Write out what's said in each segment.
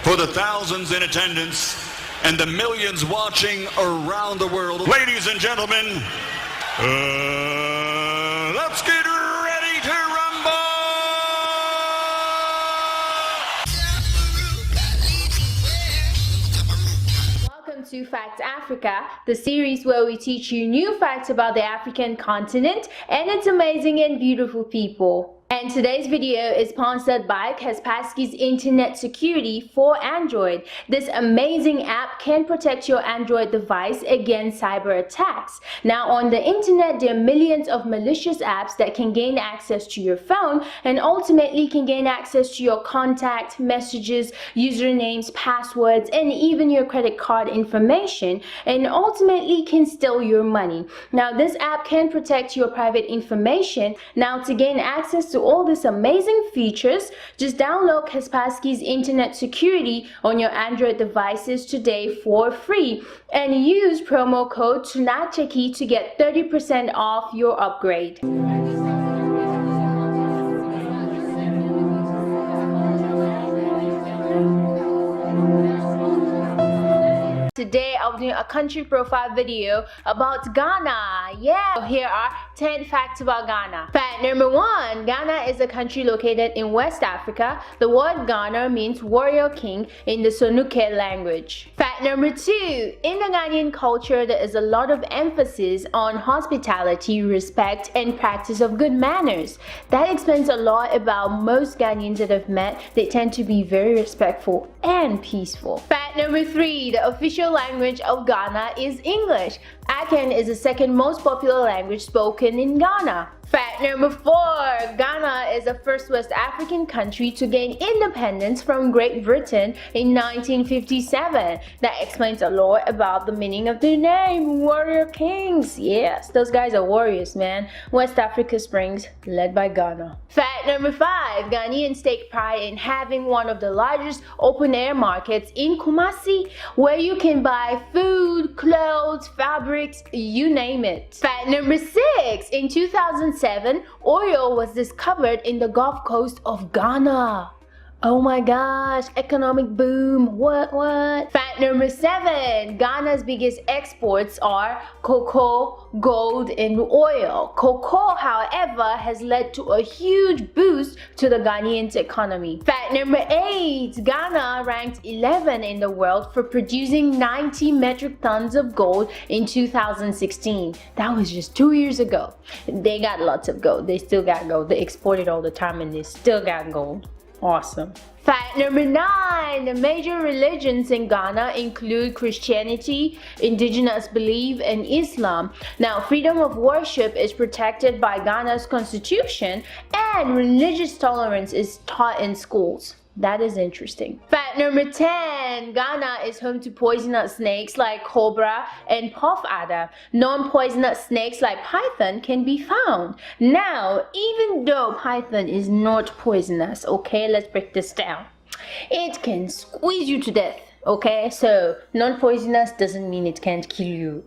for the thousands in attendance and the millions watching around the world. Ladies and gentlemen, let's get ready to rumble! Welcome to Fact Africa, the series where we teach you new facts about the African continent and its amazing and beautiful people. And today's video is sponsored by Kaspersky's Internet Security for Android. This amazing app can protect your Android device against cyber attacks. Now on the internet, there are millions of malicious apps that can gain access to your phone and ultimately can gain access to your contact, messages, usernames, passwords, and even your credit card information, and ultimately can steal your money. Now this app can protect your private information. Now to gain access to all these amazing features, just download Kaspersky's Internet Security on your Android devices today for free and use promo code TUNACHEKI to get 30% off your upgrade. Today I'll do a country profile video about Ghana. Yeah, here are 10 facts about Ghana. Fact number 1, Ghana is a country located in West Africa. The word Ghana means warrior king in the Sonuke language. Fact number 2, in the Ghanaian culture there is a lot of emphasis on hospitality, respect, and practice of good manners. That explains a lot about most Ghanaians that I've met. They tend to be very respectful and peaceful. Fact number 3, the official language of Ghana is English. Akan is the second most popular language spoken in Ghana. Fact number 4, Ghana is the first West African country to gain independence from Great Britain in 1957. That explains a lot about the meaning of their name, Warrior Kings. Yes, those guys are warriors, man. West Africa Springs, led by Ghana. Fact number 5, Ghanaians take pride in having one of the largest open-air markets in Kumasi, where you can buy food, clothes, fabrics, you name it. Fact number 6, in 2007, oil was discovered in the Gulf Coast of Ghana. Oh my gosh, economic boom, what? Fact number 7, Ghana's biggest exports are cocoa, gold, and oil. Cocoa, however, has led to a huge boost to the Ghanaian economy. Fact number 8, Ghana ranked 11 in the world for producing 90 metric tons of gold in 2016. That was just 2 years ago. They got lots of gold. They still got gold. They export it all the time and they still got gold. Awesome. Fact number 9, the major religions in Ghana include Christianity, indigenous belief, and Islam. Now, freedom of worship is protected by Ghana's constitution and religious tolerance is taught in schools. That is interesting. Fact number 10, Ghana is home to poisonous snakes like cobra and puff adder. Non-poisonous snakes like python can be found. Now, even though python is not poisonous, okay, let's break this down. It can squeeze you to death. Okay, so non-poisonous doesn't mean it can't kill you.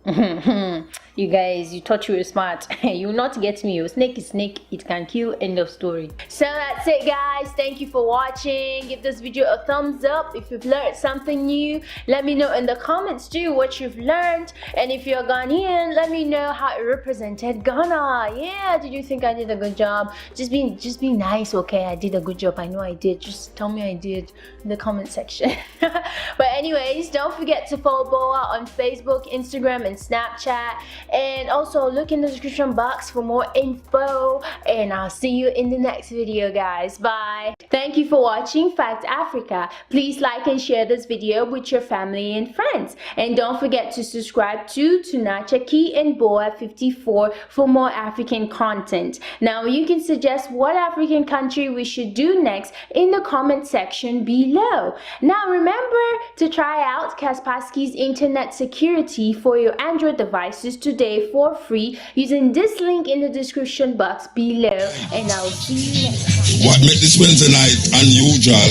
You guys, you thought you were smart. You will not get me. A snake is snake, it can kill, end of story. So that's it guys, thank you for watching. Give this video a thumbs up if you've learned something new. Let me know in the comments too what you've learned, and if you're Ghanaian, let me know how it represented Ghana. Yeah, did you think I did a good job? Just be nice, okay? I did a good job, I know I did. Just tell me I did in the comment section. But anyways, don't forget to follow Boa on Facebook, Instagram, and Snapchat. And also look in the description box for more info. And I'll see you in the next video, guys. Bye. Thank you for watching Fact Africa. Please like and share this video with your family and friends. And don't forget to subscribe to Tunacheki and Boa54 for more African content. Now you can suggest what African country we should do next in the comment section below. Now remember to try out Kaspersky's Internet Security for your Android devices today for free using this link in the description box below, and I'll see you next time. What made this Wednesday night unusual?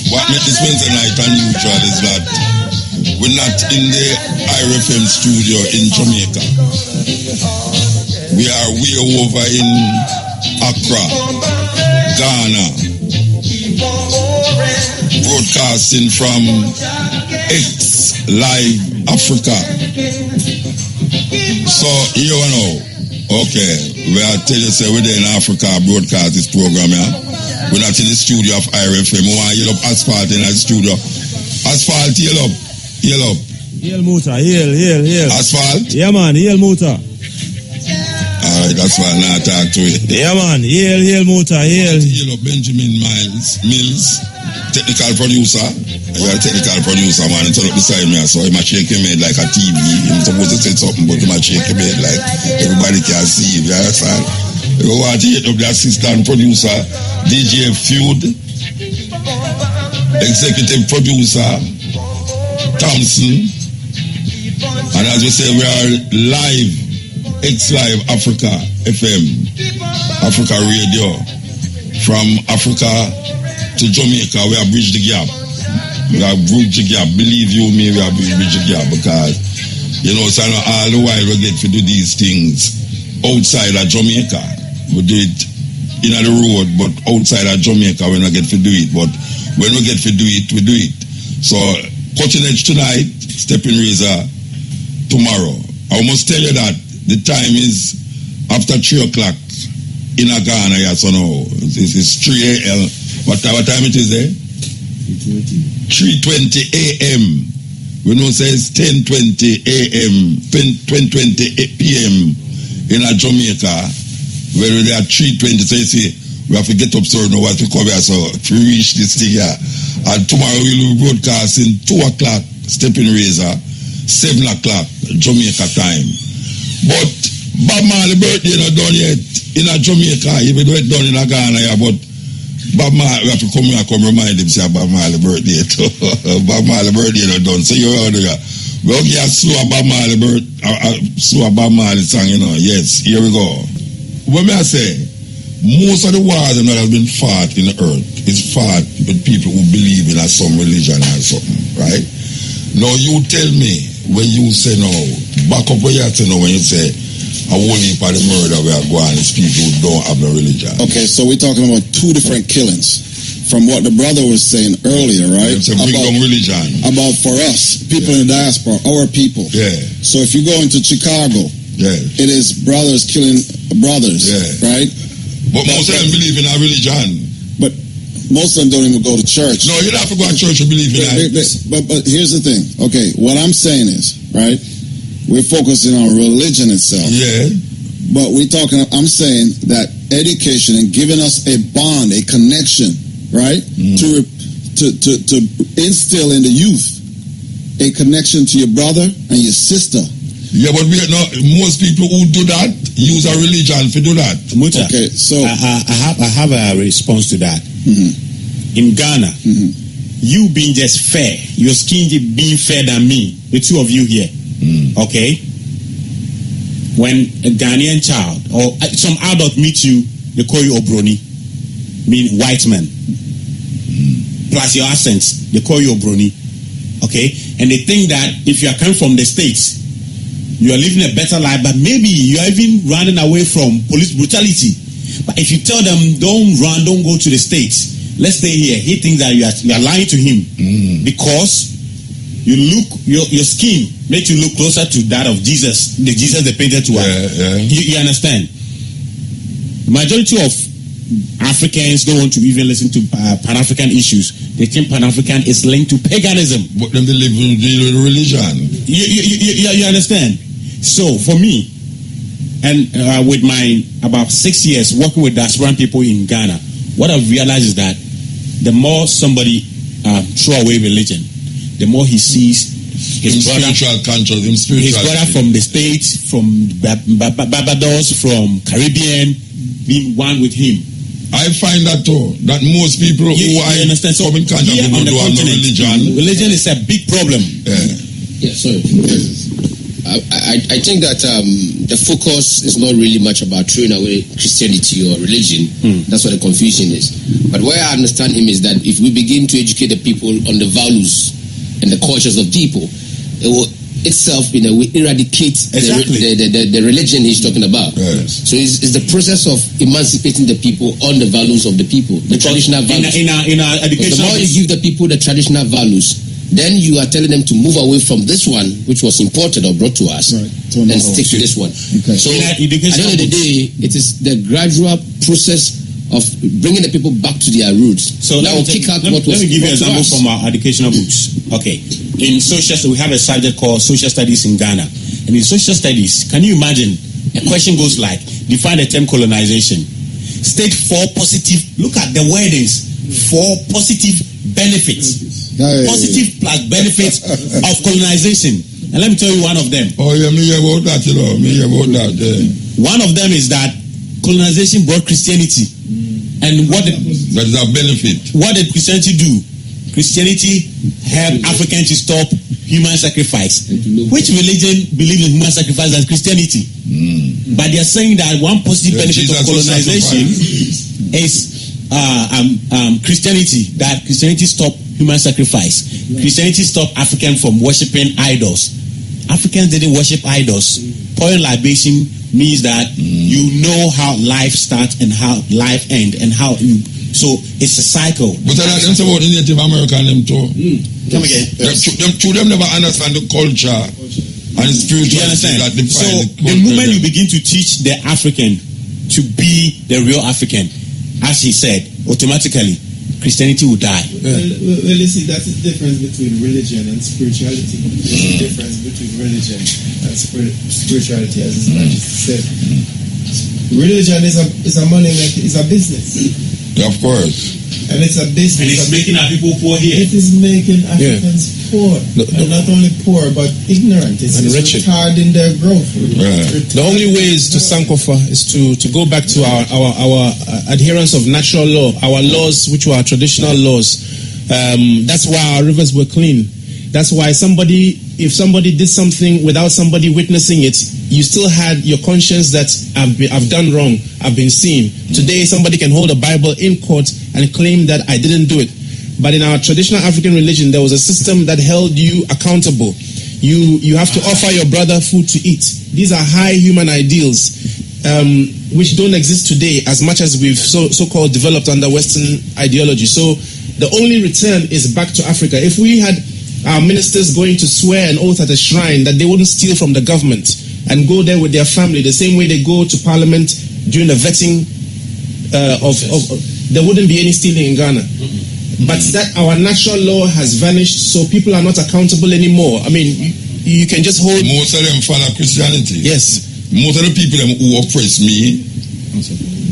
What made this Wednesday night unusual is that we're not in the IRFM studio in Jamaica. We are way over in Accra, Ghana. broadcasting from X Live Africa. So, you know, okay, we are telling you, say, we're there in Africa broadcast this program, yeah? We're not in the studio of IRFM. We want to yell up Asphalt in the studio. Asphalt, yell up. Yell up. Yell Muta, yell. Asphalt? Yeah, man, yell Muta. Alright, that's why I not talk to it. Yeah, man, yell Muta, yell. Yell up Benjamin Mills, technical producer. You're a technical producer, man. He turn up beside me, so he might shake him head like a TV. He's supposed to say something, but he might shake him head like everybody can see him. You understand? You want to hit up the assistant producer, DJ Feud, executive producer, Thompson. And as we say, we are live, X Live Africa FM, Africa Radio. From Africa to Jamaica, we have bridged the gap. We have bridged the gap. Believe you me, we have bridged the gap because, you know, so all the while we get to do these things outside of Jamaica. We do it in the road, but outside of Jamaica, we don't get to do it. But when we get to do it, we do it. So, cutting edge tonight, stepping razor tomorrow. I must tell you that the time is after 3 o'clock in Ghana, yes or no? It's 3 a.m. What time it is there? 3:20 a.m. We know say it's 10:20 a.m. 10:20 p.m. in Jamaica, where they are 3:20. So you see, we have to get up so now to cover so to reach this thing here. And tomorrow we will be broadcasting 2 o'clock Stepping Razor, 7 o'clock Jamaica time. But Bob Marley birthday not done yet in Jamaica, even though it's done in Ghana, yeah, but Bob Marley, we have to come here and remind him, say Bob Marley birthday. Bob Marley birthday not done. So you're out there. We okay, a slow Bob Marley song, you know. Yes, here we go. What may I say? Most of the wars that have been fought in the earth is fought with people who believe in some religion or something, right? Now you tell me when you say no, back up what you say now when you say a whole heap of the murder we are going is people who don't have no religion. Okay, so we're talking about 2 different killings. From what the brother was saying earlier, right? It's a bring down religion. About for us, people in the diaspora, our people. Yeah. So if you go into Chicago, it is brothers killing brothers, right? But most of them believe in our religion. But most of them don't even go to church. No, you don't have to go to church to believe in that. But here's the thing. Okay, what I'm saying is, right? We're focusing on religion itself. Yeah. But I'm saying that education and giving us a bond, a connection, right? To instill in the youth a connection to your brother and your sister. Yeah, but most people who do that use a religion to do that. Muta, okay, so I have a response to that. In Ghana, you being just fair, your skin being fair than me, the two of you here, okay? When a Ghanaian child or some adult meet you, they call you Obroni, mean white man. Plus your accent, they call you Obroni, okay? And they think that if you are coming from the States, you are living a better life, but maybe you are even running away from police brutality. But if you tell them, don't run, don't go to the States, let's stay here, he thinks that you are lying to him because you look, your skin makes you look closer to that of Jesus, the Jesus they painted to us. You understand? The majority of Africans don't want to even listen to Pan-African issues. They think Pan-African is linked to paganism. But then they live in religion. You understand? So for me, and with my about 6 years working with diasporan people in Ghana, what I've realized is that the more somebody throw away religion, the more he sees his brother from the States, from Barbados, from Caribbean, being one with him. I find that too, that most people who I understand. So come in contact with don't have no religion. Religion is a big problem. Yeah, sorry. I think that the focus is not really much about throwing away Christianity or religion. That's what the confusion is. But where I understand him is that if we begin to educate the people on the values and the cultures of people, it will itself in a way eradicates Exactly. the religion he's talking about. Yes. So it's the process of emancipating the people on the values of the people, the traditional values. In our Because education, the more you give the people the traditional values, then you are telling them to move away from this one, which was imported or brought to us, and stick to this one. Okay. So In at our the education end of the books. day, it is the gradual process of bringing the people back to their roots. So that let will me, kick out let, what was let me give you an brought to example us. from our educational books. Okay. In social, we have a subject called social studies in Ghana. And in social studies, can you imagine? A question goes like, define the term colonization. State 4 positive, look at the wordings, 4 positive benefits. Hey. Positive plus benefits of colonization. And let me tell you one of them. Oh, yeah, me hear about that, you know. Me hear about that. One of them is that colonization brought Christianity. And what did That is a benefit. Christianity do? Christianity helped Africans to stop human sacrifice. Which religion believes in human sacrifice as Christianity? But they are saying that one positive Yeah, benefit of Jesus was colonization is Christianity. That Christianity stopped human sacrifice. Christianity stopped Africans from worshiping idols. Africans didn't worship idols. Pouring libation means that you know how life starts and how life ends and how you. So it's a cycle. But I them say about the Native American them too. Come again. Them never understand the culture and the Do you spirituality understand? that So define the moment you begin to teach the African to be the real African, as he said, automatically Christianity will die. Well, you see, that's the difference between religion and spirituality. There's a difference between religion and spirituality, as his Majesty said. Religion is a money making, it's a business. Of course. And it's a business. And it's making our people poor here. It is making Africans poor. And not only poor, but ignorant. It's retarding their growth. The only way is to sankofa, is to go back to our adherence of natural law, our laws, which were our traditional laws. That's why our rivers were clean. That's why if somebody did something without somebody witnessing it, you still had your conscience that I've done wrong, I've been seen. Today, somebody can hold a Bible in court and claim that I didn't do it. But in our traditional African religion, there was a system that held you accountable. You have to offer your brother food to eat. These are high human ideals, which don't exist today as much as we've so-called developed under Western ideology. So the only return is back to Africa. If we had our ministers going to swear an oath at a shrine that they wouldn't steal from the government and go there with their family the same way they go to parliament during the vetting there wouldn't be any stealing in Ghana. But that our natural law has vanished, so people are not accountable anymore. I mean, you can just hold. Most of them follow Christianity. Yes. Most of the people them who oppress me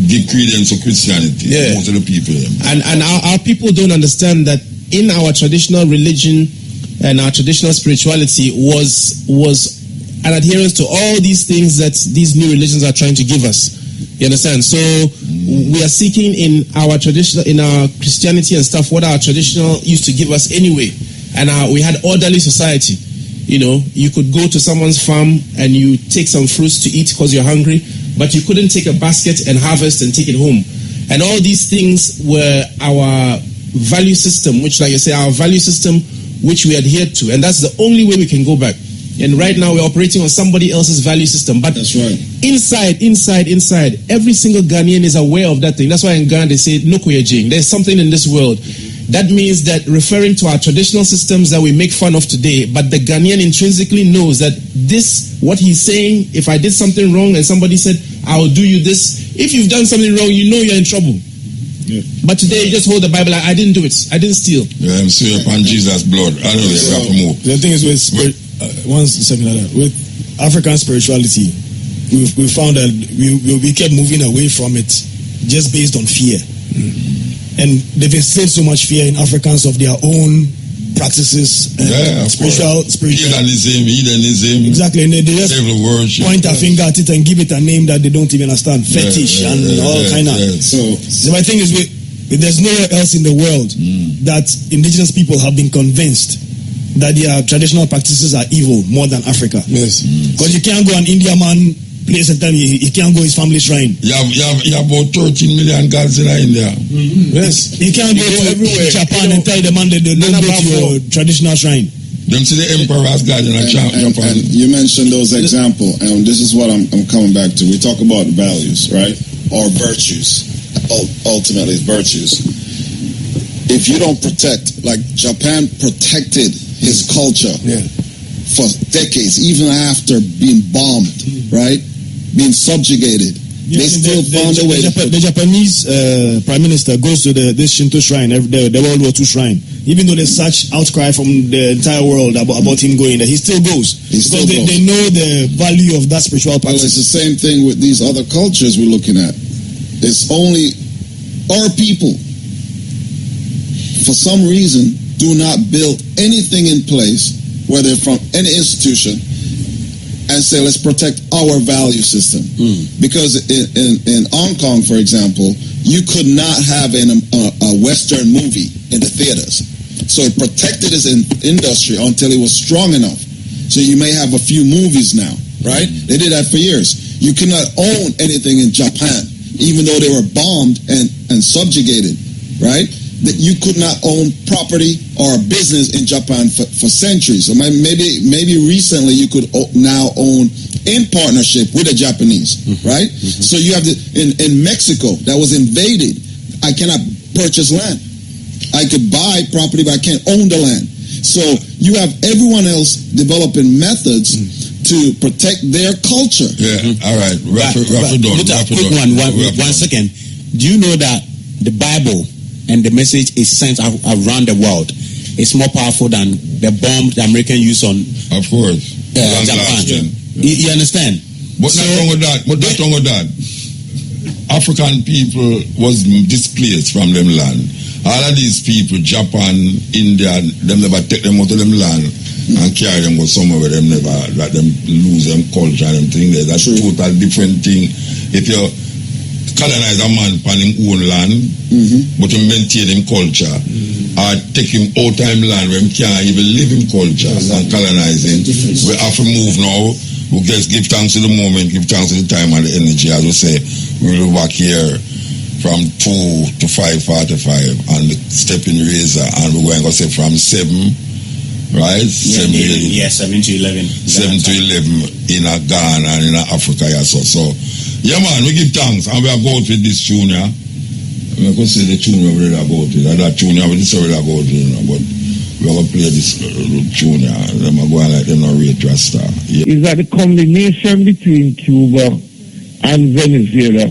give credence to Christianity. Yeah. Most of the people them. And our people don't understand that in our traditional religion and our traditional spirituality was an adherence to all these things that these new religions are trying to give us. You understand? So we are seeking in our traditional, in our Christianity and stuff, what our traditional used to give us anyway. And we had orderly society. You know, you could go to someone's farm and you take some fruits to eat because you're hungry, but you couldn't take a basket and harvest and take it home. And all these things were our value system, which, like I say, our value system, which we adhered to. And that's the only way we can go back. And right now we're operating on somebody else's value system. But That's right. inside, every single Ghanaian is aware of that thing. That's why in Ghana they say, Nokuyejing. There's something in this world. That means that referring to our traditional systems that we make fun of today, but the Ghanaian intrinsically knows that this, what he's saying, if I did something wrong and somebody said, I'll do you this, if you've done something wrong, you know you're in trouble. Yeah. But today you just hold the Bible like, I didn't do it. I didn't steal. Yeah, I'm swear upon Jesus' blood. I know you have to move. The thing is with one second like that. With African spirituality, we found that we kept moving away from it just based on fear. And they've instilled so much fear in Africans of their own practices and spiritual hedonism. Exactly, and they just devil worship, point a finger at it and give it a name that they don't even understand, fetish and all kind of. So my thing is, there's nowhere else in the world that indigenous people have been convinced that their traditional practices are evil more than Africa. Yes, because you can't go an Indian man place and tell me he can't go his family shrine. You have about 13 million gods in India. Yes, you can't go to everywhere. Japan and tell the man that they don't go to your traditional shrine. Them see the emperor as God in Japan. And you mentioned those examples, and this is what I'm coming back to. We talk about values, right? Or virtues. Ultimately, virtues. If you don't protect, like Japan protected his culture for decades, even after being bombed, right? Being subjugated. They still found a way. The Japanese prime minister goes to this Shinto shrine, the World War II shrine. Even though there's such outcry from the entire world about him going there, he still goes. They know the value of that spiritual practice. Well, it's the same thing with these other cultures we're looking at. It's only our people, for some reason, do not build anything in place, whether from any institution, and say, let's protect our value system. Because in Hong Kong, for example, you could not have a Western movie in the theaters. So it protected its industry until it was strong enough. So you may have a few movies now, right? They did that for years. You cannot own anything in Japan, even though they were bombed and subjugated, right? That you could not own property or a business in Japan for centuries. So maybe recently you could now own in partnership with the Japanese, right? So you have in Mexico that was invaded. I cannot purchase land. I could buy property, but I can't own the land. So you have everyone else developing methods to protect their culture. Yeah, all right. One second. Do you know that the Bible and the message is sent around the world? It's more powerful than the bomb the American use on, of course, Japan. You understand? But not wrong with that. But not wrong with that. African people was displaced from them land. All of these people, Japan, India, them never take them out of them land and carry them go somewhere where them never let them lose them culture and them thing there. That's a total different thing. If you colonize a man on his own land, but you maintain him culture, or take him out of him land where he can't even live in culture and colonize him. We have to move now. We just give thanks to the moment, give thanks to the time and the energy. As we say, we'll back here from 2 to 5:45 and the stepping razor, and we're going to say from 7, right? 7 to 11. 7 to 11 in Ghana and in Africa. Yeah, so yeah, man, we give thanks and we are going with this tune. Yeah, we could say the tune we already about it. That tune we just already about it, but we're going to play this tune. Them are going like them not rate Rasta. Yeah. Is that the combination between Cuba and Venezuela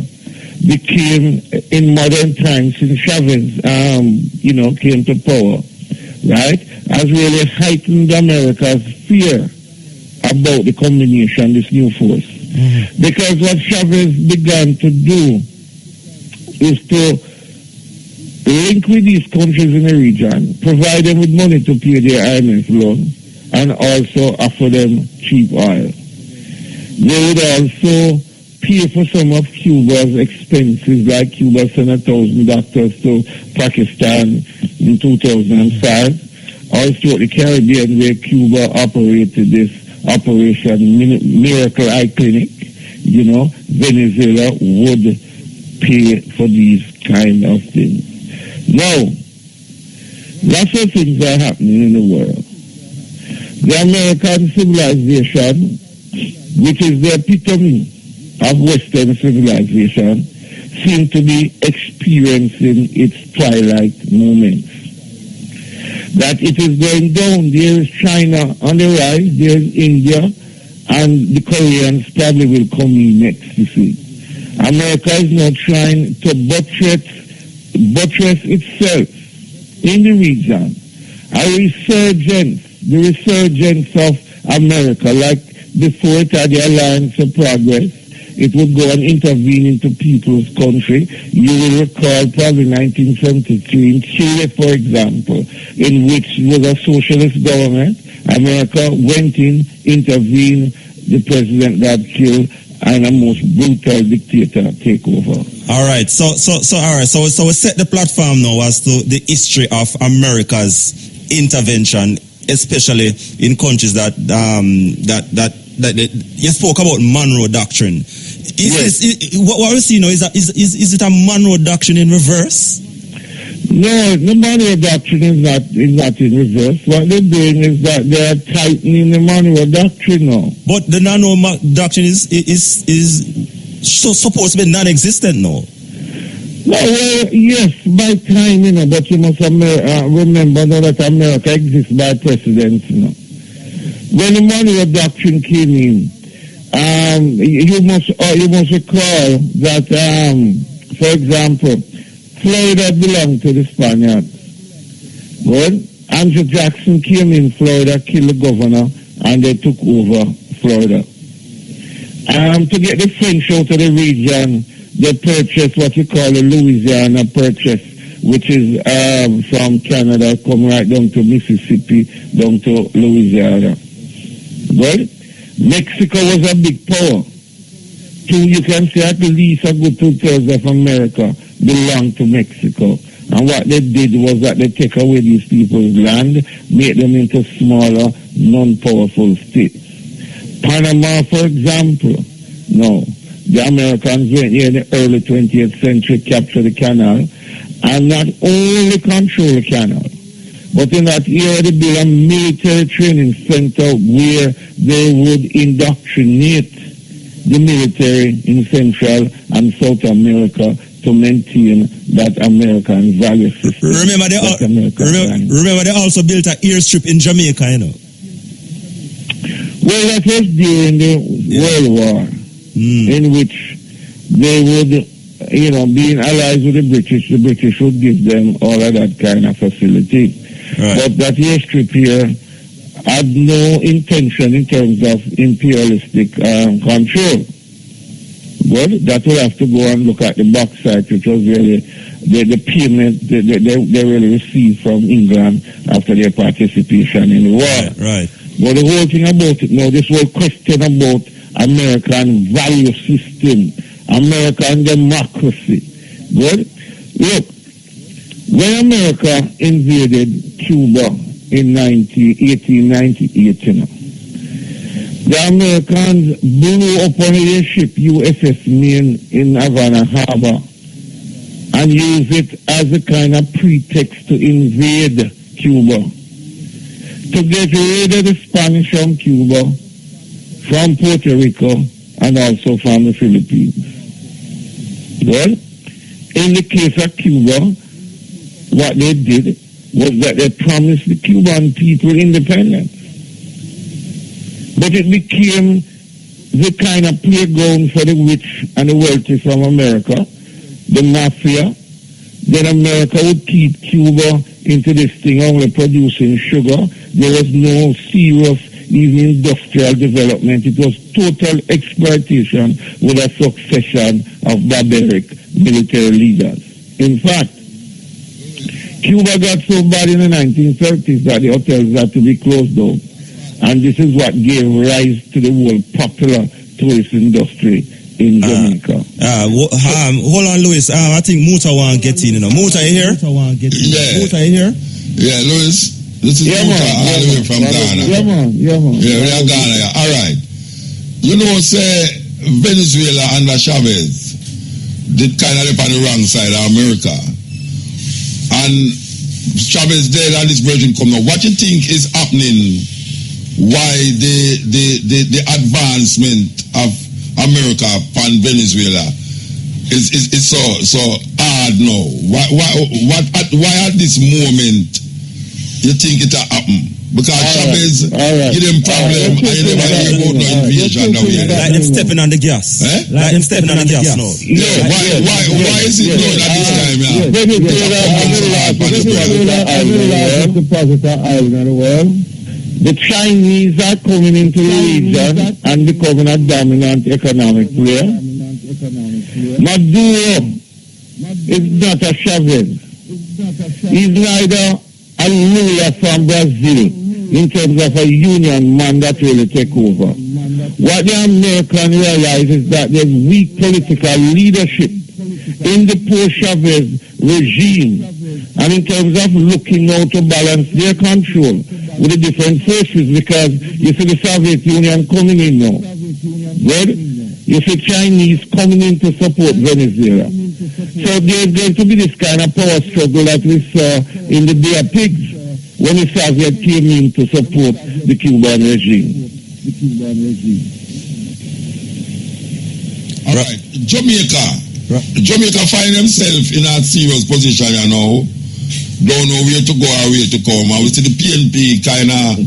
became in modern times since Chavez, came to power, right? Has really heightened America's fear about the combination, this new force. Because what Chavez began to do is to link with these countries in the region, provide them with money to pay their IMF loan, and also offer them cheap oil. They would also pay for some of Cuba's expenses, like Cuba sent 1,000 doctors to Pakistan in 2005. Also the Caribbean, where Cuba operated this Operation Miracle Eye Clinic, Venezuela would pay for these kind of things. Now, lots of things are happening in the world. The American civilization, which is the epitome of Western civilization, seems to be experiencing its twilight moments. That it is going down. There is China on the rise, there is India, and the Koreans probably will come in next, you see. America is now trying to buttress itself in the region. The resurgence of America, like before it had the Alliance of Progress, it would go and intervene into people's country. You will recall probably 1973 in Chile, for example, in which was a socialist government. America went in, intervened, the president got killed, and a most brutal dictator take over. All right. So we set the platform now as to the history of America's intervention, especially in countries that you spoke about Monroe Doctrine. What we see now is it a Monroe Doctrine in reverse? No, the money doctrine is not in reverse. What they're doing is that they are tightening the money doctrine now. But the nano doctrine is so supposed to be non-existent now. No, well, yes, by time, but you must remember now that America exists by precedence, When the money doctrine came in, you must recall that, for example, Florida belonged to the Spaniards. Well, Andrew Jackson came in Florida, killed the governor, and they took over Florida. To get the French out of the region, they purchased what you call the Louisiana Purchase, which is from Canada, come right down to Mississippi, down to Louisiana. Well, Mexico was a big power. You can say at least a good 2/3 of America belonged to Mexico. And what they did was that they take away these people's land, make them into smaller, non-powerful states. Panama, for example, no. The Americans went here in the early 20th century, captured the canal, and not only control the canal, but in that era they built a military training center where they would indoctrinate the military in Central and South America to maintain that American value system. Remember they also built an airstrip in Jamaica, Well, that was during the World War, in which they would, being allies with the British would give them all of that kind of facility. Right. But that airstrip here had no intention in terms of imperialistic control. But that will have to go and look at the bauxite, which was really the payment they really received from England after their participation in the war. Right. But the whole thing about it now, this whole question about American value system, American democracy. Good? Look, when America invaded Cuba in 1898, the Americans blew up on their ship USS Maine in Havana Harbor and used it as a kind of pretext to invade Cuba, to get rid of the Spanish from Cuba, from Puerto Rico, and also from the Philippines. Well, in the case of Cuba, what they did was that they promised the Cuban people independence. But it became the kind of playground for the rich and the wealthy from America, the mafia. Then America would keep Cuba into this thing only producing sugar. There was no serious even industrial development. It was total exploitation with a succession of barbaric military leaders. In fact, Cuba got so bad in the 1930s that the hotels had to be closed down. And this is what gave rise to the whole popular tourist industry in Jamaica. Hold on, Louis. I think Muta want to get in. Muta, you here? Yeah. Muta, you here? Yeah, Louis. This is Muta, all the way from Ghana. Yeah, man. Yeah, we are Ghana. Yeah. All right. Say Venezuela under Chavez did kind of live on the wrong side of America. And Chavez dead and this version come now. What you think is happening? Why the advancement of America upon Venezuela is so hard now? Why at this moment you think it happen? Because Chavez give them problem and you never hear about no invasion now here. Like them stepping on the gas. Like them stepping on the gas now. Yeah, why is it going at this time? Venezuela is the depositor island of the world. The Chinese are coming into the region and becoming a dominant economic player. Maduro is not a Chavez. He's neither a ruler from Brazil in terms of a union man that really take over. What the Americans realize is that there's weak political leadership in the post-Chavez regime, and in terms of looking now to balance their control with the different forces, because you see the Soviet Union coming in now. Good? You see Chinese coming in to support Venezuela. So there's going to be this kind of power struggle that we saw in the Bay of Pigs when the Soviet came in to support the Cuban regime. All right, Jamaica find themselves in a serious position, you know. Don't know where to go or where to come. And we see the PNP kind of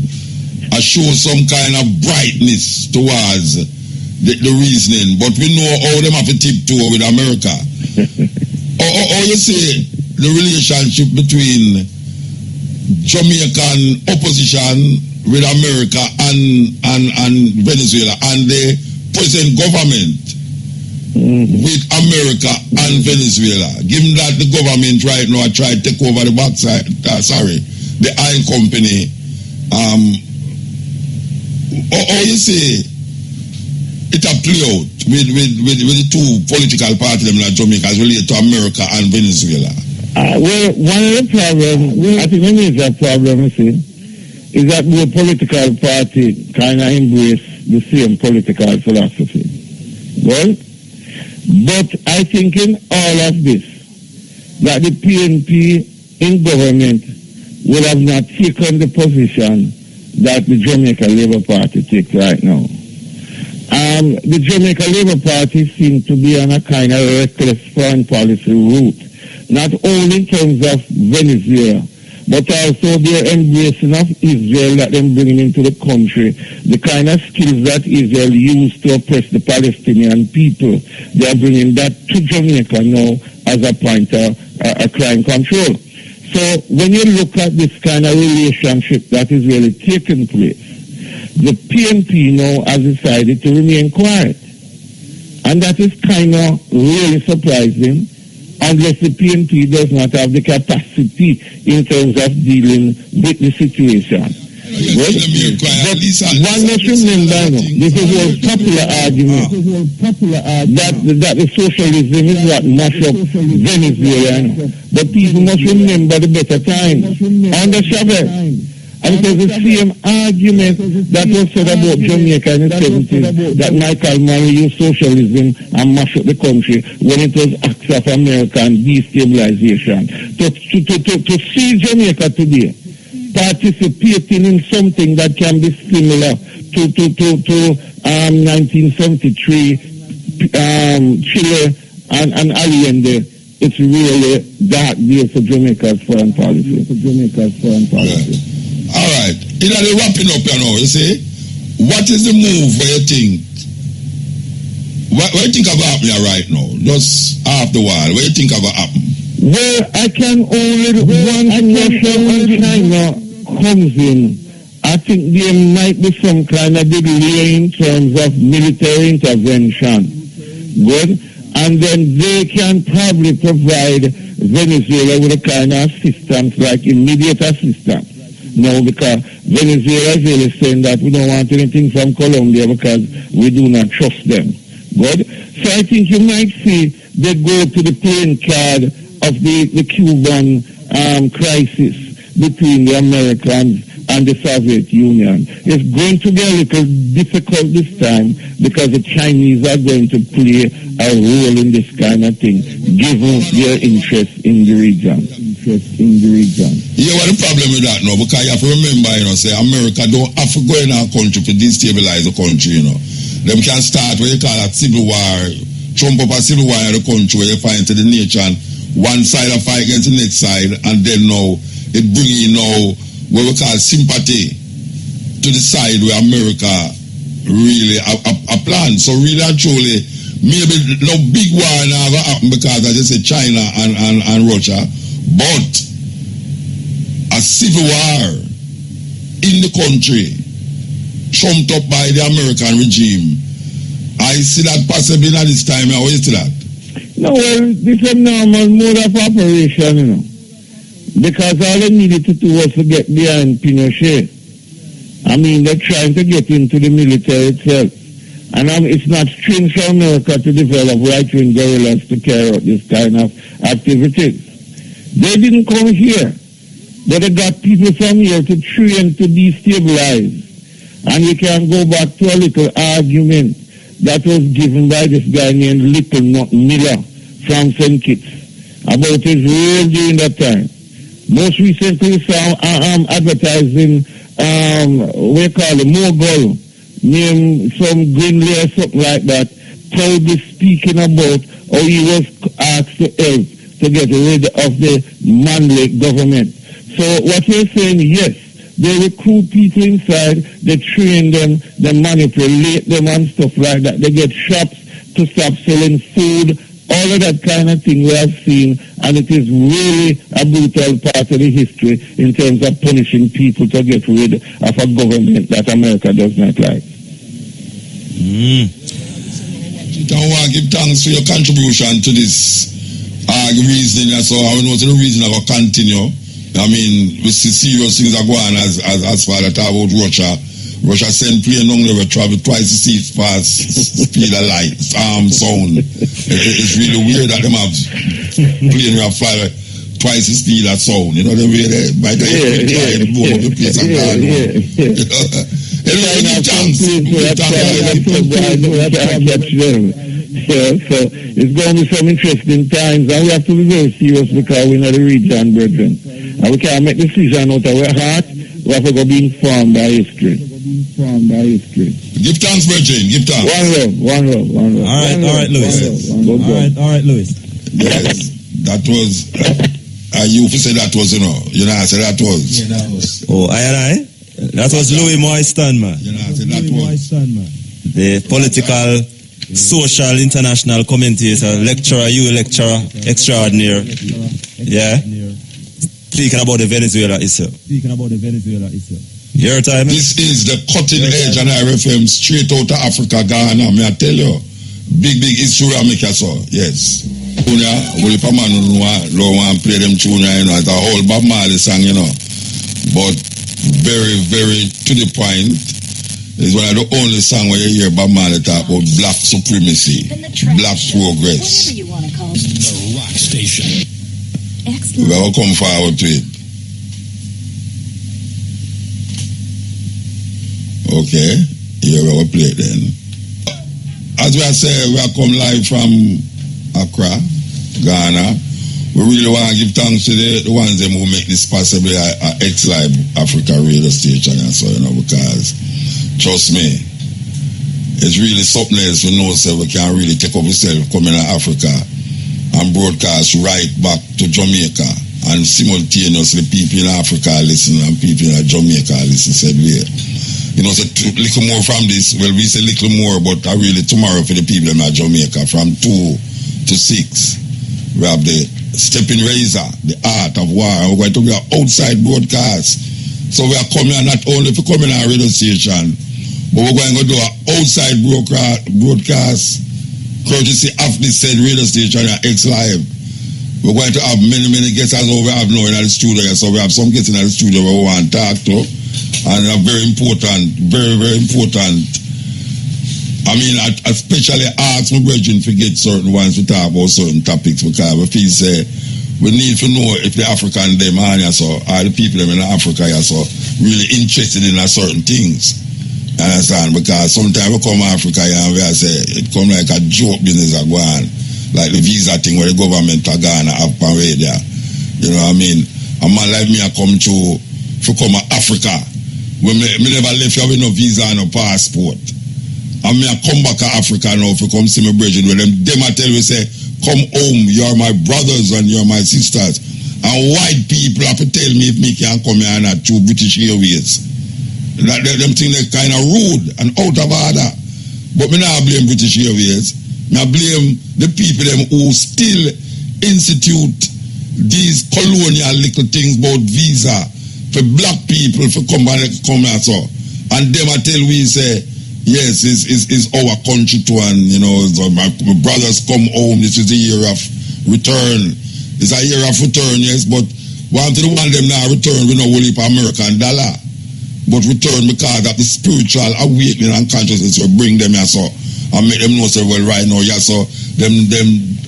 show some kind of brightness towards the reasoning, but we know how them have to tiptoe with America. Or you see the relationship between Jamaican opposition with America and Venezuela and the present government with America and Venezuela. Given that the government right now tried to take over the backside, the oil company, or you say it a play out with the two political parties in Jamaica as related to America and Venezuela? Well, one of the problems, I think a major problem, is that the political party kind of embrace the same political philosophy. Well, but I think in all of this, that the PNP in government would have not taken the position that the Jamaica Labour Party takes right now. The Jamaica Labour Party seems to be on a kind of reckless foreign policy route, not only in terms of Venezuela, but also their embracing of Israel that they're bringing into the country, the kind of skills that Israel used to oppress the Palestinian people, they are bringing that to Jamaica now as a point of crime control. So when you look at this kind of relationship that is really taking place, the PNP now has decided to remain quiet. And that is kind of really surprising, unless the PNP does not have the capacity in terms of dealing with the situation. But one must remember, this is a popular argument that the socialism is what mash up Venezuela. But people must remember the better times under Chavez. And it was the same argument that was said about Jamaica in the 70s, that Michael Mann used socialism and mash up the country when it was acts of American destabilization. To see Jamaica today participating in something that can be similar to 1973 Chile and Allende, it's really dark days for Jamaica's foreign policy. Yeah. All right. In the wrapping up, you see, what is the move where you think? What do you think about happening right now? Just half the while. What do you think about happening? Well, I can only, once Russia and China comes in, I think there might be some kind of delay in terms of military intervention. Good? And then they can probably provide Venezuela with a kind of assistance, like immediate assistance. No, because Venezuela is really saying that we don't want anything from Colombia because we do not trust them. Good? So I think you might see they go to the playing card of the Cuban crisis between the Americans and the Soviet Union. It's going to be a little difficult this time because the Chinese are going to play a role in this kind of thing, given their interest in the region. Yeah, what the problem with that now? Because you have to remember, say America don't have to go in our country to destabilize the country, Them can start what you call a civil war, trump up a civil war in the country where you find to the nation, one side of fight against the next side, and then now it bring in now what we call sympathy to the side where America really a plan. So really and truly, maybe no big war now happen because as I say China and Russia. But a civil war in the country, trumped up by the American regime, I see that possibly at this time. How is that? No, well, this is a normal mode of operation, because all they needed to do was to get behind Pinochet. I mean, they're trying to get into the military itself. And it's not strange for America to develop right-wing guerrillas to carry out this kind of activities. They didn't come here, but they got people from here to train to destabilize. And we can go back to a little argument that was given by this guy named Little Nut Miller from St. Kitts about his role during that time. Most recently, some advertising, we call it mogul, named some Greenley or something like that, proudly speaking about how he was asked to help to get rid of the Manley government. So what you're saying, yes, they recruit people inside, they train them, they manipulate them and stuff like that. They get shops to stop selling food, all of that kind of thing we have seen, and it is really a brutal part of the history in terms of punishing people to get rid of a government that America does not like. Don't want to give thanks for your contribution to this reasoning. So I know the reason I will continue. I mean, we see serious things are going as far as talk about Russia. Russia send plane long never travel twice the speed of light, sound. It's really weird that them have plane that fly twice the speed of sound. You know the way they by the time blow up the place and gone. Yeah, so it's going to be some interesting times, and we have to be very serious because we're not the region, brethren. And we can't make decisions out of our heart. We have to go be informed by history. Give thanks, brethren. Give thanks. One love. All right, Louis. All right, Louis. Yes, that was. You said that was, you know. I said that was. Yeah, that was. Oh, I. That was Louis Moistan, man. I said that was. The political, social, international commentator, lecturer, extraordinary. Yeah. Speaking about the Venezuela issue. Your time. This is the cutting edge on RFM straight out of Africa, Ghana. May I tell you, big issue I make us all. Yes. Will if a man don't want to play them tune, it's a whole Bob Marley song, but very to the point. It's one of the only songs where you hear Bob Marley talk about black supremacy, black progress. Whatever you want to call it. The Rock Station. Excellent. We will come forward to it. Okay, here we will play then. As we are saying, we are come live from Accra, Ghana. We really want to give thanks to the ones who make this possible at X-Live Africa radio station and so, because trust me, it's really something else we know, so we can really take up ourselves coming to Africa and broadcast right back to Jamaica, and simultaneously people in Africa listen and people in Jamaica listen. Said we, so a little more from this. Well, we say little more, but really tomorrow for the people in Jamaica from 2 to 6, we have the Stepping Razor, the art of war. We're going to be an outside broadcast. So we are coming not only for coming on radio station, but we're going to do an outside broadcast courtesy of this said radio station at X-Live. We're going to have many guests as we have now in the studio. So we have some guests in the studio we want to talk to. And a very important, very important. I mean, I especially ask my brethren to get certain ones to talk about certain topics, because we feel say we need to know if the African them are the people them in Africa are so really interested in certain things. Understand? Because sometimes we come to Africa and we say it come like a joke business are going, like the visa thing where the government are Ghana up and way there. You know what I mean? A man like me I come to come to Africa. Me never left here with no visa and no passport. And me I come back to Africa now to come see my brethren with them I tell me say, come home, you're my brothers and you're my sisters. And white people have to tell me if me can come here and not through British Airways. Them think they're kind of rude and out of order. But me not blame British Airways. Me I blame the people them who still institute these colonial little things about visa for black people for come here so. And them I tell we say, yes, it's our country too, and so my brothers come home. This is the year of return. It's a year of return, yes, but one to the one them now return with no only for American dollar, but return because of the spiritual awakening and consciousness will bring them here so and make them know say, well, right now, yeah, so them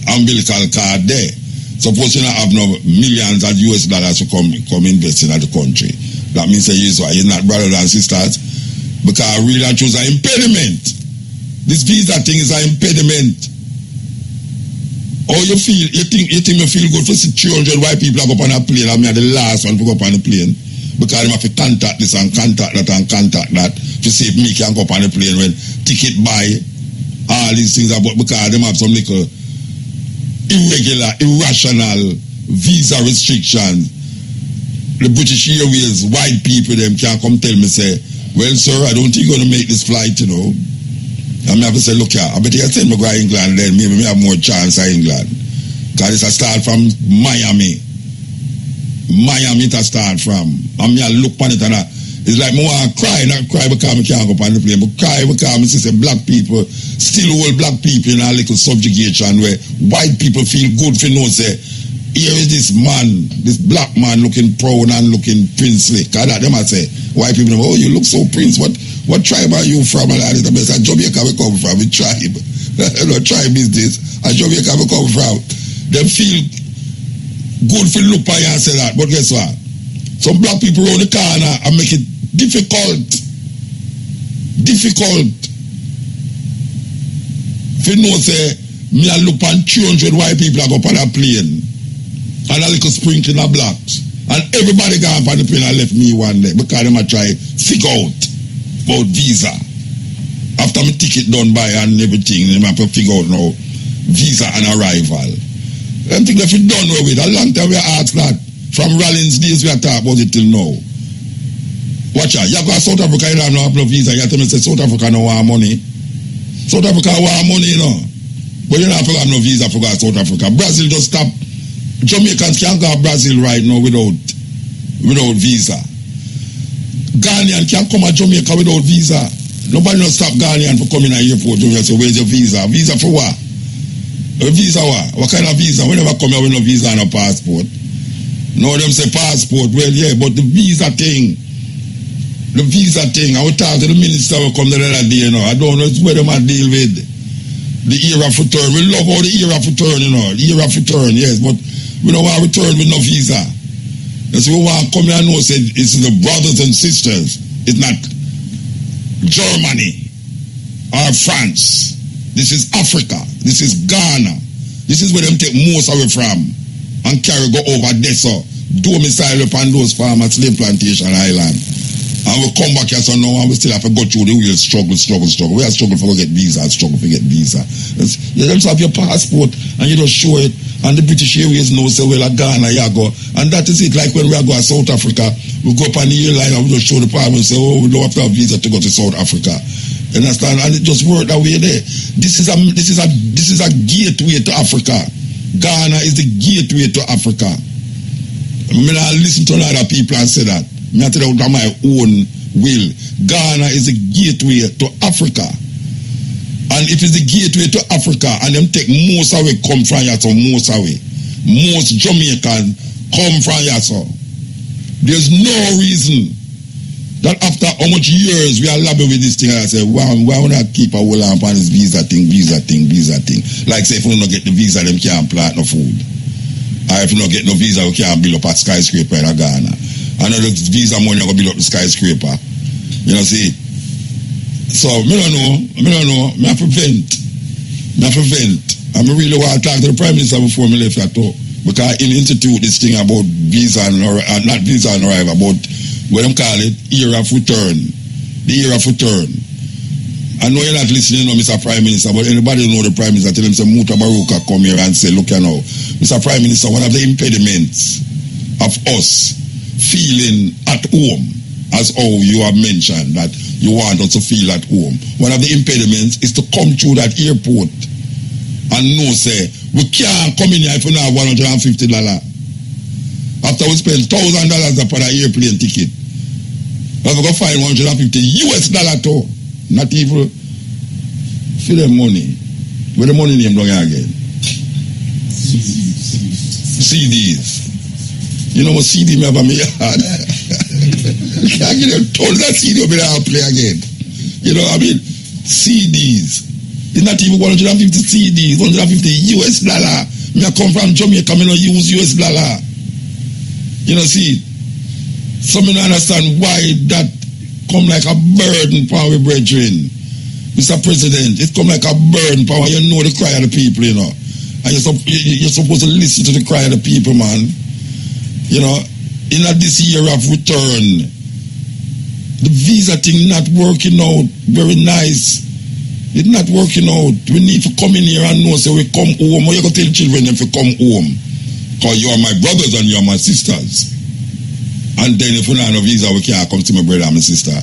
umbilical card there. Suppose you not have no millions of US dollars to come invest in the country. That means that you're not brothers and sisters. Because I really choose an impediment. This visa thing is an impediment. How you feel? You think you feel good for 300 white people go up on a plane and me are the last one to go up on the plane? Because them have to contact this and contact that and contact that to see if me can go up on the plane when ticket buy, all these things about because them have some little irregular, irrational visa restrictions. The British Airways, white people, them can come tell me, say, well, sir, I don't think you're going to make this flight, you know. And I have to say, look here, I bet you can send me go to England, then maybe I have more chance at England. Because it's a start from Miami. Miami to start from. And me I look on it and it's like me want to cry, not cry because I can't go on the plane, but cry because I see black people, still hold black people in a little subjugation where white people feel good for know, say, here is this man, this black man looking proud and looking princely. Because that them I say, white people, oh, you look so prince. What tribe are you from? I said, Jamaica we come from, a tribe. No tribe is this. A Jamaica we come from. They feel good for look by and say that. But guess what? Some black people around the corner and make it difficult. If you know, say, me I look on 200 white people I go up on a plane. And a little sprinkling of blacks. And everybody got up on the plane and left me one day because them I try figure out about visa. After my ticket done by and everything, them have to figure out now visa and arrival. Them think that we done with it. A long time we asked that. From Rollins days we are talking about it till now. Watch out, you go to South Africa, you don't have no visa. You tell me say South Africa no want money. South Africa want money, you know. But you don't have to have no visa for go to South Africa. Brazil just stop. Jamaicans can't go to Brazil right now without visa. Ghanaian can't come to Jamaica without visa. Nobody will stop Ghanaian for coming to the airport. You say, where's your visa? Visa for what? A visa what? What kind of visa? We never come here with no visa and no passport. No, them say passport. Well, yeah, but the visa thing. I will talk to the minister who come the other day, you know. I don't know where them I deal with. The era for turn. We love all the era for turn, you know. The era for turn, yes, but we don't want to return with no visa. That's why we want to come here and know, say, it's the brothers and sisters. It's not Germany or France. This is Africa. This is Ghana. This is where them take most away from and carry go over there, so do missile upon those farmers, slave plantation island. And we come back here so now and we still have to go through the real struggle. We are struggling for get visa, struggle for get visa. You just have your passport and you just show it. And the British Airways know, say, well, Ghana, you go. And that is it. Like when we are going to South Africa, we go up on the airline and we just show the passport and say, oh, we don't have to have visa to go to South Africa. You understand? And it just worked that way there. This is a gateway to Africa. Ghana is the gateway to Africa. I mean, I listen to a lot of people and say that. I tell you my own will. Ghana is the gateway to Africa. And if it's the gateway to Africa and them take most away come from here, so most away. Most Jamaican come from here, so. There's no reason that after how much years we are laboring with this thing, I say, why would I keep a hold on this visa thing? Like say if we don't get the visa, them can't plant no food. Or if we don't get no visa, we can't build up a skyscraper in Ghana. And the visa money are going to build up the skyscraper. You know, see? So, I don't know. I prevent. I really want to talk to the Prime Minister before I left that talk. Because he institute this thing about visa and not visa and arrival, about what them call it, year of return. The year of return. I know you're not listening to Mr. Prime Minister, but anybody know the Prime Minister, tell him say Muta come here and say, look you know, Mr. Prime Minister, one of the impediments of us feeling at home, as how you have mentioned that you want us to feel at home. One of the impediments is to come through that airport and know, say, we can't come in here if we don't have $150. After we spend $1,000 upon an airplane ticket, we're going to find $150 too. Not even for the money. Where the money name down here again? CDs. You know what CD me have on my yard? I get them tons of CD over there and play again. You know what I mean? CDs. It's not even 150 CDs, $150. Me I come from Jamaica, me no use US dollar. You know, see, some me don't understand why that come like a burden for our brethren. Mr. President, it come like a burden for you know the cry of the people, you know. And you're supposed to listen to the cry of the people, man. You know, in this year of return, the visa thing not working out very nice. It's not working out. We need to come in here and know, so we come home. Or you go tell children if we come home. Because you are my brothers and you are my sisters. And then if we don't have a visa, we can't come to my brother and my sister.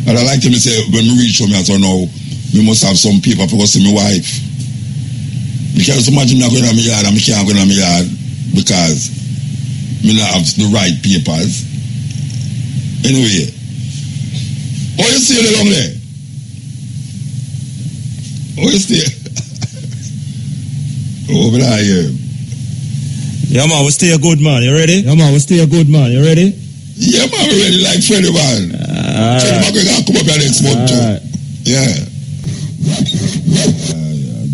And I like to say, when we reach home, I say, no, we must have some paper to go see my wife. You can't imagine me going to my yard and I can't go to my yard because we don't have the right papers. Anyway, oh, you see along there? Oh, you stay? Over there, yeah. Yeah, man, we stay a good man. You ready? Yeah, man, we stay a good man. You ready? Yeah, man, we ready like Freddie, man. Freddie McGregor come up here next month, too. Yeah.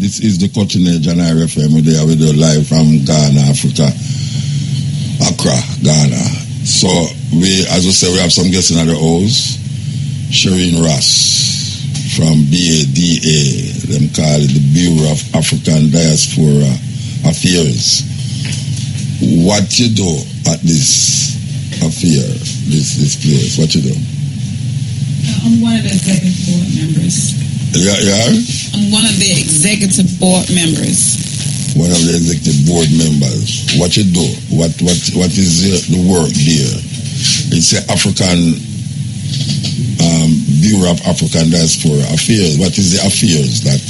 This is the Cutting Edge and IRFM. We're there with you live from Ghana, Africa. Accra, Ghana. So, as we say, we have some guests in the house. Shireen Ross from BADA, them call it the Bureau of African Diaspora Affairs. What you do at this affair, this place? What you do? I'm one of the executive board members. Yeah? I'm one of the executive board members. One of the executive board members. What you do? What is the work there? It's the African Bureau of African Diaspora Affairs. What is the affairs that?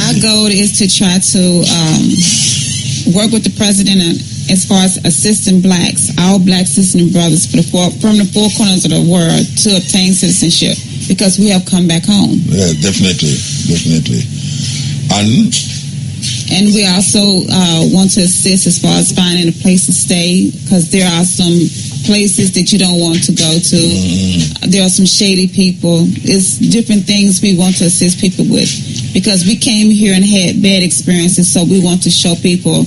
Our goal is to try to work with the president as far as assisting blacks, our black sisters and brothers from the four corners of the world to obtain citizenship because we have come back home. Yeah, definitely. And we also want to assist as far as finding a place to stay because there are some places that you don't want to go to. There are some shady people. It's different things we want to assist people with because we came here and had bad experiences, so we want to show people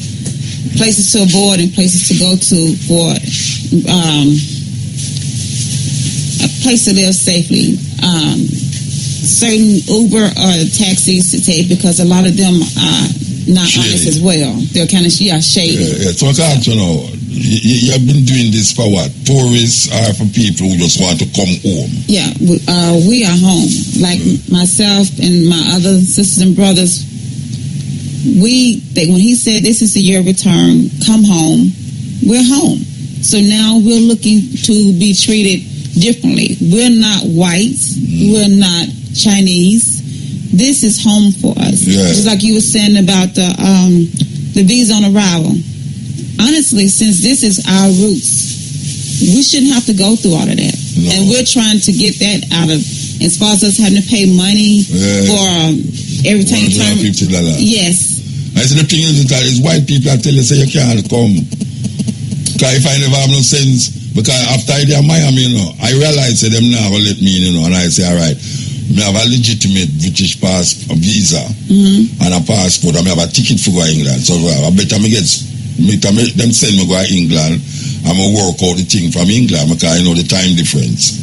places to avoid and places to go to for a place to live safely. Certain Uber or taxis to take because a lot of them are not honest as well. They're kind of shady. Yeah. So I can't, you have been doing this for what? Tourists or for people who just want to come home? Yeah, we are home. Like myself and my other sisters and brothers, when he said this is the year of return, come home, we're home. So now we're looking to be treated differently. We're not white. We're not Chinese. This is home for us. Yeah. Just like you were saying about the visa on arrival. Honestly, since this is our roots, we shouldn't have to go through all of that. No. And we're trying to get that out of, as far as us having to pay money for every time you turn. Yes. I said the thing is that it's white people that tell you say you can't come. Because if I never have no sense, because after I did Miami, I realized that them now will let me in, and I say, all right, I have a legitimate British visa and a passport, and I have a ticket for go to England. So I better them send me go to England, I'm going to work out the thing from England because I know the time difference.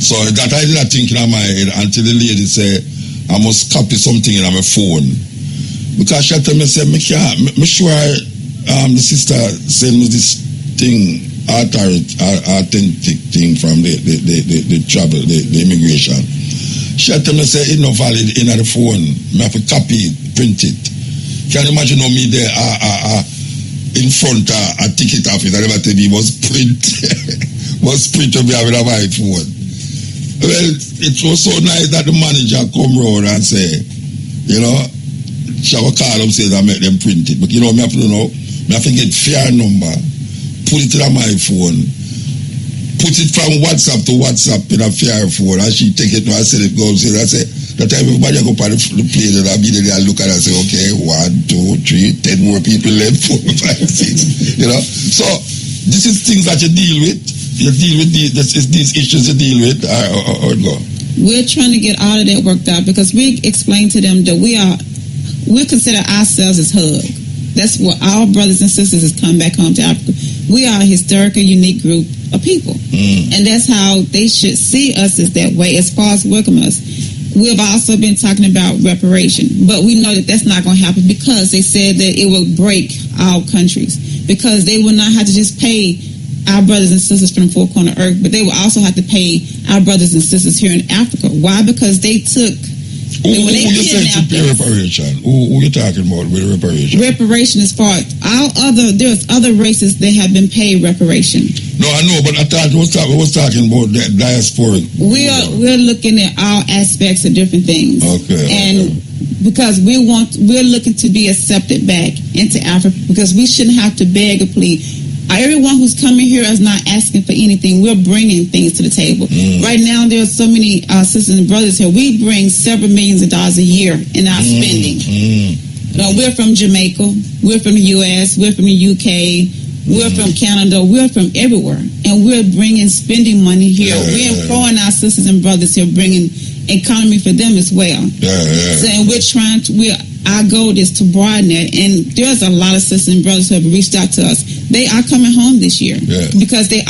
So that I did not think in my head until the lady said, I must copy something in my phone. Because she told me, me sure the sister sent me this thing, authentic thing from the travel, the immigration. She told me, it's not valid in the phone. I have to copy it, print it. Can you imagine how me there in front a ticket office, I never tell me was print to be having a my phone. Well, it was so nice that the manager come round and say, she will call them, say that make them print it. But me have to get fair number, put it on my phone, put it from WhatsApp to WhatsApp in a fair phone, and she take it and I said it goes, I say, that time everybody go up on the plane and immediately I look at it and say, okay, 1, 2, 3, 10 more people left, 4, 5, 6, So this is things that you deal with. You deal with these issues you deal with, or go. We're trying to get all of that worked out because we explained to them that we consider ourselves as hub. That's what our brothers and sisters has come back home to Africa. We are a historical, unique group of people. And that's how they should see us as that way as far as welcome us. We've also been talking about reparation, but we know that that's not going to happen because they said that it will break all countries because they will not have to just pay our brothers and sisters from the four corner earth, but they will also have to pay our brothers and sisters here in Africa. Why? Because they took. Who you saying to pay reparation? Who you talking about with reparation? Reparation is for there's other races that have been paid reparation. No, I know, but I thought we was talking about the diaspora. We're looking at all aspects of different things. Okay. And because we're looking to be accepted back into Africa because we shouldn't have to beg or plead. Everyone who's coming here is not asking for anything. We're bringing things to the table. Right now, there are so many sisters and brothers here. We bring several millions of dollars a year in our spending. We're from Jamaica. We're from the U.S. We're from the U.K. We're from Canada. We're from everywhere. And we're bringing spending money here. We're employing our sisters and brothers here, bringing economy for them as well. So, and we're trying to... Our goal is to broaden it, and there's a lot of sisters and brothers who have reached out to us. They are coming home this year because the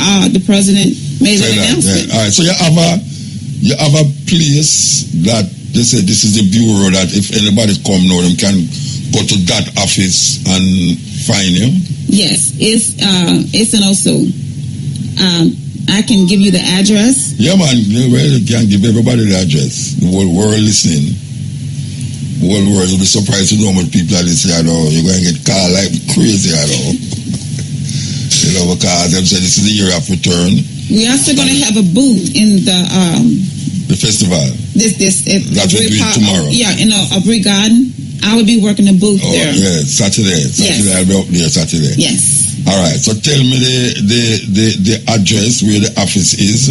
president made an announcement. All right, so you have a place that they say this is the bureau that if anybody come now, them can go to that office and find him. Yes, it's in Osu. I can give you the address. Yeah, man, you can give everybody the address. The whole world listening. The whole world will be surprised to know how much people are listening. You're going to get called like crazy. Because them say this is the year of return. We're also going to have a booth in the festival. That will be tomorrow. Yeah, in Aubrey Garden. I will be working the booth there. Yeah, Saturday. I'll be up there Saturday. Yes. All right. So tell me the address where the office is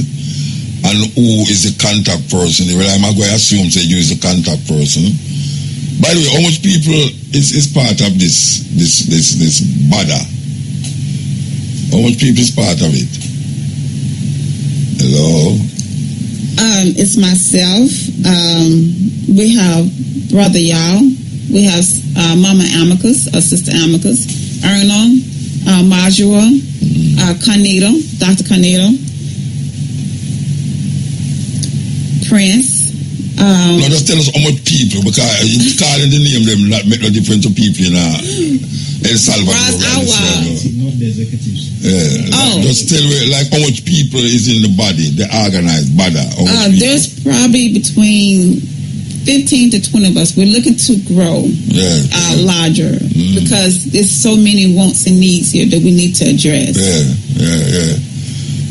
and who is the contact person. Well, I'm going to assume that you is the contact person. By the way, how much people is part of this bada? How much people is part of it? Hello? It's myself. We have Brother Yao. We have Mama Amicus, Sister Amicus, Erno, Majua, Carnito, Dr. Carnito, Prince. No, just tell us how much people, because calling the name them not make no difference to people in El Salvador. Just tell me like how much people is in the body, the organized body. There's probably between 15 to 20 of us. We're looking to grow larger because there's so many wants and needs here that we need to address.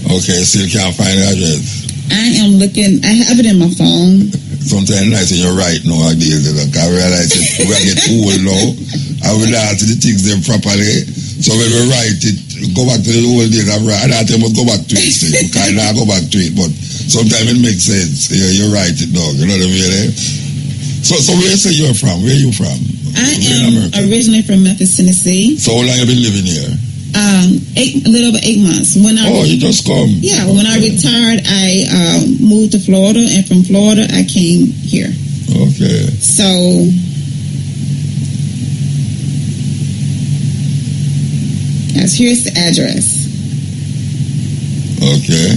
Okay, still can't find the address. I am looking. I have it in my phone. Sometimes nice when you're right nowadays. I realize that we get old now. I will ask the things them properly. So when we write it, go back to the old days. I don't think we'll go back to it still. Because I go back to it. But sometimes it makes sense. You write it down. You know what I mean? So where you say you're from? Where are you from? I am originally from Memphis, Tennessee. So how long have you been living here? A little over 8 months. You just come? Yeah, when I retired, I moved to Florida, and from Florida, I came here. Okay. So, here's the address. Okay.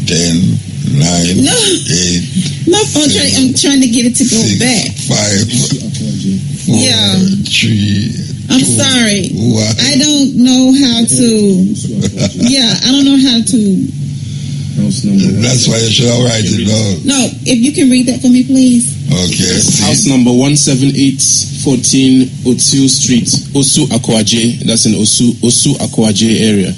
10, 9, no. 8. No, I'm trying to get it to go 6, back. 5, 4, yeah. 3. I'm sorry. What? I don't know how to. I don't know how to. That's why you should have write it down. No, if you can read that for me, please. Okay. House number 17814 Otu Street, Osu Akwaje. That's in Osu Akwaje area.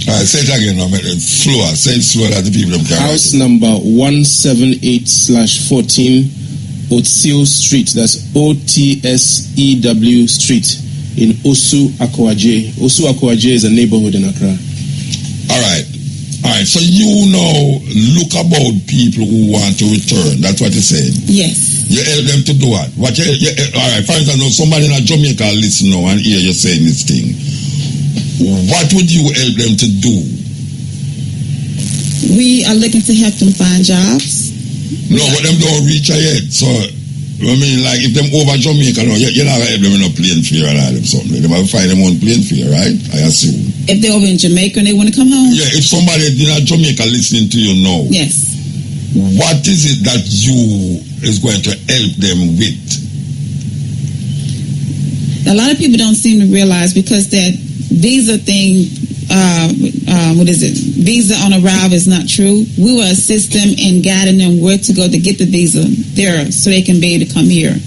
All right, say it again. Slower. Say it slower that the people can. House number 178/14 Otu Street. That's OTSEW Street. In Osu Akwaje. Osu Akwaje is a neighborhood in Accra. All right. So you now look about people who want to return. That's what you're saying. Yes. You help them to do what? All right. For instance, somebody in Jamaica listen now and hear you saying this thing. What would you help them to do? We are looking to help them find jobs. No, but them don't reach yet. So. I mean, like, if them over Jamaica, no, you're not going to help them in a plane fare and all them something. They might find them on plane fare, right? I assume. If they're over in Jamaica and they want to come home? Yeah, if somebody in Jamaica listening to you now. Yes. what is it that you is going to help them with? A lot of people don't seem to realize because that visa thing, visa on arrival is not true. We will assist them in guiding them where to go to get the visa there so they can be able to come here.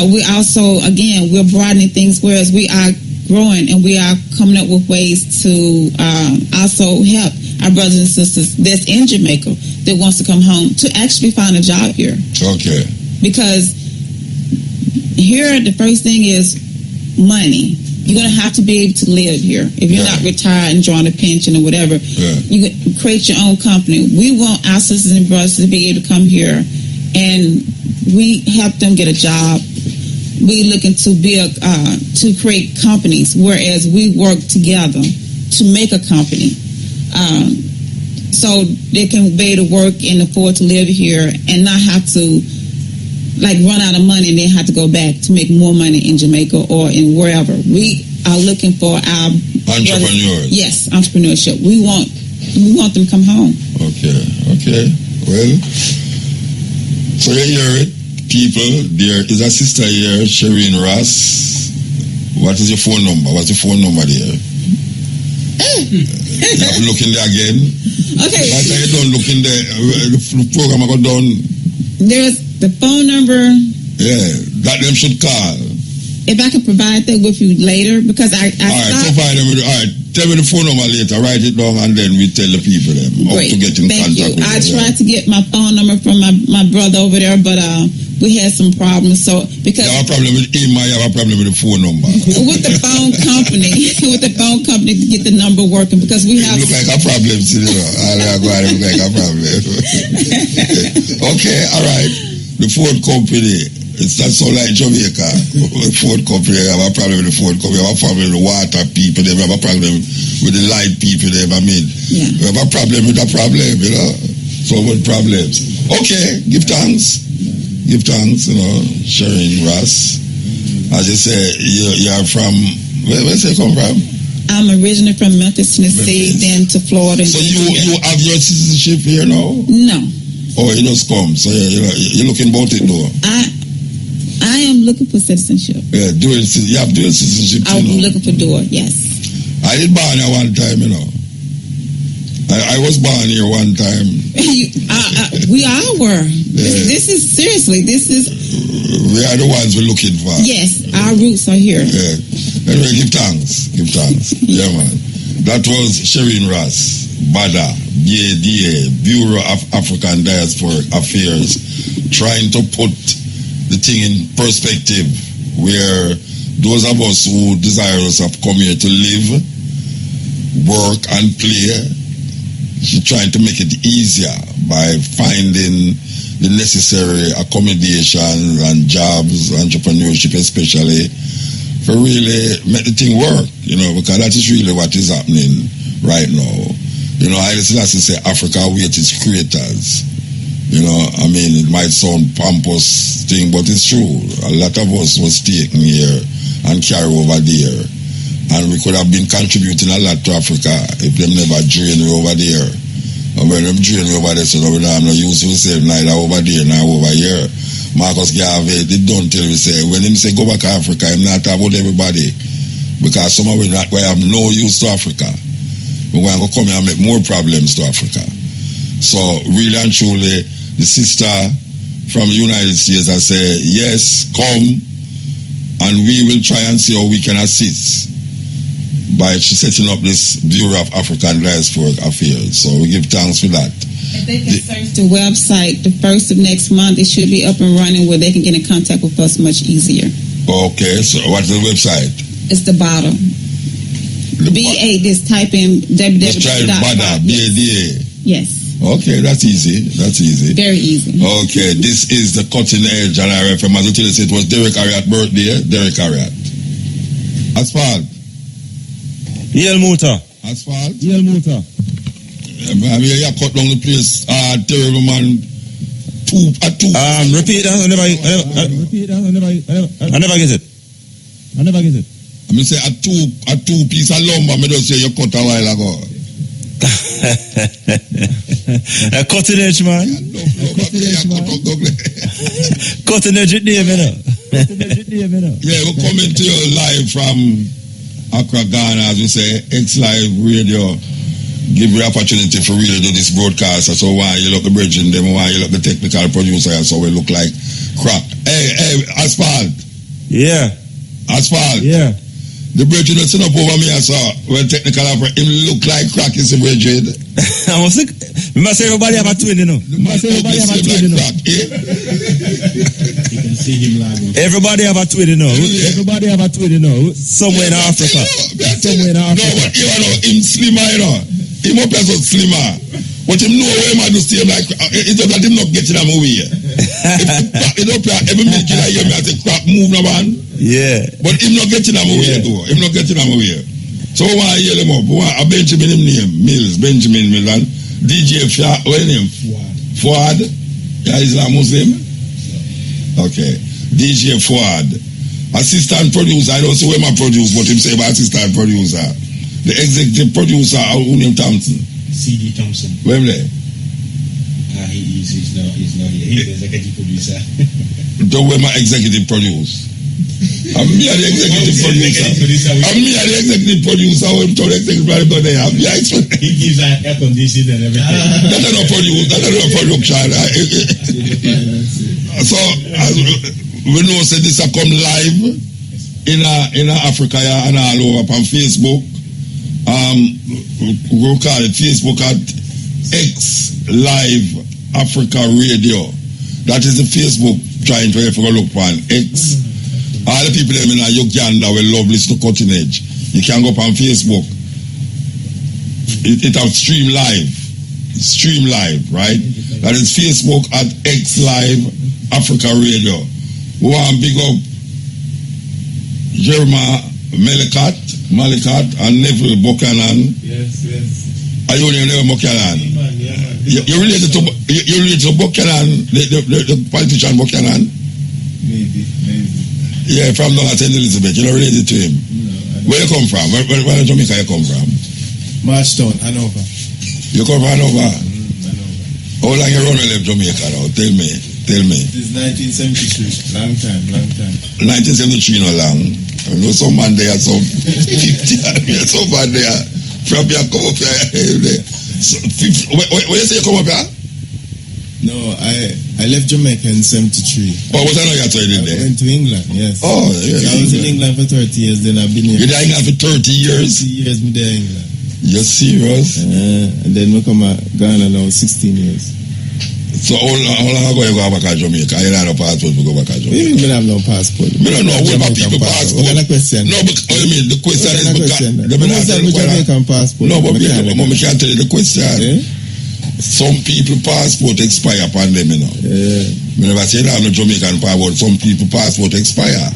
We also, again, we're broadening things, whereas we are growing and we are coming up with ways to also help our brothers and sisters that's in Jamaica that wants to come home to actually find a job here. Okay. Because here, the first thing is money. You're going to have to be able to live here. If you're not retired and drawing a pension or whatever, you can create your own company. We want our sisters and brothers to be able to come here and we help them get a job. We looking to build, to create companies, whereas we work together to make a company. So they can be able to work and afford to live here and not have to like run out of money and then have to go back to make more money in Jamaica or in wherever. We are looking for our entrepreneurs. Yes, entrepreneurship. We want them to come home. Okay. Well, so you hear it, people. There is a sister here, Shireen Ross. What is your phone number? What's your phone number there? You have to look in there again. Okay. Like I don't look in there. The program I got done. There's the phone number. Yeah, that them should call. If I can provide that with you later, because I all right, provide them with. All right, tell me the phone number later. Write it down, and then we tell the people them how to get in contact with them. I tried to get my phone number from my brother over there, but we had some problems. So because you have a problem with him, I have a problem with the phone number. with the phone company, to get the number working because we have. Look like a problem, you know. I go ahead and look like a problem. Okay, all right. The phone company, it's not so like Jamaica. The phone company, I have a problem with the phone company. I have a problem with the water people. They have a problem with the light people. We have a problem with a problem, you know. So many problems. Okay, give thanks. Give thanks, you know, Shireen Ross. As you say, you're from, where you come from? I'm originally from Memphis, Tennessee, then to Florida. So you have your citizenship here now? No. Oh, you just come. So you're looking about it though? I am looking for citizenship. Yeah, you have dual citizenship. I'm looking for dual, yes. I did born here one time, you know. I was born here one time. We all were. This is seriously. We are the ones we're looking for. Yes, our roots are here. Yeah. Anyway, give thanks. Yeah, man. That was Shireen Ross, BADA, BADA, Bureau of African Diasporic Affairs, trying to put the thing in perspective where those of us who desirous of come here to live, work and play, she's trying to make it easier by finding the necessary accommodation and jobs, entrepreneurship especially, for really make the thing work, you know, because that is really what is happening right now. You know, I still have to say Africa await its creators. You know, I mean, it might sound pompous thing, but it's true. A lot of us was taken here and carried over there. And we could have been contributing a lot to Africa if them never drained over there. And when them drained over there, so we don't have no use to say neither over there nor over here. Marcus Garvey, they don't tell me say, when him say go back to Africa, I'm not talking about everybody. Because some of we not going to have no use to Africa. We're going to come here and make more problems to Africa. So really and truly, the sister from the United States has said, yes, come, and we will try and see how we can assist by setting up this Bureau of African Diasporic Affairs. So we give thanks for that. If they can search the website, the 1st of next month, it should be up and running where they can get in contact with us much easier. Okay, so what's the website? It's the bottom. Just type in www. Just try BADA, B-A-D-A. Yes. Okay, that's easy. Very easy. Okay, this is the Cutting Edge on RFM. As I tell you, it was Derek Harriot's birthday. Derek Harriot. Asphalt. Yel Muta. Asphalt. Yel Muta. I mean, you cut down the place. Terrible man. Two. Repeat that. I never get it. I mean, say a two piece of lumber. Me just say you cut a while ago. A Cutting Edge, man. No, Cutting edge name, you know. Yeah, we're coming to you live from Accra, Ghana, as we say, X-Live Radio. Give you the opportunity for really do this broadcast. So why you look the bridge in them, why you look the technical producer, so we look like crap. Hey, Asphalt. Yeah. Asphalt. Yeah. The bridge that's up over me, I saw when technical operator, him look like crack is the bridge. I must say everybody have a twin, you know. Everybody have a twin, you know. You can see him live. Everybody have a twin, you know. Everybody have a twin, you know. Somewhere in Africa. Somewhere in Africa. No, but you know, him slimmer, you know. Him up as a slimmer. But him know where man do stay like, it's just that him not getting a movie here. If up here, every minute I hear me, I say, crap, move now, man. Yeah. But him not getting a movie here, though. Him not getting a movie here. So why hear him up? Why? A Benjamin him name, Mills, Benjamin Mills, and DJ what name? Fuad. Yeah, he's a Muslim. Okay. DJ Fuad. Assistant producer, I don't see where my produce, but him say about assistant producer. The executive producer, William Thompson. C.D. Thompson. Where am I? He's not here. He's the executive producer. Don't wear my executive producer. I'm me the executive producer. I'm me the executive producer. I'm told executive producer. I'm the expert. He gives an air conditioning and everything. That's not produce. That's not production. So as we know, say this a come live in Africa and all over on Facebook. We'll call it Facebook at X Live Africa Radio. That is the Facebook trying to look on X. All the people in Uganda will love listen to Cutting Edge. You can go up on Facebook. It have stream live. Stream live, right? That is Facebook at X Live Africa Radio. We want to big up Jeremiah Malikat and Neville Buchanan. Yes. Are you Neville Buchanan? You related to Buchanan, the politician Buchanan? Maybe. Yeah, from St. Elizabeth. You're not related to him? No. Where you come from? Where in Jamaica you come from? Marchtown, Hanover. You come from Hanover? How long you run left Jamaica now? Tell me. This is 1973. Long time. 1973 no long. I know some man there, some 50 years, some man there. From here come up here. Where you say you come up here? No, I left Jamaica in 73. Oh, what I know you told there? I went to England, yes. Oh, yeah. I was in England for 30 years, then I've been here. You're in England for 30 years? 30 years, I'm there in England. You're serious? And then we come to Ghana now, 16 years. So how long ago you go back to Jamaica? You don't have a passport to go back to Jamaica? Maybe I have no passport. I don't know where my people passport. What kind of question? No, but I mean, the question is because... Jamaican passport. No, but I can't tell you the question. Yeah? Some people passport expire upon them, you know. Yeah. I never say that I'm a Jamaican passport. Some people passport expire.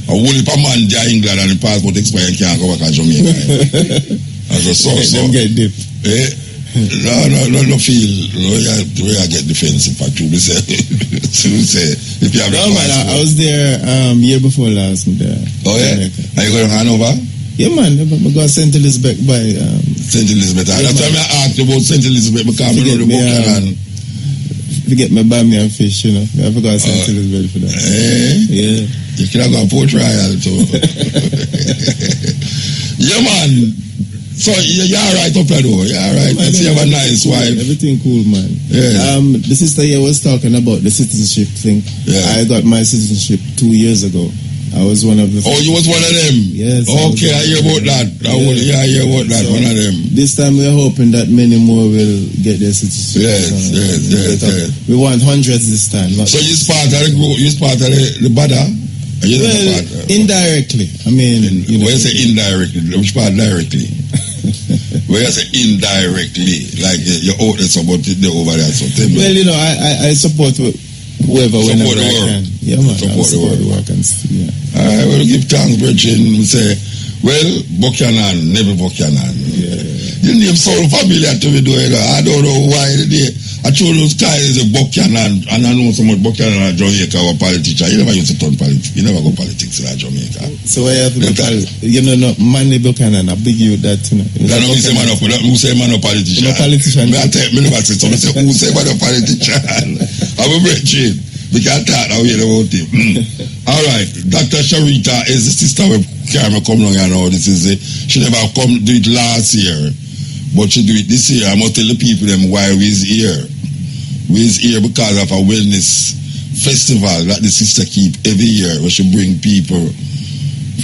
Only if a man there in England and the passport expire, you can't go back to Jamaica. So. Them get dip. No feel. No, you get defensive for two. So we say, if you have no, man, I was there year before last. Oh, yeah? Are you going to Hanover? Yeah, man. I got St. Elizabeth by... St. Elizabeth. That's why I asked you about St. Elizabeth because I know the book forget me buy me and fish, you know. I forgot St. Elizabeth for that. Yeah. You could have gone Port Royal too. Yeah, man. So you're alright up there though. You're alright. I see you have a nice wife. Everything cool, man. Yeah. The sister here was talking about the citizenship thing. Yeah. I got my citizenship 2 years ago. I was one of the... Oh, you was one of them? Yes. Okay, I hear about that. I hear about that, so one of them. This time we're hoping that many more will get their citizenship. Yes. We want hundreds this time. So you're part of the group, you're part of the Bada? Well, indirectly. I mean... When you say indirectly, which part directly? When you say indirectly, like you're out there support over there, so tell me. Well, you know, I support... whoever, whenever I can. Yeah, man. Support the work and yeah. I will give thanks, brethren. We say, well, Buchanan, Neville Buchanan. Yeah. The name sound familiar to me, though. I don't know why. I I told those guys a Buchanan, and I know so much Buchanan in Jamaica or politician. You never used to turn politics. You never go politics in Jamaica. So why have no Manny Buchanan? I beg you that. Who say man of politician? No politician. Me never say something. Say who say man of politician? I'm a bridge. We can't talk now here about him. All right, Dr. Sharita is the sister of Carmen come along and all this is it. She never come do it last year. But she do it this year. I must tell the people them why we's here. We's here because of a wellness festival that the sister keep every year where she bring people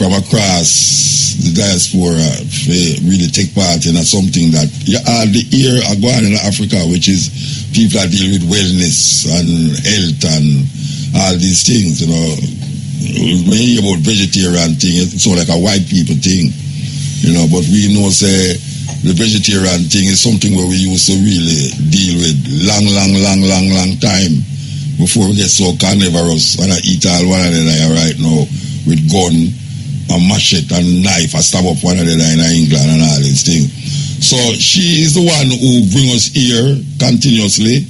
from across the diaspora to really take part in something that you all the year are going in Africa, which is people that deal with wellness and health and all these things, you know. When you hear about vegetarian thing, it's all like a white people thing, you know, but we know say the vegetarian thing is something where we used to really deal with long time before we get so carnivorous and I eat all one another right now with gun and machete and knife and stab up one another in England and all these things. So she is the one who bring us here continuously.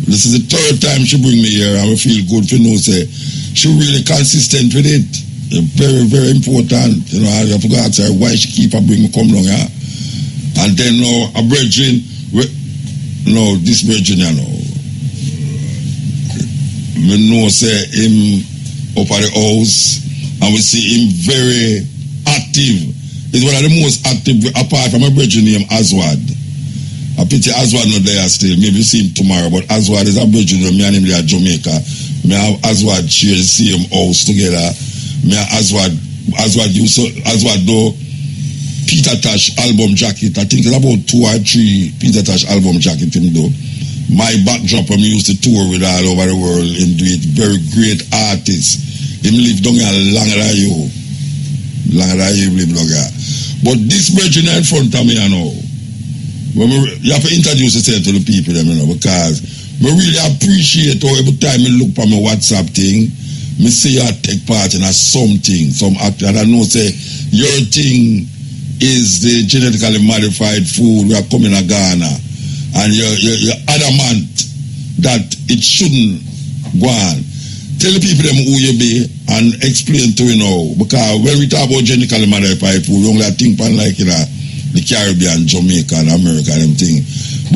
This is the third time she bring me here and we feel good to know say she really consistent with it. Very, very important. You know, I forgot to ask her why she keep on bring me come along here. And then a brethren, this brethren, you know, we know say him up at the house, and we see him very active. He's one of the most active, apart from a brethren named Aswad. I pity Aswad not there still. Maybe see him tomorrow, but Aswad is a brethren. Me and him there at Jamaica. Me and Aswad share the same house together. Me and Aswad though. Peter Tosh album jacket. I think it's about 2 or 3 Peter Tosh album jacket him do. My backdrop him used to tour with all over the world. Him do it. Very great artist. Him live down here longer than you. Live down here. But this bridge in front of me, you know. You have to introduce yourself to the people, you know, because I really appreciate how every time I look for my WhatsApp thing, I see you take part in something, some act, and I know say your thing is the genetically modified food we are coming to Ghana, and you're adamant that it shouldn't go on. Tell the people them who you be and explain to you know, because when we talk about genetically modified food, we only think about like the Caribbean, Jamaica, and America and them thing.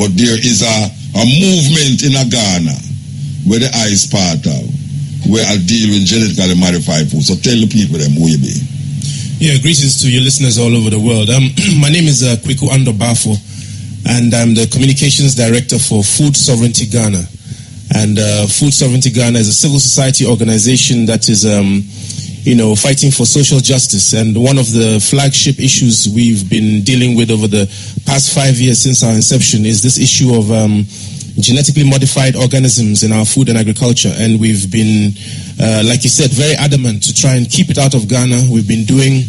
But there is a movement in Ghana where the eyes part of where I deal with genetically modified food. So tell the people them who you be. Yeah, greetings to your listeners all over the world. My name is Kweku Ando Bafo, and I'm the Communications Director for Food Sovereignty Ghana. And Food Sovereignty Ghana is a civil society organization that is, fighting for social justice. And one of the flagship issues we've been dealing with over the past 5 years since our inception is this issue of genetically modified organisms in our food and agriculture. And we've been, like you said, very adamant to try and keep it out of Ghana. We've been doing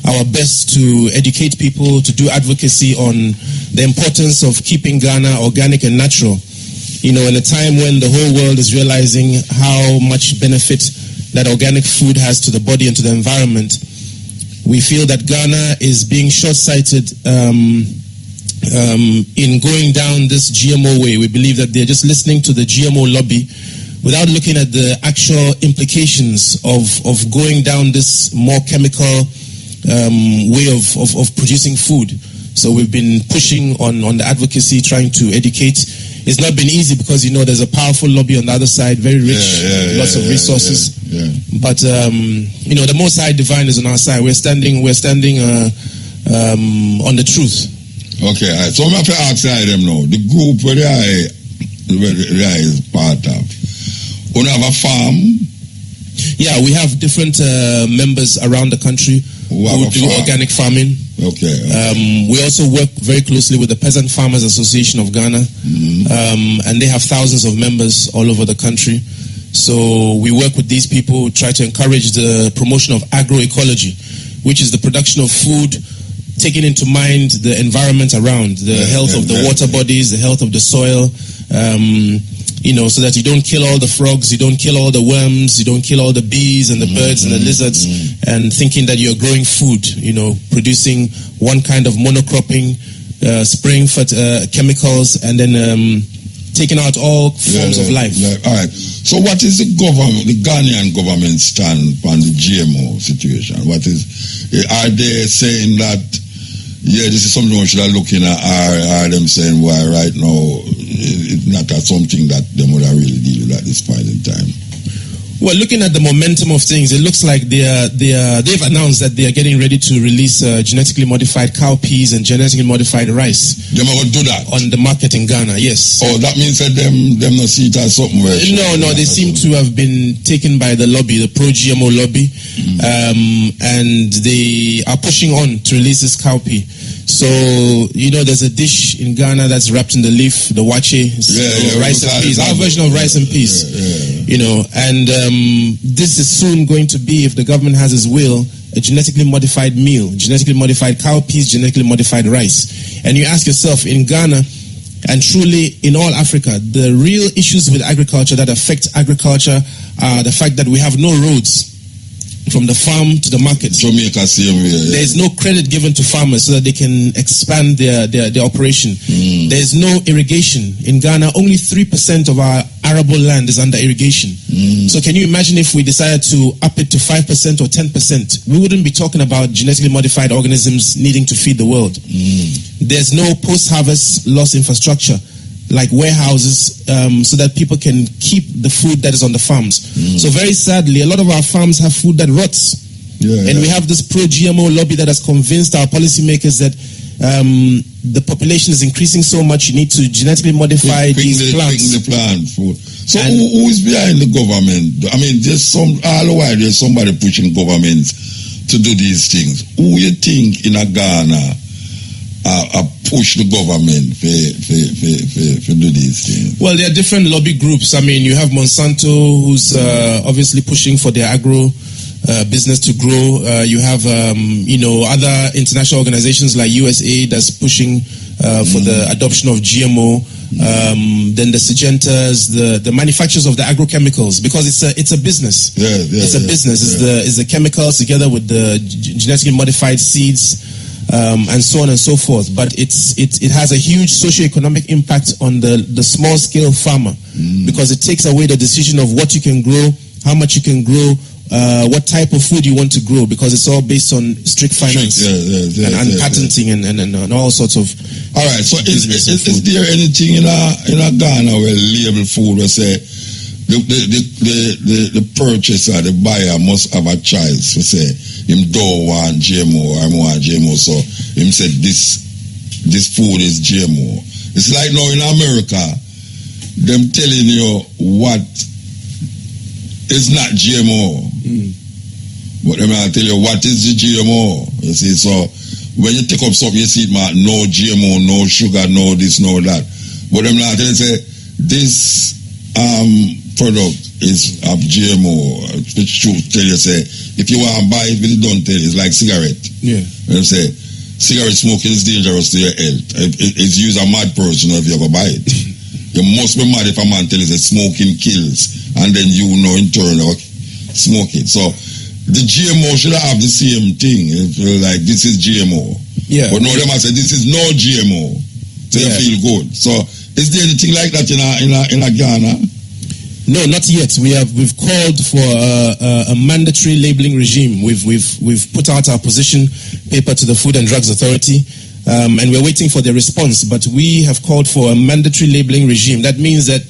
our best to educate people, to do advocacy on the importance of keeping Ghana organic and natural. You know, in a time when the whole world is realizing how much benefit that organic food has to the body and to the environment, we feel that Ghana is being short-sighted in going down this GMO way. We believe that they're just listening to the GMO lobby without looking at the actual implications of going down this more chemical way of producing food. So we've been pushing on the advocacy, trying to educate. It's not been easy because, you know, there's a powerful lobby on the other side, very rich, lots of resources. But, the Most High Divine is on our side. We're standing on the truth. Okay, all right. So I'm going to ask them now. The group where I is part of, you have a farm? Yeah, we have different members around the country who do organic farming. Okay. We also work very closely with the Peasant Farmers Association of Ghana, and they have thousands of members all over the country. So we work with these people, try to encourage the promotion of agroecology, which is the production of food taking into mind the environment around, the health of the water bodies, the health of the soil, so that you don't kill all the frogs, you don't kill all the worms, you don't kill all the bees and the birds and the lizards, and thinking that you're growing food, producing one kind of monocropping, spraying chemicals, and then taking out all forms of life. All right. So what is the Ghanaian government stand on the GMO situation? Are they saying that, this is something we should have looking at, are them saying why right now it's not something that they would have really deal with at this point in time? Well, looking at the momentum of things, it looks like they've announced that they are getting ready to release genetically modified cowpeas and genetically modified rice. They're going to do that on the market in Ghana. Yes. Oh, that means that them not see it as something. No, they seem to have been taken by the lobby, the pro-GMO lobby, and they are pushing on to release this cowpea. So, there's a dish in Ghana that's wrapped in the leaf, the wache, rice and peas, our version of rice and peas, and this is soon going to be, if the government has its will, a genetically modified meal, genetically modified cowpeas, genetically modified rice. And you ask yourself, in Ghana, and truly in all Africa, the real issues with agriculture that affect agriculture are the fact that we have no roads from the farm to the market. Jamaica, same way. There is no credit given to farmers so that they can expand their operation. There is no irrigation. In Ghana, only 3% of our arable land is under irrigation. So can you imagine if we decided to up it to 5% or 10%? We wouldn't be talking about genetically modified organisms needing to feed the world. There's no post-harvest loss infrastructure, like warehouses, so that people can keep the food that is on the farms. So very sadly, a lot of our farms have food that rots. And we have this pro-GMO lobby that has convinced our policymakers that the population is increasing so much, you need to genetically modify these plants. So who is behind the government? I mean, all the while there's somebody pushing governments to do these things. Who you think in Ghana push the government to do these things? Well, there are different lobby groups. I mean, you have Monsanto, who's obviously pushing for their agro business to grow. You have, other international organizations like USAID that's pushing for the adoption of GMO. Then the Sygentas, the manufacturers of the agrochemicals, because it's a business. It's a business. It's the chemicals together with the genetically modified seeds. And so on and so forth. But it has a huge socio-economic impact on the small-scale farmer, because it takes away the decision of what you can grow, how much you can grow, what type of food you want to grow, because it's all based on strict finance and patenting and all sorts of. All right. So is there anything in Ghana where label food will say the purchaser, the buyer must have a choice to say him don't want GMO, I want GMO, so him said this food is GMO. It's like now in America, them telling you what is not GMO, but them tell you what is the GMO. You see, so when you take up something, you see it, man, no GMO, no sugar, no this, no that. But them not tell you say this product is of GMO, which should tell you say if you want to buy it, but you don't tell you, it's like cigarette. You know, say cigarette smoking is dangerous to your health. It's used a mad person if you ever buy it. You must be mad if a man tells you that smoking kills, and then you know in turn smoke it. So the GMO should have the same thing. Like this is GMO. But no, them I say this is no GMO. So you feel good. So is there anything like that in Ghana? No, not yet. We've called for a mandatory labeling regime. We've put out our position paper to the Food and Drugs Authority, and we're waiting for their response. But we have called for a mandatory labeling regime. That means that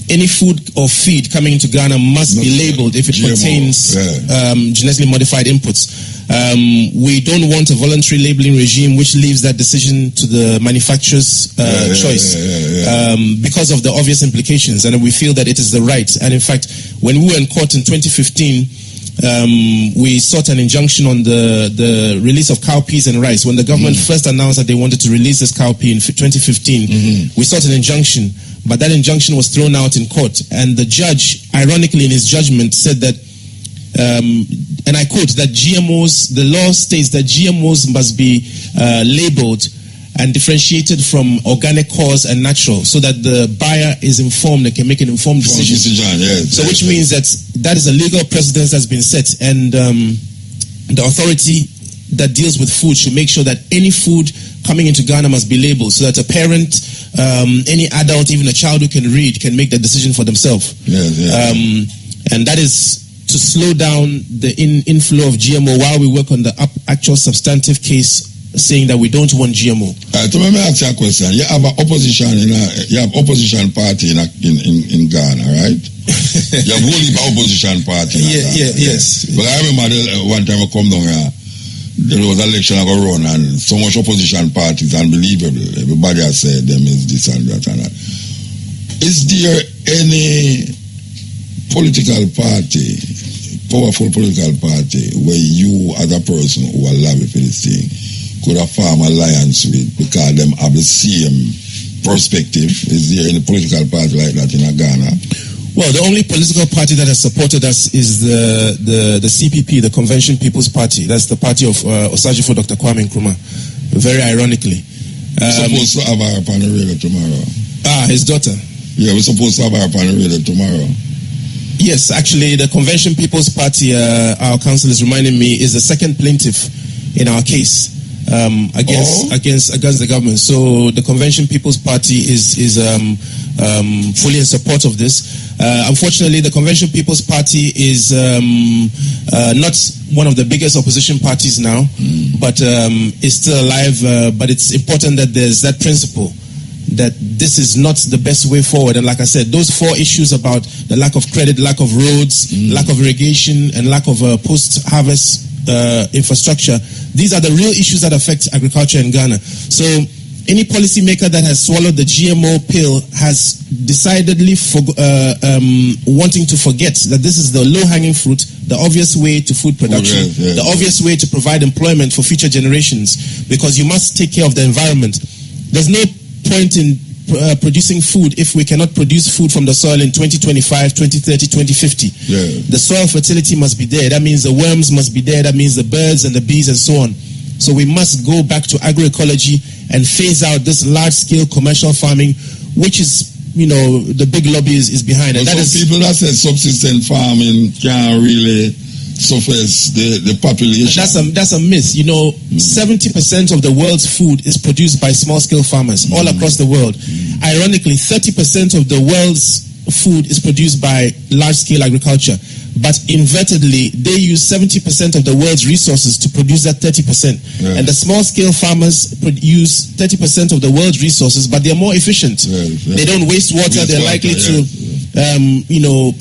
any food or feed coming into Ghana must be labeled if it contains genetically modified inputs. We don't want a voluntary labeling regime which leaves that decision to the manufacturer's choice because of the obvious implications, and we feel that it is the right. And in fact, when we were in court in 2015, we sought an injunction on the release of cowpeas and rice. When the government first announced that they wanted to release this cowpea in 2015, we sought an injunction, but that injunction was thrown out in court. And the judge, ironically in his judgment, said that, and I quote, that GMOs, the law states that GMOs must be labeled and differentiated from organic cause and natural, so that the buyer is informed and can make an informed decision. So which means that is a legal precedence that's been set, and the authority that deals with food should make sure that any food coming into Ghana must be labeled so that a parent, any adult, even a child who can read, can make the decision for themselves. And that is to slow down the inflow of GMO while we work on the actual substantive case saying that we don't want GMO. So let me ask you a question. You have an opposition party in Ghana, right? You have only an opposition party. Yes. But I remember one time I come down here, there was an election I go run and so much opposition parties, unbelievable. Everybody has said them is this and that and that. Is there any political party, powerful political party, where you as a person who are lobby for this thing could have formed alliance with because them have the same perspective? Is there any political party like that in Ghana? Well, the only political party that has supported us is the CPP, the Convention People's Party. That's the party of Osajifo Dr. Kwame Nkrumah. Very ironically. We're supposed to have her upon the radio tomorrow. His daughter. Yeah, we're supposed to have her upon the radio tomorrow. Yes, actually, the Convention People's Party, our council is reminding me, is the second plaintiff in our case. Against the government. So the Convention People's Party is fully in support of this. Unfortunately, the Convention People's Party is not one of the biggest opposition parties now, but is still alive. But it's important that there's that principle that this is not the best way forward. And like I said, those 4 issues about the lack of credit, lack of roads, lack of irrigation, and lack of post-harvest infrastructure, these are the real issues that affect agriculture in Ghana. So any policymaker that has swallowed the GMO pill has decidedly wanting to forget that this is the low-hanging fruit, the obvious way to food production, the obvious way to provide employment for future generations, because you must take care of the environment. There's no point in producing food if we cannot produce food from the soil in 2025, 2030, 2050. The soil fertility must be there. That means the worms must be there. That means the birds and the bees and so on. So we must go back to agroecology and phase out this large-scale commercial farming, which is, the big lobby is behind it. That is people that say subsistence farming can't really suffice the population. That's a myth. 70% of the world's food is produced by small-scale farmers all across the world. Ironically, 30% of the world's food is produced by large-scale agriculture. But invertedly, they use 70% of the world's resources to produce that 30%. And the small-scale farmers use 30% of the world's resources, but they're more efficient. They don't waste water. They're likely to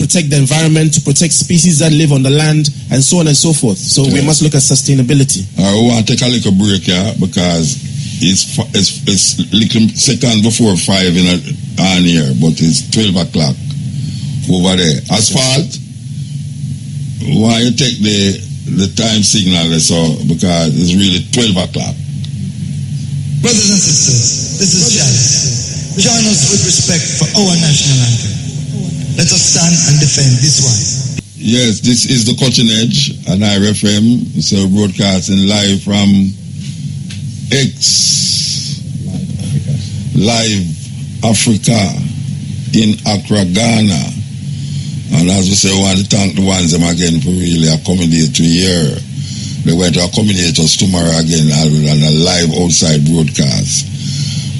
protect the environment, to protect species that live on the land, and so on and so forth. So we must look at sustainability. We want to take a little break here because it's little second before 5 on here, but it's 12 o'clock over there. Asphalt, why you take the time signal so because it's really 12 o'clock. Brothers and sisters, this is Jazz. Join us with respect for our national anthem. Let us stand and defend this one. Yes, this is the Cutting Edge and IRFM. So broadcasting live from Live Africa in Accra, Ghana. And as we say, we want to thank the ones them again for really accommodate to here. They went to accommodate us tomorrow again on a live outside broadcast.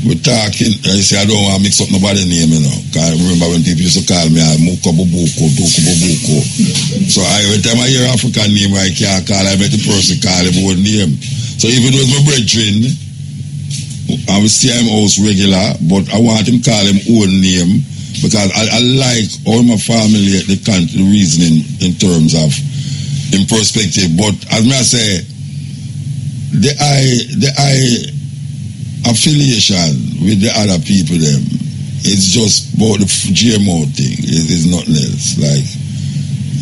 We're talking, I say I don't want to mix up nobody's name, Because I remember when people used to call me Muka Bubuko, Duku Bubuko. So every time I hear African name, I can't call, I bet the person call him own name. So even though it's my brethren, I will see him house regular, but I want him call him own name. Because I like all my family, the reasoning in terms of, in perspective. But as I say, the affiliation with the other people, them, it's just about the GMO thing. It's nothing else. Like,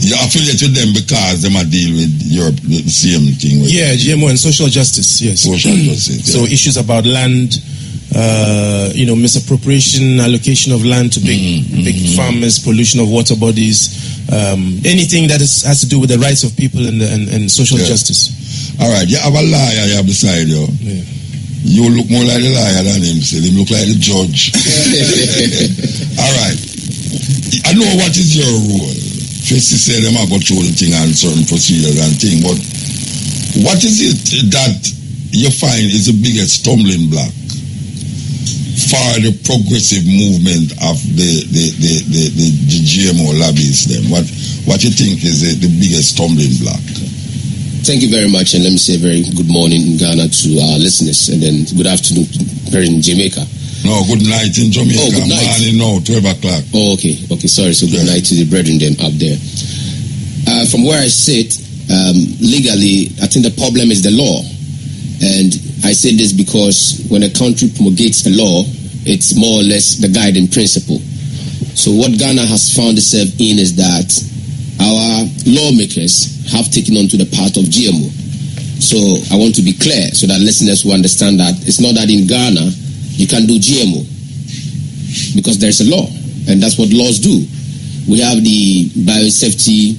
you affiliate with them because they might deal with the same thing. GMO and social justice, yes. Social justice, So issues about land, misappropriation, allocation of land to big farmers, pollution of water bodies, anything that has to do with the rights of people and social justice. All right, you have a liar here beside you. You look more like the liar than him, still. He look like the judge. All right. I know what is your role. First you say them are going through the thing and certain procedures and thing, but what is it that you find is the biggest stumbling block for the progressive movement of the GMO lobbies? Then what you think is the biggest stumbling block? Thank you very much, and let me say a very good morning in Ghana to our listeners, and then good afternoon here in Jamaica. No, good night in Jamaica. Oh, good night. Morning, no, 12 o'clock. Oh, okay, sorry. So good night to the brethren then up there. From where I sit, legally, I think the problem is the law. And I say this because when a country promulgates a law, it's more or less the guiding principle. So what Ghana has found itself in is that our lawmakers have taken on to the path of GMO. So I want to be clear so that listeners will understand that it's not that in Ghana you can do GMO because there's a law, and that's what laws do. We have the biosafety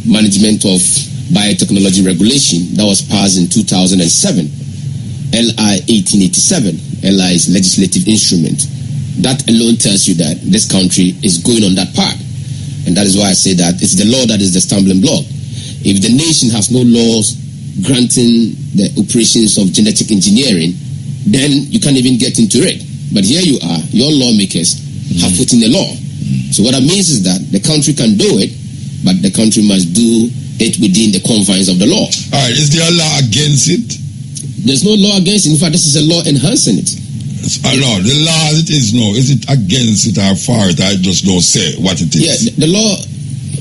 management of biotechnology regulation that was passed in 2007, LI 1887. LI is legislative instrument. That alone tells you that this country is going on that path. And that is why I say that it's the law that is the stumbling block. If the nation has no laws granting the operations of genetic engineering, then you can't even get into it. But here you are, your lawmakers have put in a law. So what that means is that the country can do it, but the country must do it within the confines of the law. All right, is there a law against it? There's no law against it. In fact, this is a law enhancing it. No, the law as it is now, is it against it or for it? I just don't say what it is. Yeah, the law...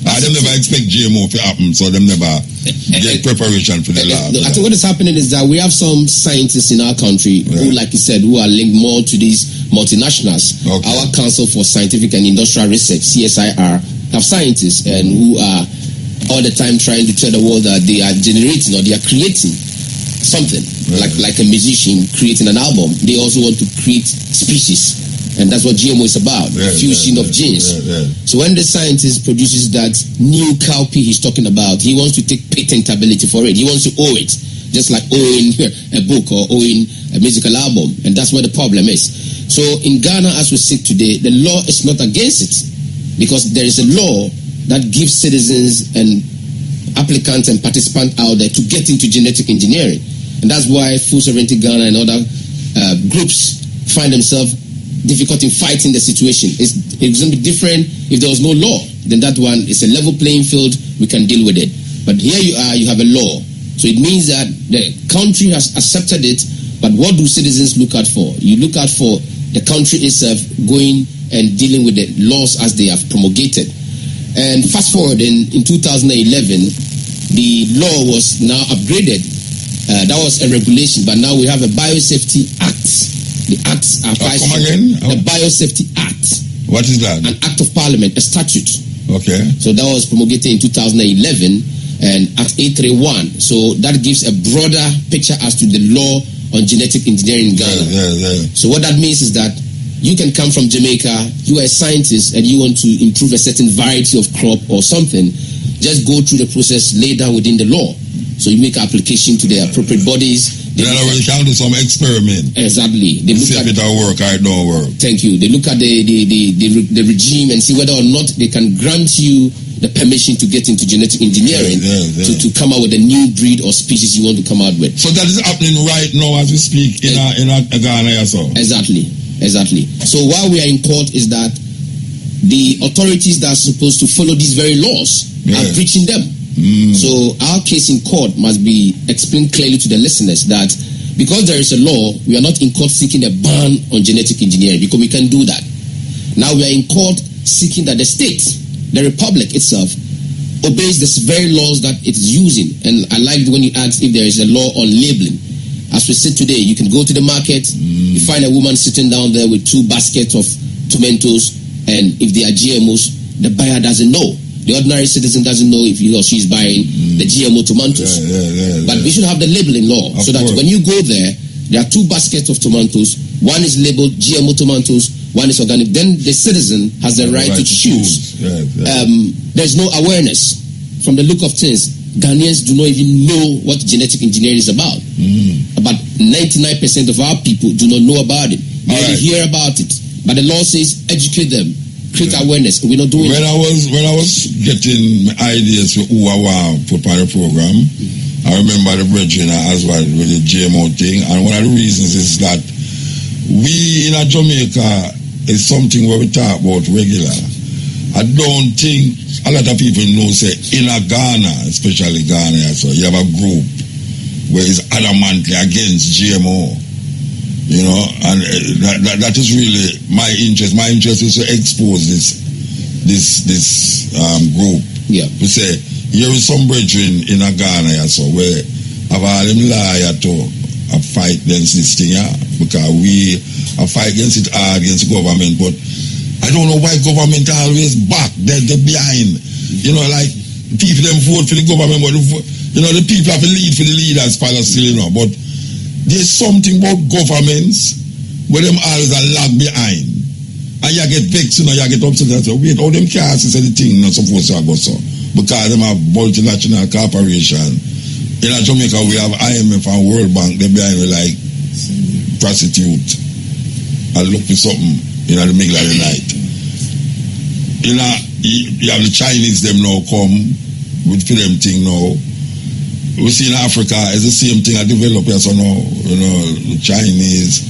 They never expect GMO to happen, so them never get preparation for the law. I think what is happening is that we have some scientists in our country who, like you said, who are linked more to these multinationals. Okay. Our Council for Scientific and Industrial Research, CSIR, have scientists and who are all the time trying to tell the world that they are generating or they are creating something, like a musician creating an album. They also want to create species, and that's what GMO is about, fusion of genes. So when the scientist produces that new cowpea he's talking about, he wants to take patentability for it. He wants to own it, just like owning a book or owning a musical album, and that's where the problem is. So in Ghana, as we sit today, the law is not against it, because there is a law that gives citizens and applicants and participants out there to get into genetic engineering. And that's why Full Sovereignty Ghana and other groups find themselves difficult in fighting the situation. It's going to be different if there was no law. Then that one is a level playing field, we can deal with it. But here you are, you have a law. So it means that the country has accepted it, but what do citizens look out for? You look out for the country itself going and dealing with the laws as they have promulgated. And fast forward in 2011, the law was now upgraded. That was a regulation, but now we have a Biosafety Act. The acts are come again? The Biosafety Act. What is that? An act of parliament, a statute. Okay. So that was promulgated in 2011 and Act 831. So that gives a broader picture as to the law on genetic engineering in Ghana. So what that means is that you can come from Jamaica, you are a scientist and you want to improve a certain variety of crop or something, just go through the process laid down within the law. So you make application to the appropriate bodies. In other words, you can do some experiment. Exactly. They see if it will work or it don't work. Thank you. They look at the regime and see whether or not they can grant you the permission to get into genetic engineering to come out with a new breed or species you want to come out with. So that is happening right now as we speak in Ghana also. Exactly. So while we are in court is that the authorities that are supposed to follow these very laws are breaching them. So our case in court must be explained clearly to the listeners that because there is a law, we are not in court seeking a ban on genetic engineering because we can do that. Now we are in court seeking that the state, the republic itself, obeys the very laws that it is using. And I like when you ask if there is a law on labeling. As we sit today, you can go to the market, you find a woman sitting down there with 2 baskets of tomatoes, and if they are GMOs, the buyer doesn't know. The ordinary citizen doesn't know if he or she is buying the GMO tomatoes. But we should have the labeling law so that when you go there are 2 baskets of tomatoes. One is labeled GMO tomatoes, one is organic. Then the citizen has the right to choose. There's no awareness. From the look of things, Ghanaians do not even know what genetic engineering is about. About 99% of our people do not know about it. They only hear about it. But the law says educate them. Create awareness. We're not doing when I was getting ideas for who I want to put on the program, I remember the brethren as well with the GMO thing, and one of the reasons is that we in Jamaica is something where we talk about regular. I don't think a lot of people know, say, in Ghana, especially Ghana, so you have a group where it's adamantly against GMO, you know, and that is really my interest. My interest is to expose this group. Yeah. To say, here is some brethren in Ghana, so where have all them liar to a fight against this thing, yeah, because we a fight against it hard against the government, but I don't know why government always back, they're behind. You know, like people them vote for the government, but you know the people have to lead for the leaders, still, you know. But there's something about governments where them always are lag behind, and you get vexed, you know, you get upset. So wait, all them cars is the thing not supposed to go so because them have multinational corporation. In Jamaica, we have IMF and World Bank. They're behind me like prostitute. I look for something in the middle of the night. You know, you have the Chinese them now come with for them thing now. We see in Africa, it's the same thing I develop here, so now, you know, the Chinese,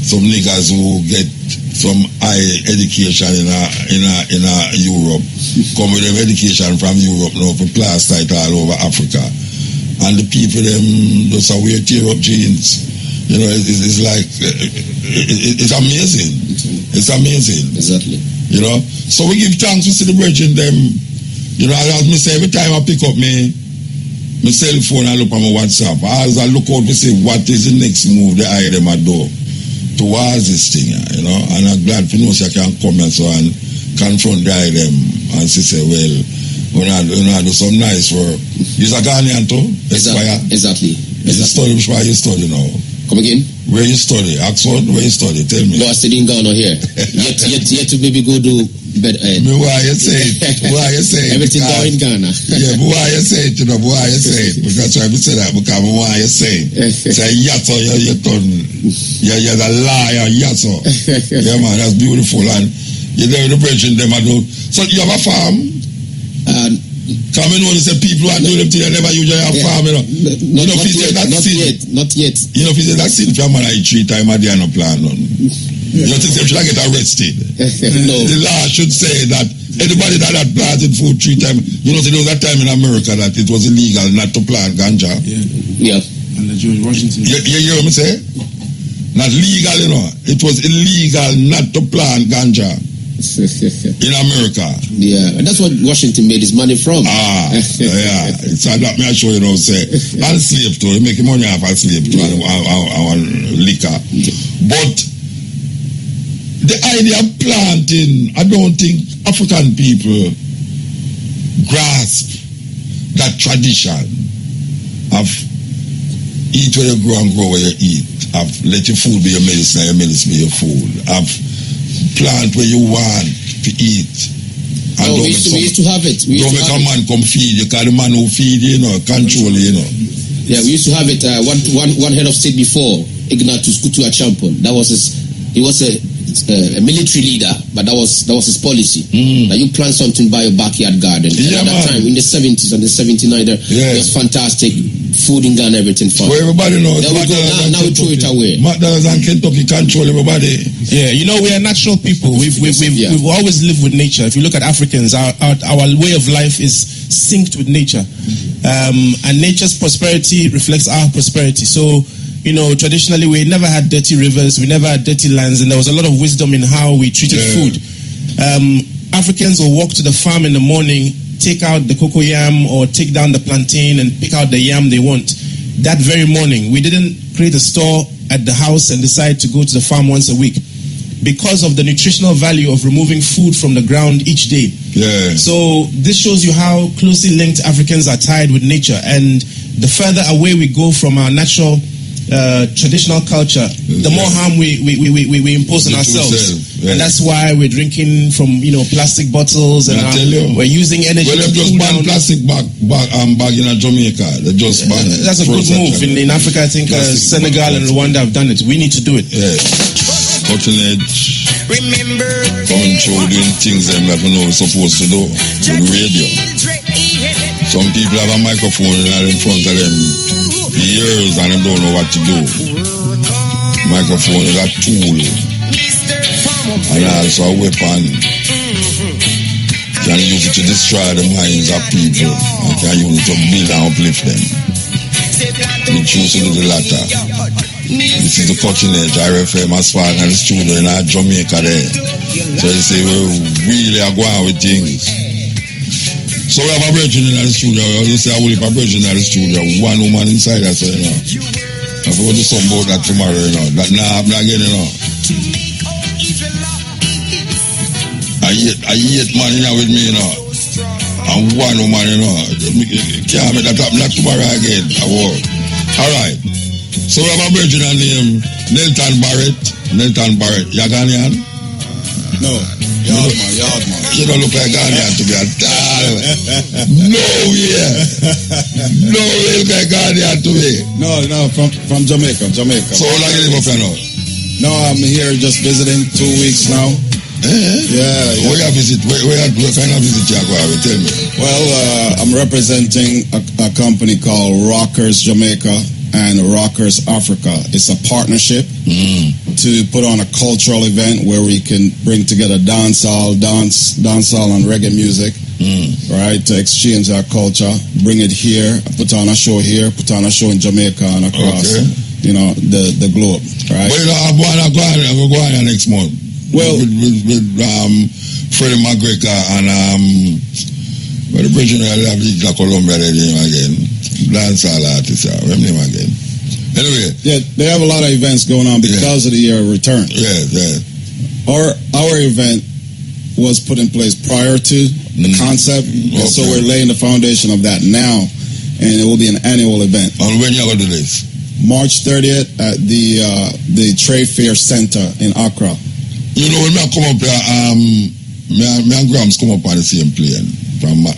some niggas who get some high education in Europe, come with them education from Europe now for plaster it all over Africa. And the people them just wear tear up jeans. You know, it's like it's amazing. It's amazing. Exactly. You know, so we give thanks to the brethren them. You know, as me say, every time I pick up my cell phone, I look at my WhatsApp. As I look out to see what is the next move the I them a do towards this thing. You know, and I'm glad to know so I can come and so and confront the I them and say, well, when I do some nice work. You're a Ghanaian too? Exactly. You study, which way you study now? Come again? Where you study? Oxford? Where you study? Tell me. No, I study in Ghana here. yet to maybe go to bed. Why you say it? Why you say it? Everything down in Ghana. Yeah, but why you say it? You know, why you say it? Because I say that because why you say it? Say yato, you're a liar, yato. Yeah, man, that's beautiful. And you're there with the brethren, them I do. So you have a farm? Come in when you say people who are doing them things, they never usually have farm, you know. Not yet. You know, if you say that's it, if you're like 3 times a day and no plan none. You know, think they should get arrested. No. The law should say that anybody that had planted food 3 times, you know, there was that time in America that it was illegal not to plant ganja. Yeah. And the George Washington. You hear what I say? Not legal, you know. It was illegal not to plant ganja. In America. Yeah, and that's what Washington made his money from. Yeah. It's that me I show you know say and slave too. They make money off a slave too our liquor. But the idea of planting, I don't think African people grasp that tradition of eat where you grow and grow where you eat. Of let your food be your medicine and your medicine be your food. Of plant where you want to eat. And we used to have it. Don't make a man come feed you, because the man who feed you, control you, Yeah, we used to have it. One head of state before, Ignatius Kutu Achampon. He was a military leader, but that was his policy. That you plant something by your backyard garden. Yeah, at that time, in the 70s and the 79, there was fantastic food in Ghana, everything fun. Well, everybody knows. Now we throw it away. McDonald's and Kentucky control everybody. Yeah, you know, we are natural people. We've always lived with nature. If you look at Africans, our way of life is synced with nature. And nature's prosperity reflects our prosperity. So, you know, traditionally we never had dirty rivers, we never had dirty lands, and there was a lot of wisdom in how we treated food. Africans will walk to the farm in the morning, take out the cocoa yam or take down the plantain and pick out the yam they want. That very morning, we didn't create a store at the house and decide to go to the farm once a week, because of the nutritional value of removing food from the ground each day. Yeah. So this shows you how closely linked Africans are tied with nature, and the further away we go from our natural traditional culture, the more harm we impose on ourselves. And that's why we're drinking from, you know, plastic bottles, and we're using energy. Well, they just ban plastic bag in Jamaica. They just ban. That's a good move. In Africa, I think Senegal and Rwanda have done it. We need to do it. Yeah. Cutting edge. Controlling things that we know we're supposed to do with radio. Some people have a microphone in front of them for years and they don't know what to do. Microphone is a tool and also a weapon. You can use it to destroy the minds of people. You can use it to build and uplift them. We choose to do the latter. This is the cutting edge RFM as far as the studio in Jamaica there. So you see, we really are going with things. So we have a virgin in the studio. You say I will have a virgin in the studio. One woman inside us, you know. I forgot to talk about that tomorrow, you know. That now I'm not getting, you know. I hate man in here with me, you know. And one woman, you know. Can't make that happen not tomorrow again. Alright. So we have a virgin named Nelton Barrett. Nelton Barrett. You Ghanaian? No. Yardman. You don't look like Ghanaian to be at all. No, yeah. No, you look like Ghanaian to me. No, from Jamaica. So how long you live up here now? No, I'm here just visiting 2 weeks now. Yeah. Where you visit? What kind of visit you go? Tell me. Well, I'm representing a company called Rockers Jamaica and Rockers Africa. It's a partnership to put on a cultural event where we can bring together dancehall and reggae music, right? To exchange our culture, bring it here, put on a show here, put on a show in Jamaica and across, you know, the globe, right? But you know, I'm going next month. Well, with Freddie McGregor and the president of the Colombia again, dancehall artist, name again. Anyway, yeah, they have a lot of events going on because of the year of return. Yeah. Our event was put in place prior to the concept, so we're laying the foundation of that now, and it will be an annual event. And when you go to this? March 30th at the Trade Fair Center in Accra. You know, when I come up here, me and Grams come up on the same plane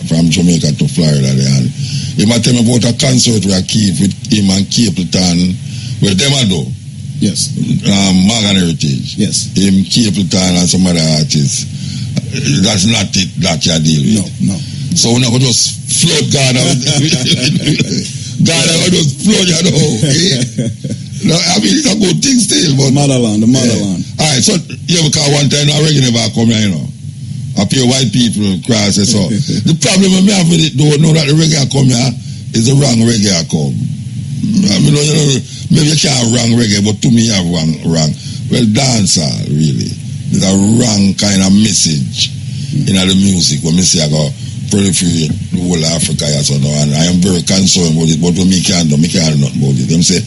from Jamaica to Florida there. And he might tell me about a concert we keep with him and Capleton. Well, them I do. Yes. Morgan Heritage. Yes. Him, Capleton and some other artists. That's not it that you deal with. No. So we're not going to just flood Ghana. Ghana will just flood you know. No, I mean, it's a good thing still, but... The motherland. Alright, so, yeah, because one time I reggae never come here, you know. I pay white people cross it, so... The problem I have with it, though, know that the reggae come here is the wrong reggae come. I mean, you know, maybe you can't wrong reggae, but to me, you have wrong. Well, dancehall, really. There's a wrong kind of message in the music when me say I go proliferate the whole Africa, so now, and I am very concerned about it, but when me can't do nothing about it. Them say,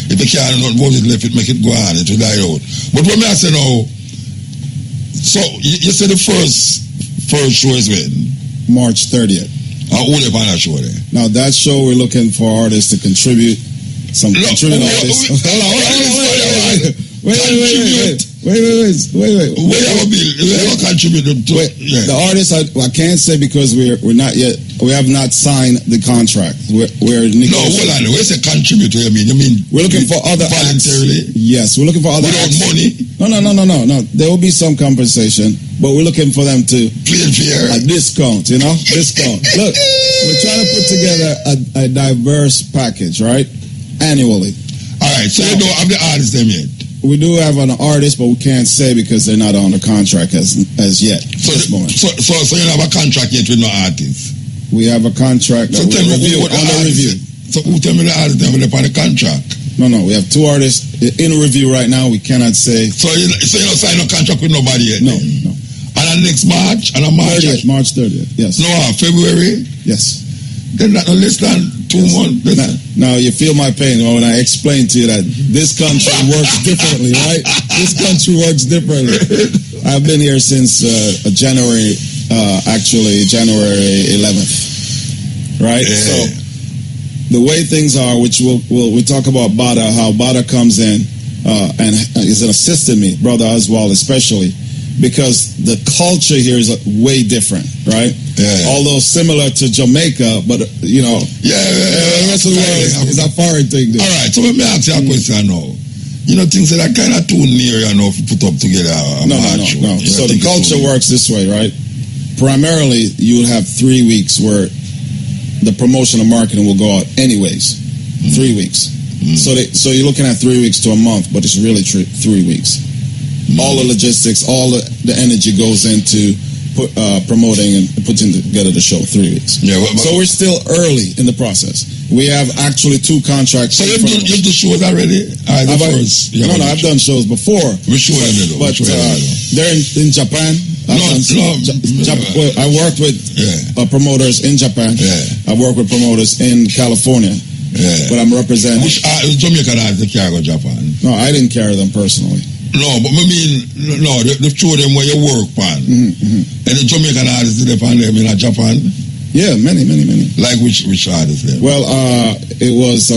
if you can't do nothing about it, let it make it go on, it will die out. But when I say now, so you say the first show is when? March 30th. Who they on that show there? Now that show we're looking for artists to contribute. Contribute artists. Hold on. Wait. We have a bill. We have a contributed to it. Yeah. The artists, I can't say because we're not yet. We have not signed the contract. We're negotiating. No, hold on. When you say contribute, you mean we're looking for other voluntarily? Acts. Yes, we're looking for other without acts. Money. No. There will be some compensation, but we're looking for them to clean fair. A discount. Discount. Look, we're trying to put together a diverse package, right? Annually. All right. So you don't have the artists them yet. We do have an artist, but we can't say because they're not on the contract as yet. So you don't have a contract yet with no artist? We have a contract that we're under review. So who tell me the artist never on the contract? No, we have 2 artists in review right now. We cannot say. So you don't sign no contract with nobody yet? No. And next March? March 30th, yes. No, February? Yes. Then not less than 2 months. Now you feel my pain when I explain to you that this country works differently, right? This country works differently. I've been here since January 11th, right? Yeah. So the way things are, which we'll talk about Bada, how Bada comes in and is assisting me, Brother Oswald especially, because the culture here is way different, right? Yeah. Although similar to Jamaica, but the rest of the world is a foreign thing. All right, so let me ask you a question now. You know, things that are kind of too near, you know, if you put up together No. So the culture works this way, right? Primarily, you will have 3 weeks where the promotion and marketing will go out anyways. 3 weeks. So you're looking at 3 weeks to a month, but it's really 3 weeks. All the logistics, all the energy goes into promoting and putting together the show. 3 weeks. Yeah, so we're still early in the process. We have actually 2 contracts. So you've done shows already? I've done shows before. Which show have you done? But they're in Japan. I worked with promoters in Japan. I work with promoters in California. But I'm representing. Which Jamaican artists that carry go Japan? No, I didn't carry them personally. No, but I mean, the show them where you work, man. And the Jamaican artists that find them in Japan? Yeah, many. Like which artists there? Well, it was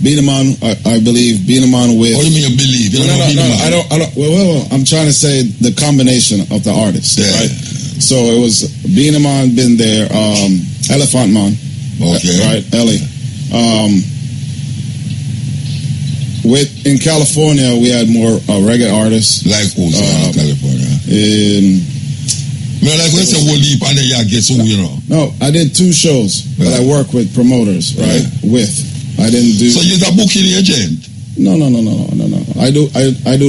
Beanaman, I believe. Beanaman with. What do you mean you believe? You no, I don't. Well, I'm trying to say the combination of the artists, right? So it was Beanaman been there, Elephant Man, right? Ellie. In California, we had more reggae artists. Like who's in California? Like we say, we'll leap and then you get so, No, I did 2 shows that I work with promoters, right? I didn't do. So you're the booking agent? No. I do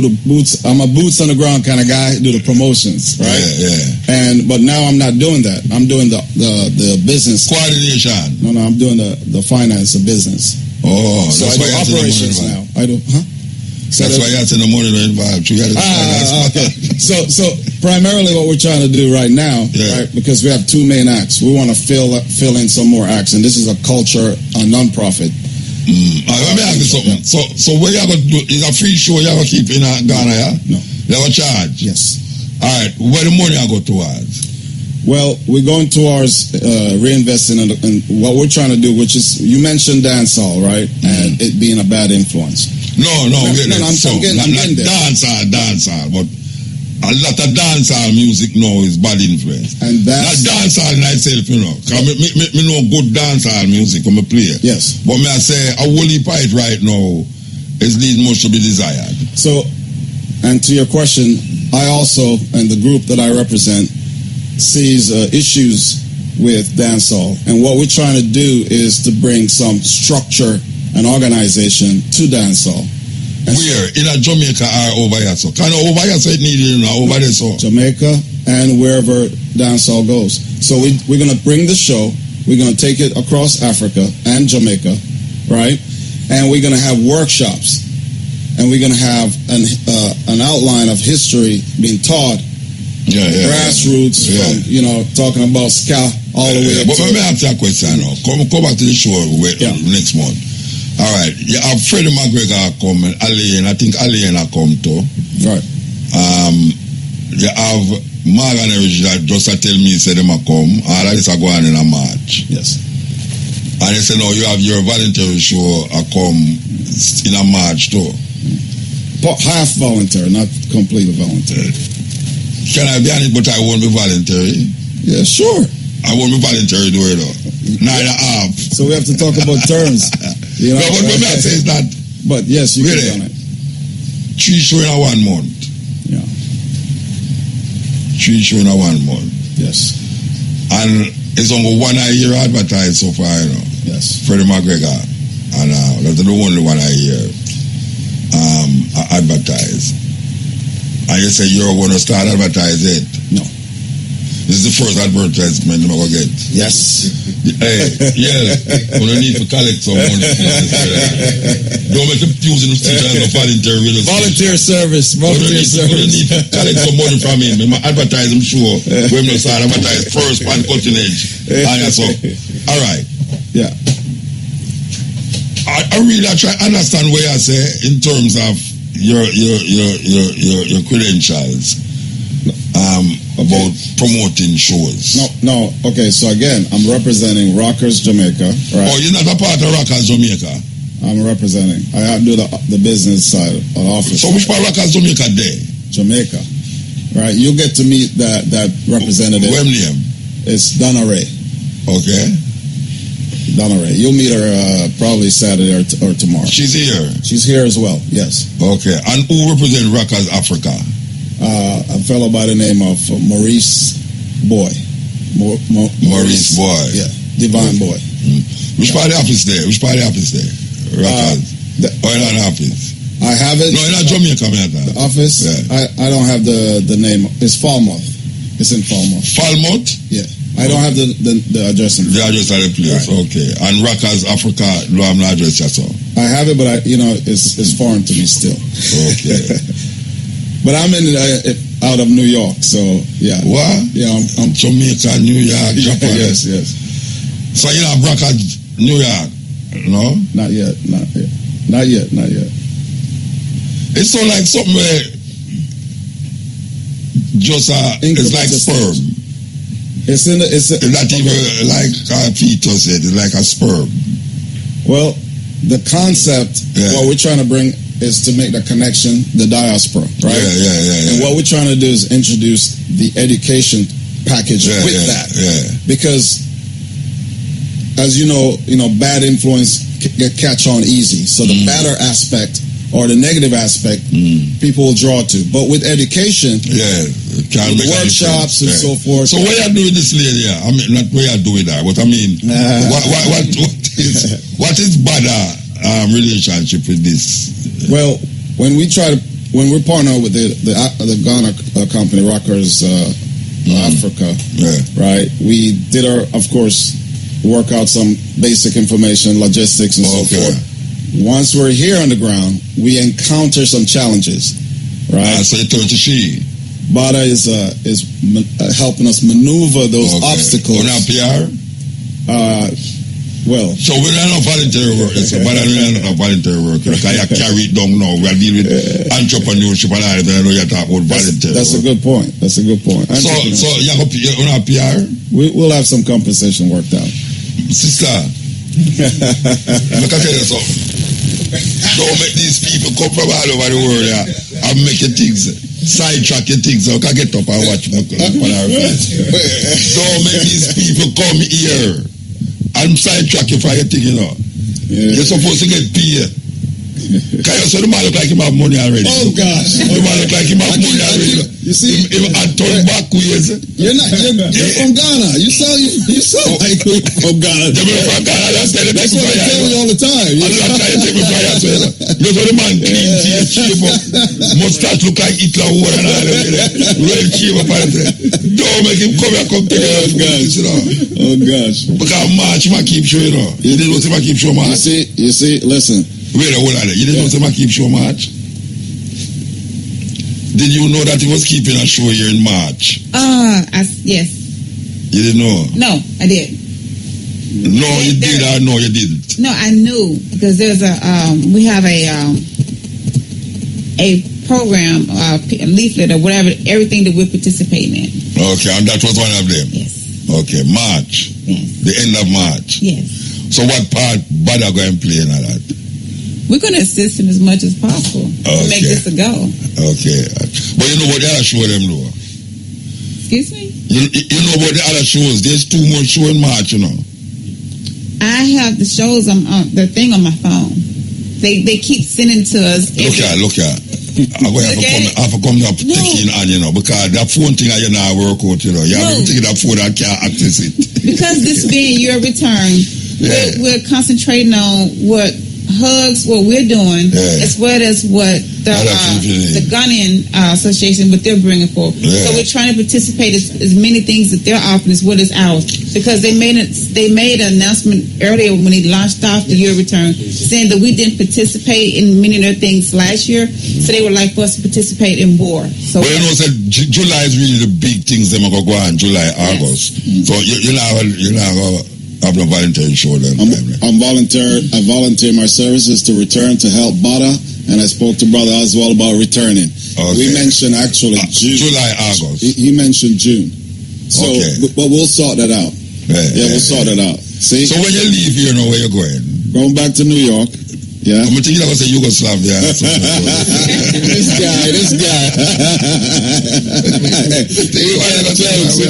the boots. I'm a boots on the ground kind of guy. Do the promotions, right? Yeah. But now I'm not doing that. I'm doing the business coordination. No, I'm doing the finance, the business. Oh, so that's I do operations now. I do, So that's why you have to the money involved. Okay. So primarily what we're trying to do right now, right? Because we have 2 main acts. We want to fill in some more acts, and this is a culture, a non-profit. Let me ask you something. So what you going to do? Is a free show you going to keep in Ghana, yeah? No. You have a charge? Yes. All right. Where the money I go towards? Well, we're going towards reinvesting in what we're trying to do, which is, you mentioned dancehall, right? And it being a bad influence. I'm getting there. Dancehall, but a lot of dancehall music now is bad influence. And that's not dancehall in itself, Cause me know good dancehall music from a player. Yes. But me I say a whole heap of it right now is leaving much to be desired. So, and to your question, I also, and the group that I represent, sees issues with dancehall. And what we're trying to do is to bring some structure and organization to dancehall. Where? In Jamaica or over here? So kind of over here, so it needed over there. So Jamaica and wherever dancehall goes. So we're going to bring the show. We're going to take it across Africa and Jamaica, right? And we're going to have workshops, and we're going to have an outline of history being taught. Grassroots from talking about ska all the way. But let me ask you a question now. Come back to the show next month. All right, you have Freddie McGregor come and I think Alain come too. Right. You have Morgan Erich that just tell me say them come. All of this are going in a March. Yes. And they say no, you have your voluntary show come in a March too. Half voluntary, not completely voluntary. Can I be on it, but I won't be voluntary? Yeah, sure. I won't be voluntary to it though. Neither half. So we have to talk about terms. No, but what I say is that. But yes, you really, can be on it. 3 shows in 1 month. Yeah. 3 shows in 1 month. Yes. And it's only 1 a year advertised so far, Yes. Freddie McGregor. And that's the only 1 a year advertised. And you say you're going to start advertising it? No. This is the first advertisement you're going to get. Yes. Hey, we need to collect some money. Don't make them using the station as a voluntary. Volunteer service. We need to collect some money from him. I'm advertise him sure. We're going to start advertise first on cutting edge. All right. Yeah. I really try to understand what you say in terms of your credentials about promoting shows. No. Okay, so again, I'm representing Rockers Jamaica. Right? Oh, you're not a part of Rockers Jamaica? I'm representing. I do the business side of the office. So which part of Rockers Jamaica there? Jamaica. Right, you'll get to meet that representative. What name? It's Donna Ray. Okay. Donna Ray. You'll meet her probably Saturday or tomorrow. She's here? She's here as well, yes. Okay. And who represents Rockers Africa? A fellow by the name of Maurice Boy. Maurice Boy. Yeah, Divine Boy. Which part of the office there? Rockers. Oil and office. I have it. No, in Jamaica, man. The office. Yeah. I don't have the name. It's Falmouth. It's in Falmouth. Falmouth? Yeah. I don't have the address. The address of the place. Right. Okay. And Rockers Africa, no, I'm not address that's all. I have it, but it's foreign to me still. Okay. But I'm in out of New York, so yeah. What? Yeah, I'm Jamaica, New York, Japan. Yes. So you have Rockers, New York? No? Not yet. It's so like something where just it's like sperm. It's not even like a fetus. It's like a sperm. Well, the concept, what we're trying to bring is to make the connection, the diaspora, right? Yeah. And what we're trying to do is introduce the education package with that. Yeah. Because, as you know, bad influence catch on easy. So the better aspect or the negative aspect, people will draw to. But with education, with workshops and so forth. So what are you doing this lady? I mean, not what you're doing that. What I mean, what is bad relationship with this? Well, when we partner with the Ghana company, Rockers Africa, right? We did of course, work out some basic information, logistics, and so forth. Once we're here on the ground, we encounter some challenges, right? So you turn to she. Bada is helping us maneuver those obstacles. On our PR? Well. So we're not voluntary work. Bada is not voluntary work. Like I carry it down now. We are dealing with entrepreneurship and all that. I know you're talking about voluntary. That's a good point. So you have on our PR? We'll have some compensation worked out. Sister, look at you something. Don't make these people come from all over the world and make your things, sidetrack your things, so can get up and watch my Don't make these people come here and sidetrack you for your thing, You're supposed to get paid. Can you say the man look like him have money already? Oh gosh. The man look like him have money already. You see, him turn back ways. You're from Ghana. You sound like you're from Ghana. You're from Ghana. That's what I tell you all the time. I'm not trying to take me for you. You know the man clean teeth, cheap up. Mustache look like Hitler war and all that. Real cheap up and don't make him come here, come take it. Oh gosh. Because March might keep showing, You didn't know him keep showing March. You see, listen. Wait a minute. You didn't know him keep showing March? Did you know that he was keeping a show here in March? Yes. You didn't know? No, I did. No, you did or no, you didn't? No, I knew because there's we have a program, a leaflet or whatever, everything that we're participating in. Okay, and that was one of them? Yes. Okay, March? Yes. The end of March? Yes. So what part Bada going to play in all that? We're going to assist him as much as possible to make this a go. Okay. But you know what the other show them do? Excuse me? You know about the other shows? There's 2 more shows in March, I have the shows on the thing on my phone. They keep sending to us. Look at. I'm going to have to come up taking on, because that phone thing I not work out, You have to take that phone and can't access it. Because this being your return, we're concentrating on what we're doing, as well as what the Ghanaian Association, what they're bringing forth. So we're trying to participate as many things that they're offering as well as ours, because they made an announcement earlier when they launched off the year return, saying that we didn't participate in many of their things last year, so they would like for us to participate in more. So July is really the big things that are going to go on, July, August. So you're not I'm not volunteering show then. I volunteer my services to return to help Bada, and I spoke to Brother Oswald about returning. Okay. We mentioned actually June. July, August. He mentioned June. So, but we'll sort that out. We'll sort that out. See? So when you leave here, where you going? Going back to New York. Yeah. I'm thinking I was say Yugoslavia. This guy. We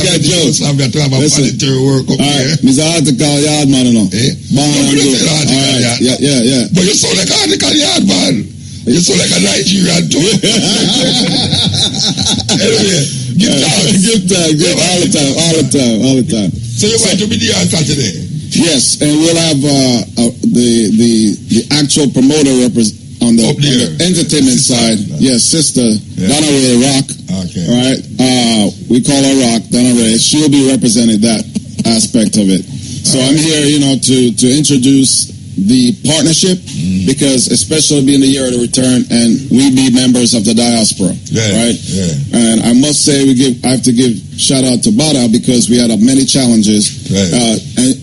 got jokes. Listen. Work all right. Mr. Article Yard man, Yeah. But you sound like Article Yard man. You sound like a Nigerian too. Anyway, give time. All the time. So you're going to be there on Saturday? Yes, and we'll have the actual promoter on the entertainment side. Yes, Sister Donna Ray Rock. Okay. Right. We call her Rock, Donna Ray. She'll be representing that aspect of it. So I'm here, to introduce the partnership, because especially being the year of the return, and we be members of the diaspora, right? Yeah. And I must say, I have to give shout out to Bada, because we had many challenges. Right. And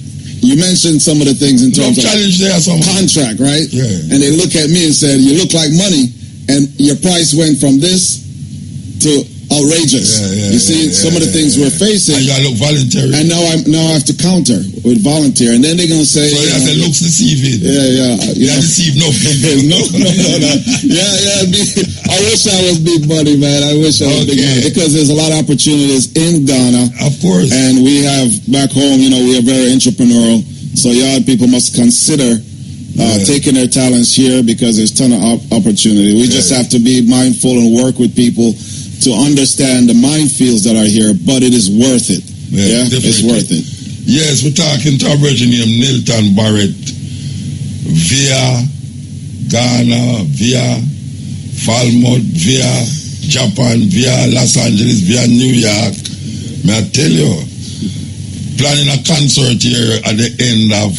you mentioned some of the things in terms of contract, right? Yeah. And they look at me and said, "You look like money, and your price went from this to outrageous." You see, some of the things we're facing. And you look voluntary. And now I have to counter with volunteer, and then they're gonna say, "So yeah, it looks deceiving." You deceive no people. no. I wish I was big money, man. I wish I was big money, because there's a lot of opportunities in Ghana, of course, and we have back home. We are very entrepreneurial, so y'all people must consider taking their talents here, because there's a ton of opportunity. We just have to be mindful and work with people to understand the minefields that are here, but it is worth it. Yeah, it's worth it. Yes, we're talking to a virgin named Nilton Barrett via Ghana, via Falmouth, via Japan, via Los Angeles, via New York. May I tell you, planning a concert here at the end of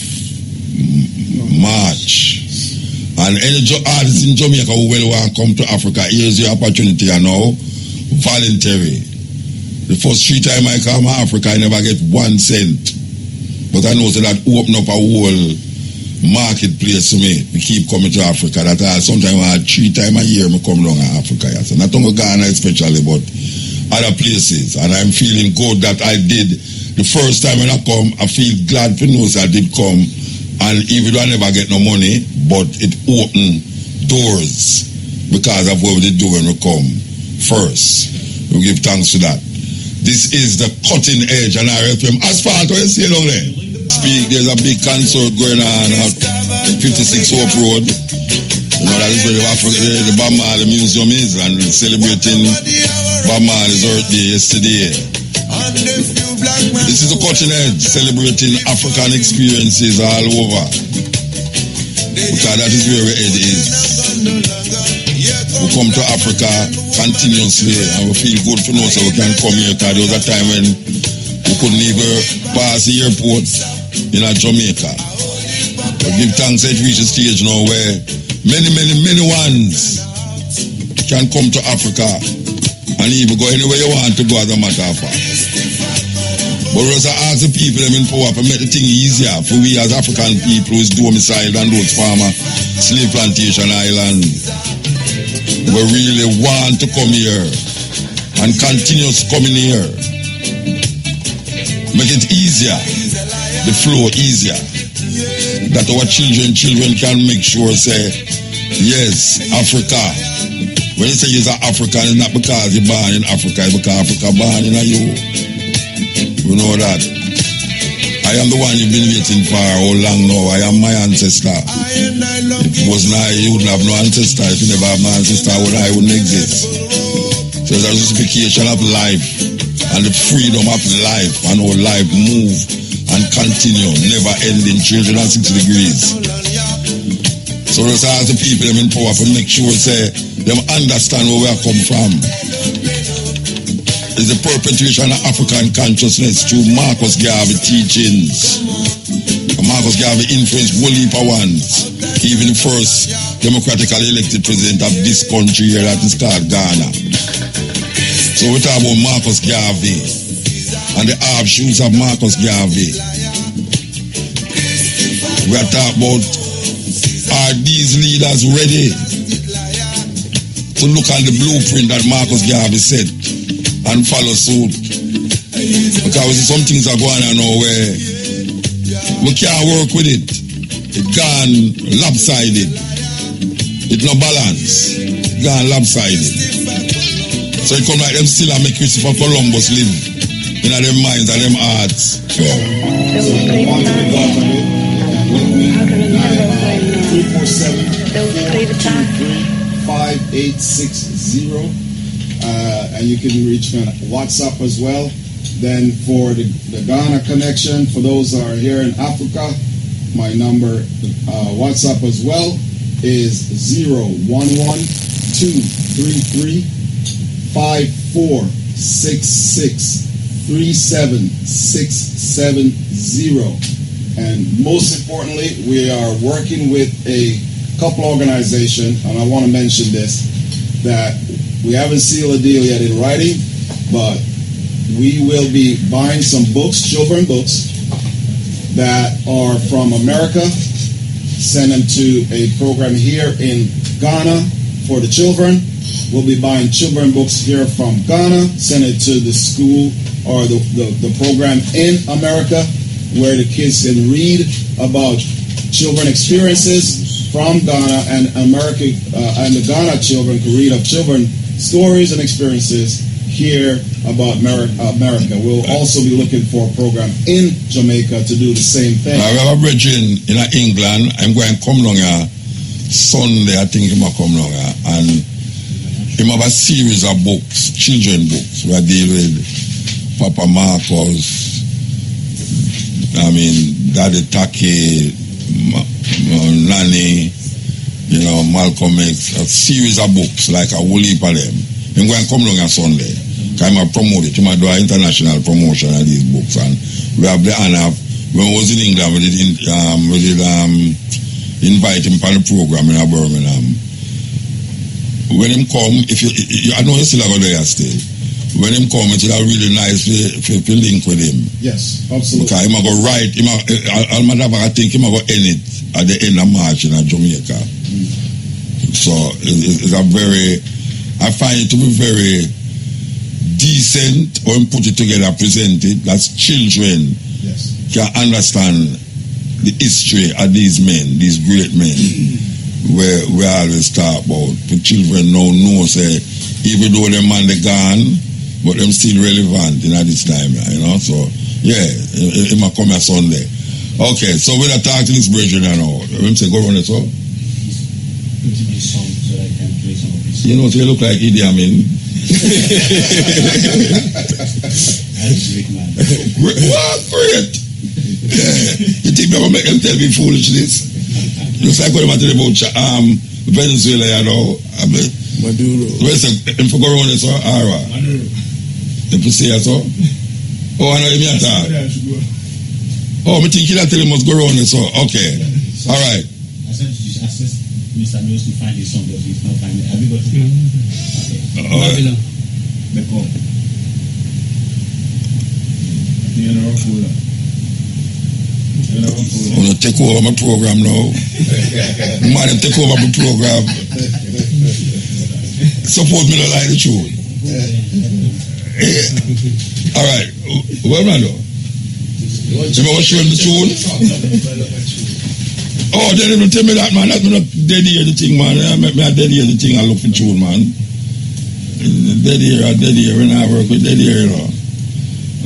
March. And any artists in Jamaica who will want to come to Africa, here's your opportunity now. Voluntary. The first 3 times I come to Africa, I never get 1 cent. But I know that open up a whole marketplace to me. We keep coming to Africa. That sometimes I 3 times a year I come down to Africa. So not only Ghana especially, but other places. And I'm feeling good that I did. The first time when I come, I feel glad to know that I did come. And even though I never get no money, but it opened doors because of what we did do when we come first. We give thanks to that. This is the cutting edge and RFM. Asphalt, what you see down there? There's a big concert going on at 56 Hope Road. That is where the Bob Marley Museum is, and celebrating Bob Marley's birthday yesterday. This is the cutting edge, celebrating African experiences all over. Because that is where our head is. We come to Africa continuously, and we feel good to know so we can come here, because there was a time when we couldn't even pass the airport in Jamaica. But give thanks that it reached a stage now where many ones can come to Africa and even go anywhere you want to go, as a matter of fact. But we also ask the people in power to make the thing easier for we as African people who is domiciled on those former slave plantation islands. We really want to come here and continue coming here. Make it easier, the flow easier. That our children can make sure, say, yes, Africa. When you say you're African, it's not because you're born in Africa, it's because Africa born in you. You know that. I am the one you've been waiting for how long now. I am my ancestor. If it wasn't I, you wouldn't have no ancestor. If you never have my ancestor, I wouldn't exist. So there's a justification of life and the freedom of life, and how life move and continue, never ending 360 degrees. So let's ask the people in power to make sure say them understand where we are come from. It's the perpetuation of African consciousness through Marcus Garvey teachings. Marcus Garvey influenced whole heap of ones. Even the first democratically elected president of this country here that is called Ghana. So we talk about Marcus Garvey and the offshoots of Marcus Garvey. We are talking about, are these leaders ready to look at the blueprint that Marcus Garvey set and follow suit? Because some things are going on now where we can't work with it. It gone lopsided. It no balance. It gone lopsided. So it come like them still and make Christopher Columbus live in them minds and them hearts. And you can reach me on WhatsApp as well. Then for the Ghana connection, for those that are here in Africa, my number, WhatsApp as well, is 011-233-5466-37670. And most importantly, we are working with a couple organizations, and I want to mention this, that we haven't sealed a deal yet in writing, but we will be buying some books, children books, that are from America, send them to a program here in Ghana for the children. We'll be buying children books here from Ghana, send it to the school or the program in America where the kids can read about children experiences from Ghana, and America and the Ghana children can read of children stories and experiences here about America. We'll also be looking for a program in Jamaica to do the same thing. I have a brethren in England. I'm going to come along Sunday. I think he might come along and he have a series of books, children books, where I deal with Papa Marcos, I mean, Daddy Taki, Nani, Malcolm X, a series of books, like a whole heap of them. I'm going to come along on Sunday. I'm going to promote it. I'm going to do an international promotion of these books. And we have the honor, when I was in England, we did invite him for the program in Birmingham. When him come, I know he's still going to stay. When him come, it's really nice to link with him. Yes, absolutely. Because I'm going to write, I think I'm going to end it at the end of March in Jamaica. So it's a very, I find it to be very decent when put it together, presented, that's children can understand the history of these men, these great men, where we always talk about. The children now know, say, even though them man they gone, but them still relevant at this time, so yeah, it might come here Sunday. Okay, so we're talking to this brethren now. Let me say, go run it up. So you look like Idi Amin. What? Great. You think I'm going to make them tell me foolishness? Looks like what I'm talking about Venezuela, Maduro. Where's the go around this? Ara. If you say so? Oh, I know you mean that. Oh, I think that tell him must go around this. Okay. All right. I said Mr. Mills to find his son, but he's not finding it. Have you got it? Okay. I'm going to take over my program now. I'm going to take over my program. Support me to lie the truth. All right. What am I doing? You want to show him the tune? Oh, they didn't tell me that, man. That's not dead here the thing, man. I dead here the thing. I look for tune, man. Dead here. When I work with dead here,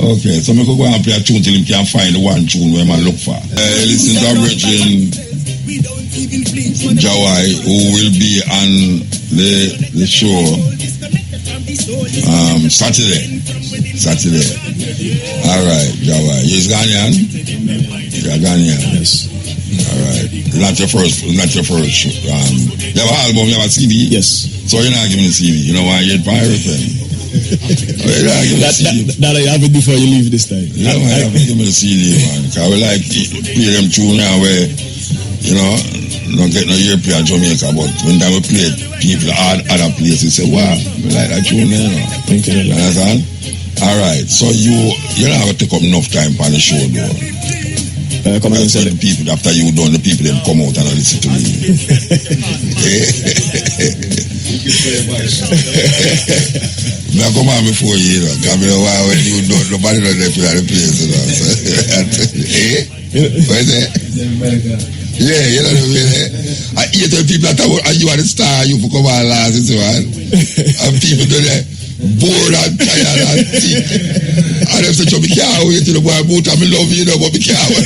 Okay, so I could go and play a tune till him can find the one tune where I look for. Listen to our brethren Jawai, who will be on the show Saturday. All right, Jawai. You're Ghanaian? You're Ghanaian. Yes. All right. Not your first. You have an album, you have a CD? Yes. So you're not giving a CD. You know why you're pirating? That I have it before you leave this time. You know why I have to give me the CD, man. Because I would like play them tune now where, don't get no ear play at Jamaica, but when they will play people at other places say, wow, I like that tune there. Thank you. You understand? All right. So you don't have to take up enough time for the show, though. Come and tell the people after you done, the people them come out and listen to me. Now come on before you, come here while when you don't, nobody don't let you out of the place. What is that? Yeah, you know what I mean? I hear the people that you are the star, you for come on last and so on. And people do that. Bored and tired and sick. And them say, be careful, wait till the boy Muta, I love you, but be careful.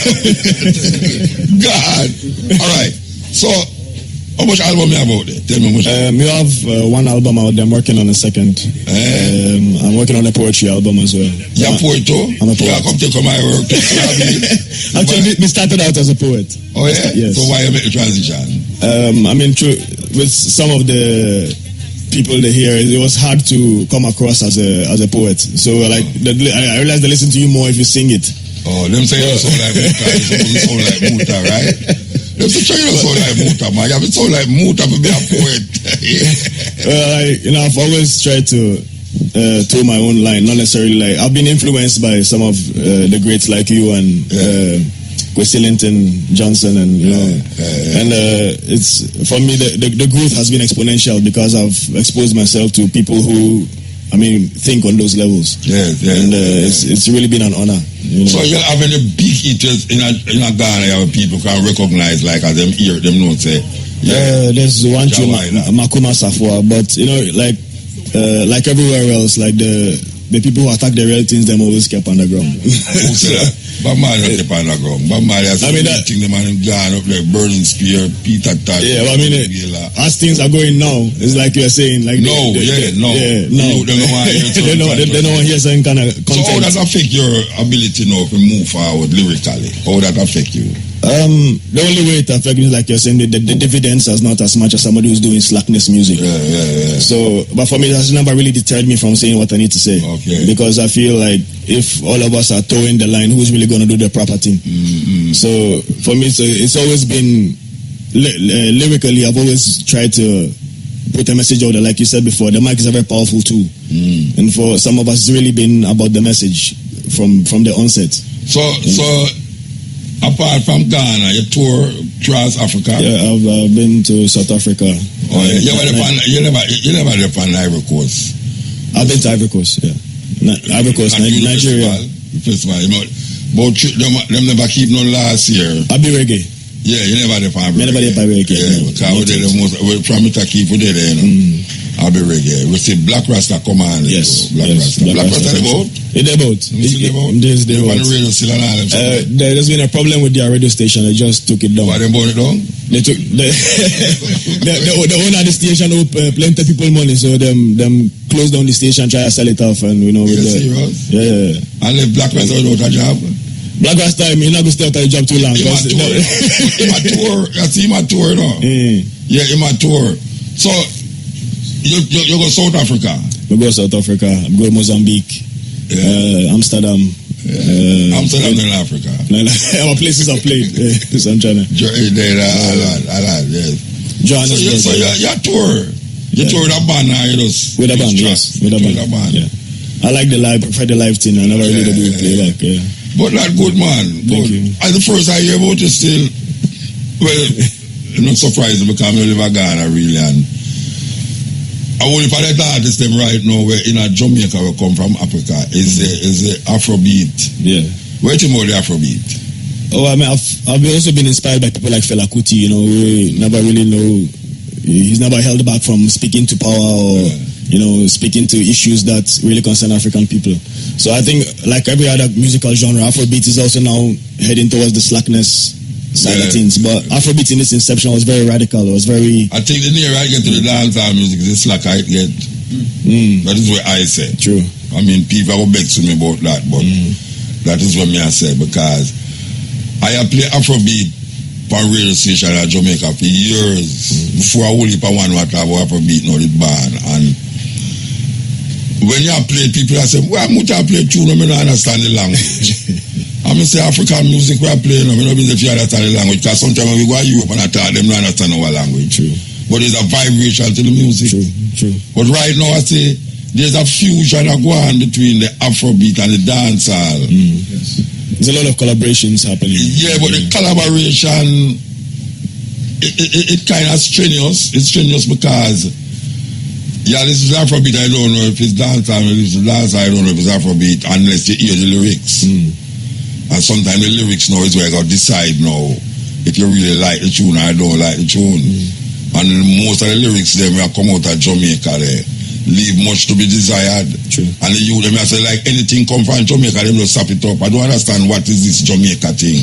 God. All right. So, How much album you have out there? Tell me how much. You have one album out there. I'm working on a second. I'm working on a poetry album as well. You're a poet too? I'm a poet. Yeah, come take my work. Actually, we started out as a poet. Oh yeah? Yes. So why you make the transition? I mean, with some of the people they hear, it was hard to come across as a poet. So like, I realized they listen to you more if you sing it. Oh, them say you sound like Muta. You sound like Muta, right? Them say you sound like Muta, man. You sound like Muta to be a poet. I've always tried to toe my own line, not necessarily like I've been influenced by some of the greats like you and Kwesi Linton Johnson, and and it's for me the growth has been exponential because I've exposed myself to people who, I mean, think on those levels. It's really been an honor. So you have any big eaters in a Ghana where people can recognize, like as them hear them know say. There's one tune, Makuma Safwa, but like everywhere else, like the people who attack the real things, them always kept underground. But man not kept underground. But man has thing the man gone up like Burning Spear, Peter Todd. Yeah, but I mean, as things are going now, it's like you're saying, like no. They don't want to hear some kind of content. So how does that affect your ability now to move forward lyrically? How does that affect you? The only way it affects me is like you're saying, the dividends is not as much as somebody who's doing slackness music. So, but for me, that's never really deterred me from saying what I need to say. Okay. Because I feel like if all of us are towing the line, who's really going to do the proper thing? So for me, it's always been lyrically. I've always tried to put a message out there, like you said before. The mic is a very powerful tool, and for some of us, it's really been about the message from the onset. So. Apart from Ghana, you tour across Africa? Yeah, I've been to South Africa. Oh, yeah. You never live on Ivory Coast? I've been to Ivory Coast, yeah. Ivory Coast, Nigeria. Festival. But them never keep no last year. I'll be reggae. Yeah, you never live on Reggae. Never live on reggae. Yeah, because we're from it to keep with it, you know. I'll be reggae. We see Black Rasta come on. Yes. Black Rasta the boat? It's the boat. There's been a problem with their radio station. They just took it down. Why they bought it down? They took the owner of the station owe plenty of people money, so them close down the station, try to sell it off, and serious? Yeah. And if Black Rasta without a job? Black Rasta, he's not going to stay out of the job too long. Him a tour, no? Yeah, him a tour. So you go South Africa? We go South Africa. We go Mozambique. Amsterdam. Amsterdam in Africa. Our places are played. So I'm trying to. Johannesburg. So you tour. You tour with a band now, you just. With a band, yes. With a band. Yeah. I like the live, prefer the live thing. I never really do playback. Yeah. But that good, man. Thank you. As the first I hear about you still, well, I'm not surprised because I live in Ghana really, and I only for that artist them right now where in Jamaica we come from Africa is the Afrobeat. Yeah. Where do you know the Afrobeat? Oh, I mean, I've also been inspired by people like Fela Kuti. You know, we never really know. He's never held back from speaking to power or speaking to issues that really concern African people. So I think, like every other musical genre, Afrobeat is also now heading towards the slackness side of things. But Afrobeat in its inception was very radical. It was very. I think the nearer I get to the dancehall music, the slacker I get. That is what I say. True. I mean, people will beg to me about that, but that is what me I say, because I have played Afrobeat for radio station in Jamaica for years before I only one what I have Afrobeat now the band. And when you play, people say, well, Muta play tune, I don't understand the language. I mean, say African music we are playing, I don't know if you understand the language, because sometimes when we go to Europe and I talk, them don't understand our language. True. But there's a vibration to the music. True. But right now, I say, there's a fusion that go on between the Afrobeat and the dancehall. Yes. There's a lot of collaborations happening. Yeah, but the collaboration, it kind of strenuous. It's strenuous because, this is Afrobeat, I don't know if it's dancehall, if it's dancehall, I don't know if it's Afrobeat, unless you hear the lyrics. And sometimes the lyrics now is where I got to decide now if you really like the tune or I don't like the tune. And most of the lyrics them will come out of Jamaica there. Leave much to be desired. True. And the youth them I say like anything come from Jamaica, them will stop it up. I don't understand what is this Jamaica thing.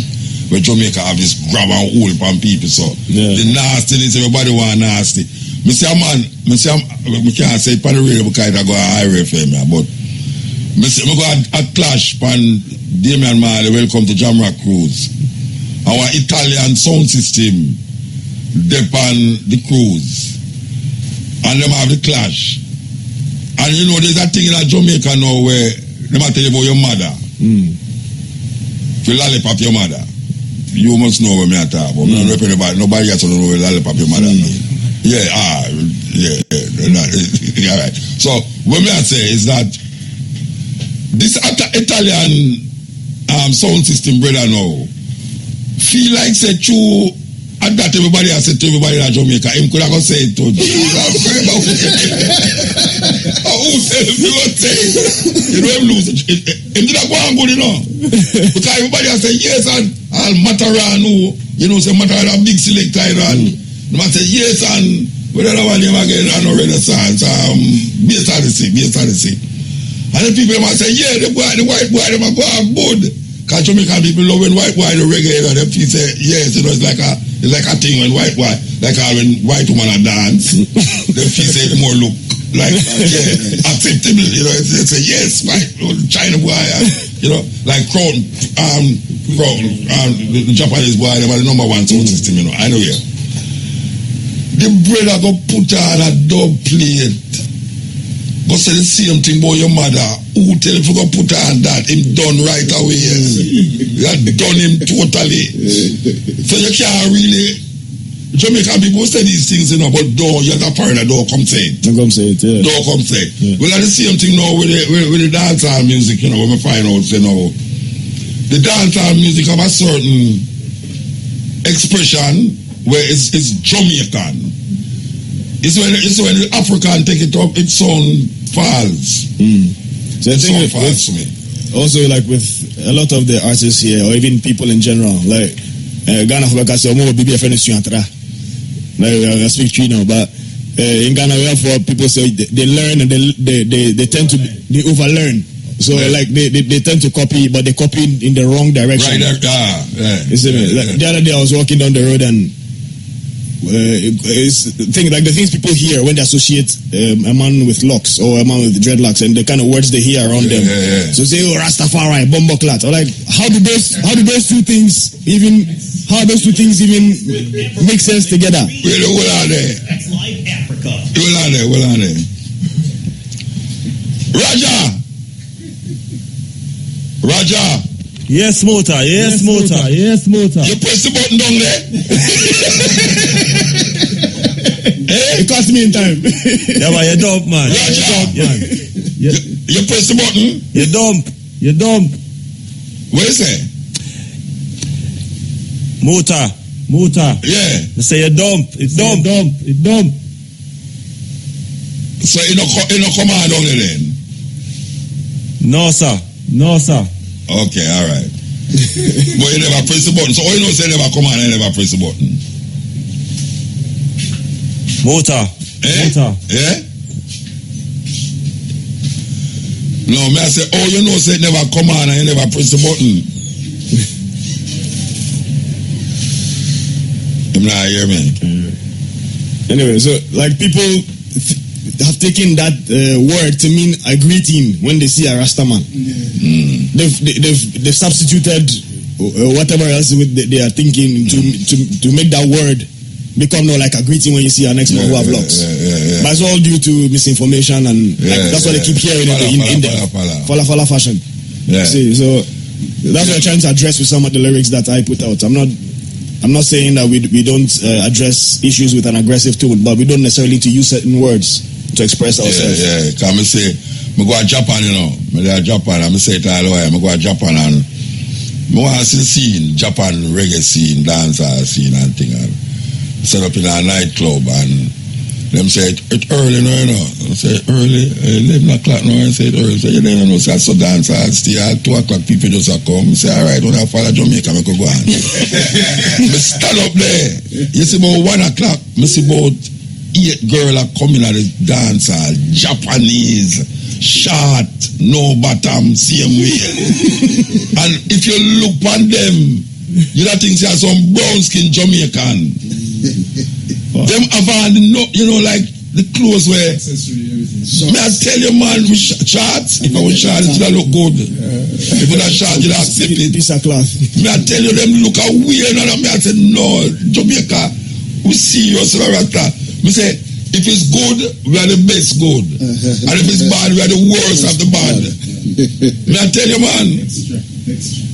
where Jamaica have this grab and hold from people. So the nastiness, everybody want nasty. I can't say it on the radio because I go a high FM, but I go a clash pan Damian Marley, welcome to Jamrock Cruise. Our Italian sound system, on the cruise. And them have the clash. And you know, there's a thing in Jamaica now where they might tell you about your mother. If you lollipop your mother, you must know what I talk about. I'm not repeating nobody else don't know where lollipop your mother. Yeah, all right. So, what I say is that this Italian sound system, brother, now, feel like say true. And that everybody has said to everybody in Jamaica, him could have said it to you. Who said if you would say it? You know him lose it. Him did not go on good, you know. Because everybody has said yes, and all Mataran who, you know, say Mataran a big selector, and the man say yes, and whether that one name again, I know Renaissance, based on the sea. And the people might say, yeah, the white boy, they might go on good. Because Jamaican people love when white boy, the reggae, and them people say, yes, you know, it's like a thing when white boy, like when white woman a dance, them people say it more look like, acceptable, you know, they say, yes, white, China boy, you know, like Crown, the Japanese boy, they are the number one sound system, you know, I know here. The brother go put on a dub plate. Go say the same thing about your mother. Who tell if you go put on that? Him done right away. That done him totally. So you can't really. Jamaican people say these things, you know, but you have a parent, don't come say it. Don't come say it, yeah. Don't come say it. Yeah. Well, that's the same thing now with the dancehall music, you know, when we find out, you know. The dancehall music have a certain expression where it's Jamaican. It's when the African take it up, it sound false. So I think also like with a lot of the artists here, or even people in general, like Ghana for because I'm more BBF and I speak tree now, but in Ghana we have for people say they learn and they tend to they overlearn. So like they tend to copy, but they copy in the wrong direction. Right, You see me? Like, the other day I was walking down the road and the things people hear when they associate a man with locks or a man with dreadlocks and the kind of words they hear around them. So say, oh, Rastafari, Bomboclat. Or like, how do those two things even make sense together? Well on there. That's Live Africa. Well on there. Raja. Yes, Muta. You press the button down there. It cost me in time. Yeah, but you're dump, man. You press the button. You're dump. What is it? Muta. Yeah. They say you're dump. It's dump. So you don't come on down there then? No, sir. Okay, all right. But you never press the button. So all you know say never come on and never press the button. Muta. Yeah? No, me I say, oh, you know say never come on and you never press the button. You not hear me? Anyway, so like people have taken that word to mean a greeting when they see a Rastaman. They've substituted whatever else they are thinking to make that word become no like a greeting when you see an ex-man who have locks. But it's all due to misinformation and that's what they keep hearing in the fala fashion. See, so that's what I'm trying to address with some of the lyrics that I put out. I'm not saying that we don't address issues with an aggressive tone, but we don't necessarily need to use certain words to express ourselves. Yeah. Can I say, I go to Japan, you know. I say it all the way. I go to Japan and I want to see the scene, Japan reggae scene, dancehall scene and thing. And set up in a nightclub and them say it's early now, you know. I say early, 11 o'clock now. I say it early. So you don't know, so I saw dancehall still at 2 o'clock people just come. I say, all right, when I follow Jamaica, I could go on. I stand up there. You see about 1 o'clock, I see about 8 girls are coming at the dancehall, Japanese, short, no bottom, same way. And if you look on them, You don't think there's some brown skin Jamaican. Them have on like the clothes where. May I tell you, man, with shorts, if I was short, it would look good. If you have short, you'd accept it. Piece of cloth. May I tell you, them look weird, and I say, no, Jamaica, we serious about that. Me say, if it's good, we are the best good. And if it's bad, we are the worst of the bad. May I tell you, man?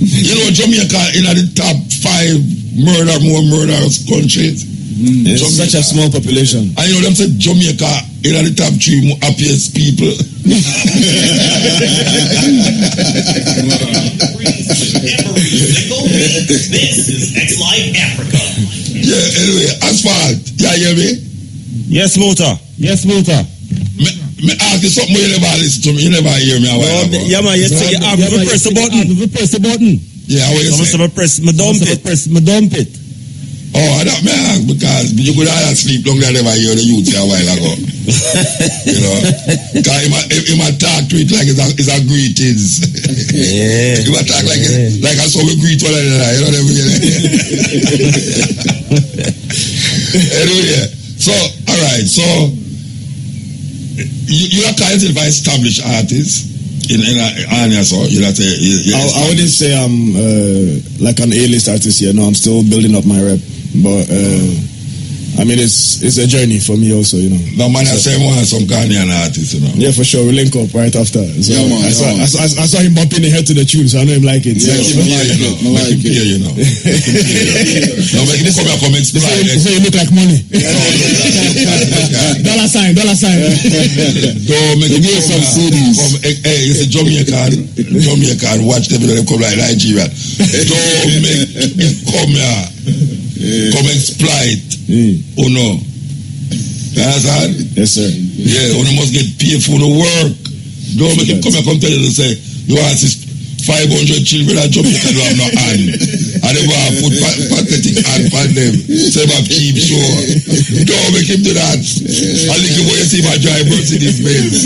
You know, Jamaica in the top 5 more murderous countries. It's such a small population. I know them say Jamaica in the top 3 happiest people. This is X Live Africa. Yeah, anyway, Asphalt, you hear me? Yes, Muta. Me ask you something you never listen to me, you never hear me a while ago. Yeah, man, you say you have to press the button. Yeah, what you say? Me dump it. Oh, I don't ask because you could have sleep long that never hear the youth a while ago. You know, because he might talk to it like it's a greetings. Yeah. He might talk like I saw we greet one another. You know what I mean? Anyway, so all right, so you are kind of established artist. In Anya, so you know, I wouldn't say I'm like an A-list artist here. No, I'm still building up my rep. But I mean, it's a journey for me also, you know. No man, I say one some Ghanaian artist, you know. Yeah, for sure. We link up right after. So yeah, man, I saw him bumping the head to the tune, so I know him like it. Yeah, I like it. You know. No, make him come here, come explain. So you look like money. Dollar sign. Don't make him come some CDs. Hey, it's a Jamaican. Watch them come like Nigeria. Don't make him come here. Come exploit. Oh no. You understand? Yes, sir. Yeah, you must get paid for the work. Don't make him come here, come tell you to say, you want to 500 children at Jamaica don't have no hand. And they want to put pathetic hand on them. Say about cheap show. Don't make him do that. I think you want to see my drive Mercedes Benz.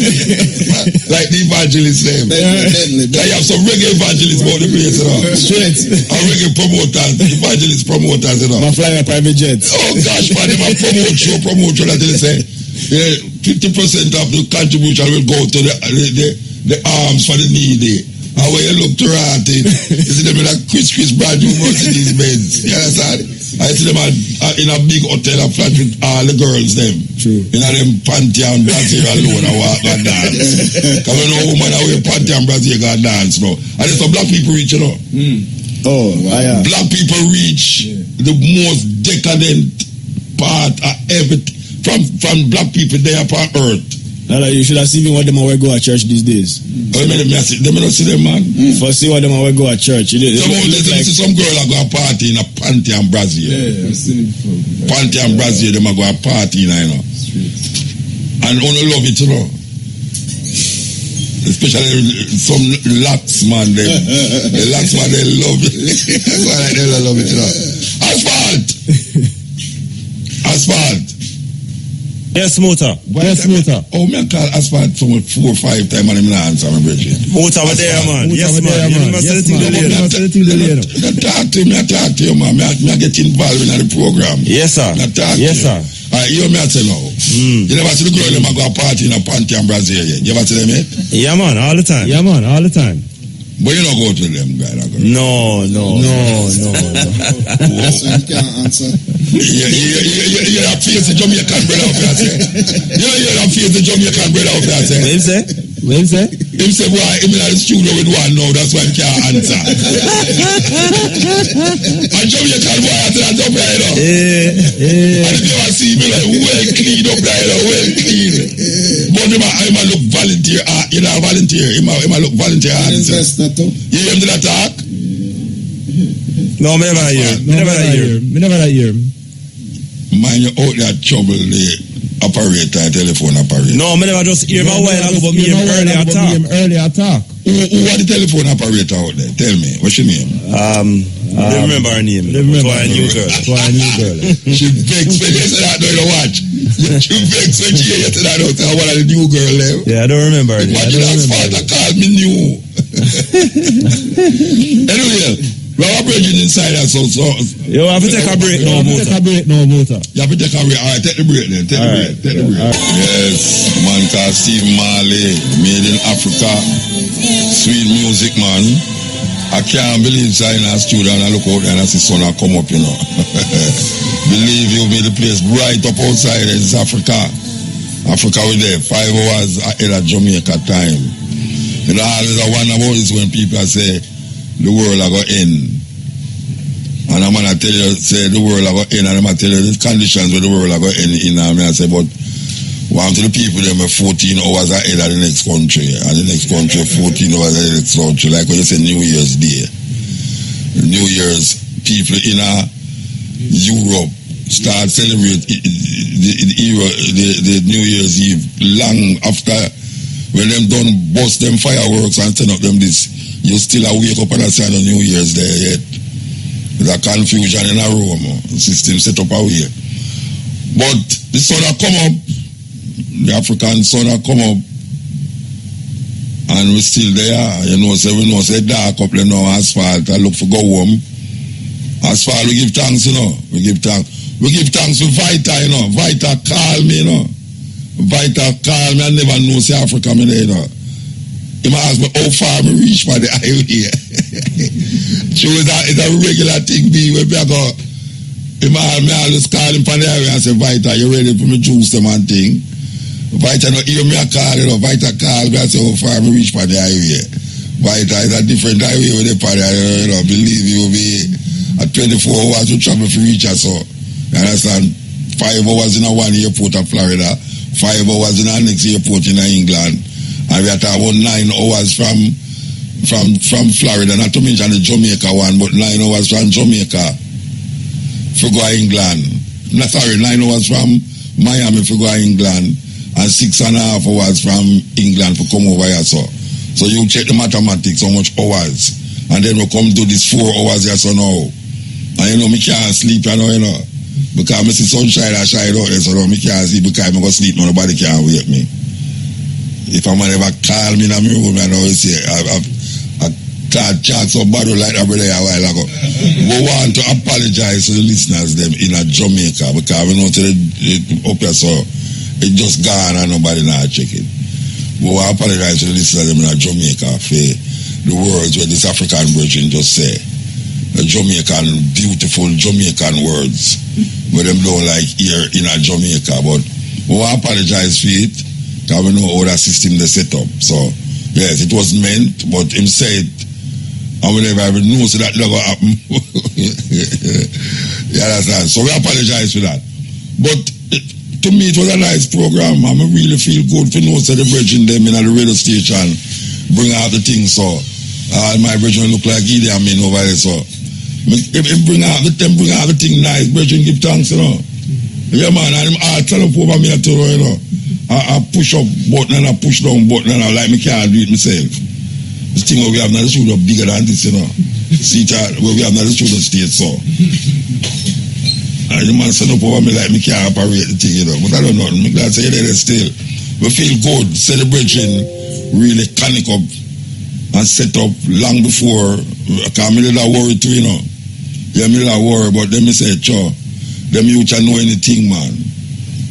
Like the evangelist name. Like you have some reggae evangelists about the place, you know. Straight. Or reggae promoters, evangelist promoters, you know. I'm flying a private jet. Oh gosh, man, they might promote you that they say 50% of the contribution will go to the arms for the needy. And when you look to right, you see them in a Chris brand new Mercedes Benz. You understand? I see them in a big hotel, a flat with all the girls them. True. In them panty and brassiere alone and walk and dance. Because we know women are wearing panty and brassiere and dance now. And there's some black people reach, you know. Oh, yeah. Black people reach the most decadent part of everything. From black people there upon earth. You should have seen what them always go at church these days. They may not see them, man. For see what them always go at church. Some girl are going to party in a panty and brassiere. Yeah, I've seen it before. Panty and brassiere, them are going to party, you know. And only love it, you know. Especially some lax man, the lax man, they love it. That's why they love it, you know. Asphalt. Yes, Muta. Oh, me call Asphalt from 4 or 5 times and I'm not answer my brethren. Muta, we're there, man. Yes, man. You must talk to you, man. I get involved in the program. Yes, sir. Yes, sir. You me say now. You never see the girl them go a party in a panty and brassiere yet. You ever see them yet? Yeah, man. All the time. But you don't go to them, guy. No. So you can't answer. You have face the Jamaican brother up here. You have face the Jamaican brother up here. What him say? Him say, boy, him in the studio with one now, that's why he can't answer. And Jamaican boy after that up here, you know. And if you ever see me like well clean up there, you know, well clean. But him a look volunteer, you know, volunteer. Him a look volunteer. You hear him do that talk? No, me never hear. Man, you out there trouble the operator, telephone operator. No, me never just hear my while ago, but me him earlier talk. Who are the telephone operator out there? Tell me, what's your name? I remember her name. That's why I knew girl. She vexed when you said that, no, you don't watch. She vexed when she hear you say that, one of the new girl there. Yeah, I don't remember her name. What did that father call me new? Anyway, we have a bridge inside outside there, so. You have to take a break now, Muta. You have to take a break. All right, take the break then. Take the break. Yes, man, called Steve Marley, made in Africa. Sweet music, man. I can't believe so in a studio and I look out there and I see sun come up, you know. Believe you me, the place bright up outside. It's Africa. Africa with there. 5 hours ahead of Jamaica time. You know, always I wonder about this when people say the world are going to end. And I'm going to tell you, say the world are going to end, and I'm going to tell you the conditions where the world are going to end in. And I say, but one to the people, them are 14 hours ahead of the next country. And the next country, 14 hours ahead of the next country. Like when you say New Year's Day. New Year's, people in Europe start celebrate the New Year's Eve long after when them done bust them fireworks and turn up them this. You still wake up and I say no New Year's Day yet. There's a confusion in a room. System set up away. But the sun have come up. The African sun have come up. And we're still there. You know, so we know say dark up there now asphalt. I look for go home. Asphalt we give thanks, you know. We give thanks. We give thanks to Vita, you know. Vita call me, you know. Vita call me. I never know say Africa me there, you know. He might ask me how far me reach by the highway. Sure, it's a regular thing be where I go. He might always call him from the highway and say, Vita, you ready for me juice them and thing? Vita not hear me a call, you know. Vita call me and say how far me reach by the highway. Vita is a different highway with the party, you know. Believe you me, at 24 hours we travel for reach us so. You understand? 5 hours in a one airport of Florida, 5 hours in a next airport in England. And we are talking about 9 hours from Florida, not to mention the Jamaica one, but 9 hours from Jamaica for go to England. No, sorry, 9 hours from Miami for go to England, and 6.5 hours from England for come over here. So you check the mathematics, how much hours, and then we come do this 4 hours here so now. And you know, me can't sleep, you know. Because I see sunshine and shine out there, so now me can't sleep because I'm going to sleep, nobody can wake me. If a man ever call me in a room, I know say, I thought chat so bad like that brother a while ago. We want to apologize to the listeners them in a Jamaica because we know to the up here so it just gone and nobody not check it. We want to apologize to the listeners them in a Jamaica for the words where this African virgin just say. The Jamaican, beautiful Jamaican words where them don't like here in a Jamaica, but we want to apologize for it. Because we know how that system they set up. So, yes, it was meant, but him said, and we never even know so that never happen. You understand? So we apologize for that. But to me, it was a nice program. I really feel good to know so the brethren them in the radio station bring out the things. So, my brethren look like Idi Amin over there. So, if bring out the thing nice, brethren give thanks, you know. Yeah, man, and I tell them over me, you know. I push up button and I push down button and I like me can't do it myself. The thing where we have not the shoulder bigger than this, you know. See that where we have not the shoulder state so. And the man set up over me like me can't operate the thing, you know. But I don't know, I'm glad to say that still. We feel good, celebration really connect up and set up long before. I can't really worry too, you know. Yeah, me not worry, but them me say, sure, them youth know anything, man.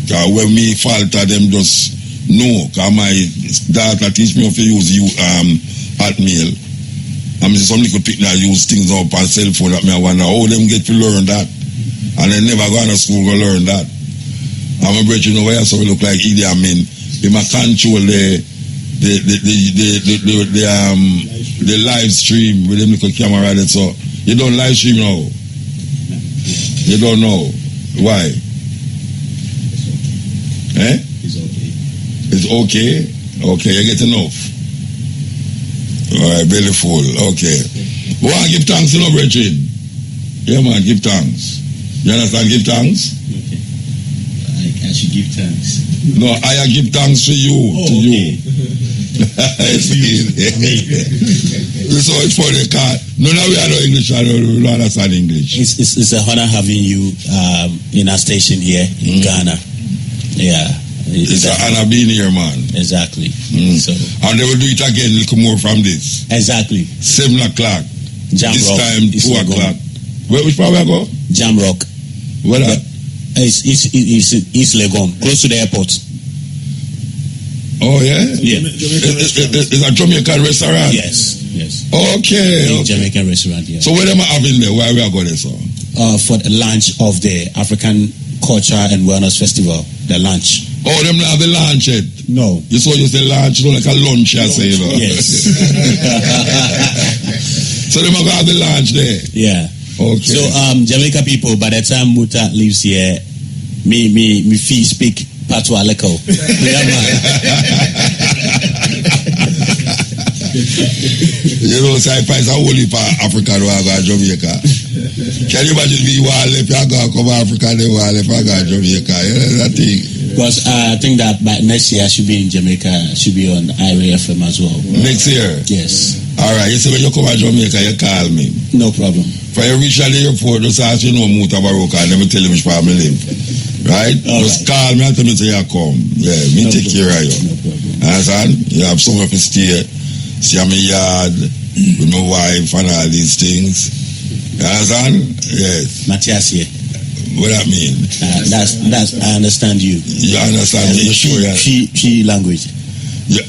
Because when me falter, them just know. Because my daughter teach me how to use Hotmail. I mean, some little people that use things up on cell phone that me I wonder how them get to learn that. And they never go to school to learn that. I'm a brother, you know, where so we look like Idi Amin. They might control the live stream with them little camera there. So you don't live stream now. You don't know. Why? Eh? It's okay. It's okay? Okay, you get enough. Alright, belly full. Okay. We want to give thanks, you know, brethren. Yeah, man, give thanks. You understand? Give thanks? Okay. I should give thanks. No, I give thanks to you. Oh, to okay. you. So it's for the car. No, now we are no English. I don't understand English. It's an honor having you in our station here in Ghana. Yeah. It's an honor being here, man. Exactly. So, and they will do it again, little more from this. Exactly. 7 o'clock. Jam this rock time, 2 o'clock. Which part we go? Jam Rock. Where that? It's East Legon, close to the airport. Oh yeah? Yeah. It's a Jamaican restaurant? Yes. Okay. Jamaican restaurant, yeah. So where them having there? Where we are going there, so? For the launch of the African Culture and Wellness Festival, the launch. Oh, them not have the lunch yet? No. You saw you say lunch, you know, like a lunch, I say, you know. Yes. So them are going to have the lunch there? Yeah. Okay. So, Jamaica people, by the time Muta lives here, me fee speak Patois Leko. Yeah, man. You know, so if it's a whole heap of African who are going to Jamaica. Can you imagine me while if I go come Africa, they while if I go to Jamaica? You know that thing? Because I think that by next year I should be in Jamaica, should be on Irie FM as well. Next year? Yes. Alright, you say when you come to Jamaica, you call me. No problem. For you reach at the airport, just ask you know Muta Baroka and let me tell you which part I live. Right? Just call me and tell me till you come. Yeah, me take care of you. No problem. Understand? You have somewhere to stay. See my yard with my wife and all these things. You understand? Yes. Matthias here. What that mean? That's I understand you. You understand me? You sure? Yeah. She language. Yeah.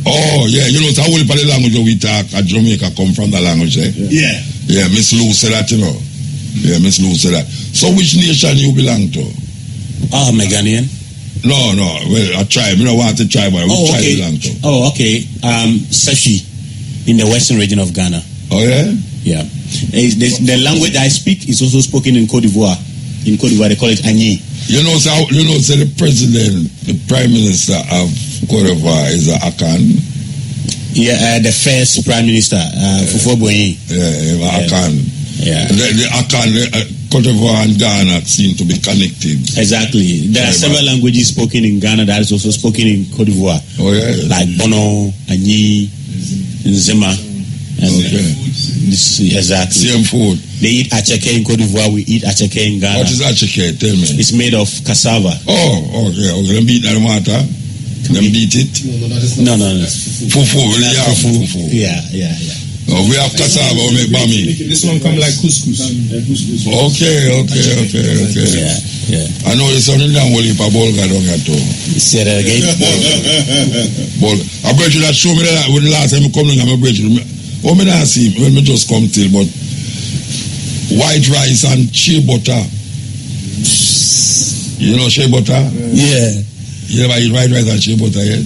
Oh, yeah. You know, it's a whole part of the language that we talk at Jamaica come from the language, eh? Yeah. Yeah, Miss Lou said that, you know. Yeah, Miss Lou said that. So which nation you belong to? I'm a Ghanaian. No. Well, a tribe. You don't want to tribe, but which tribe you belong to? Oh, okay. Sefi, in the western region of Ghana. Oh, yeah? Yeah. The language I speak is also spoken in Cote d'Ivoire. In Cote d'Ivoire, they call it Agni. You know, the president, the prime minister of Cote d'Ivoire is Akan. Yeah, the first prime minister, Fufo Boyi. Yeah, Akan. Yeah. The Akan, Cote d'Ivoire and Ghana seem to be connected. Exactly. There are several languages spoken in Ghana that is also spoken in Cote d'Ivoire. Oh, yeah. Like Bono, Agni, Nzema. Exactly. Same food. They eat acheke in Cote d'Ivoire, we eat acheke in Ghana. What is acheke? Tell me. It's made of cassava. Oh, okay. Then beat that water. Then beat it. No. Fufu. Fufu. Yeah. Oh, we have cassava, we make bami. This one come like couscous. Okay. Yeah. I know it's only down will for Bolga down here too. Say that again. Bolga. I bet you that show me that when the last time I come in, I'm a bridge. Oh, me not see when me just come till, but white rice and shea butter. You know shea butter? Yeah. You never eat white rice and shea butter yet?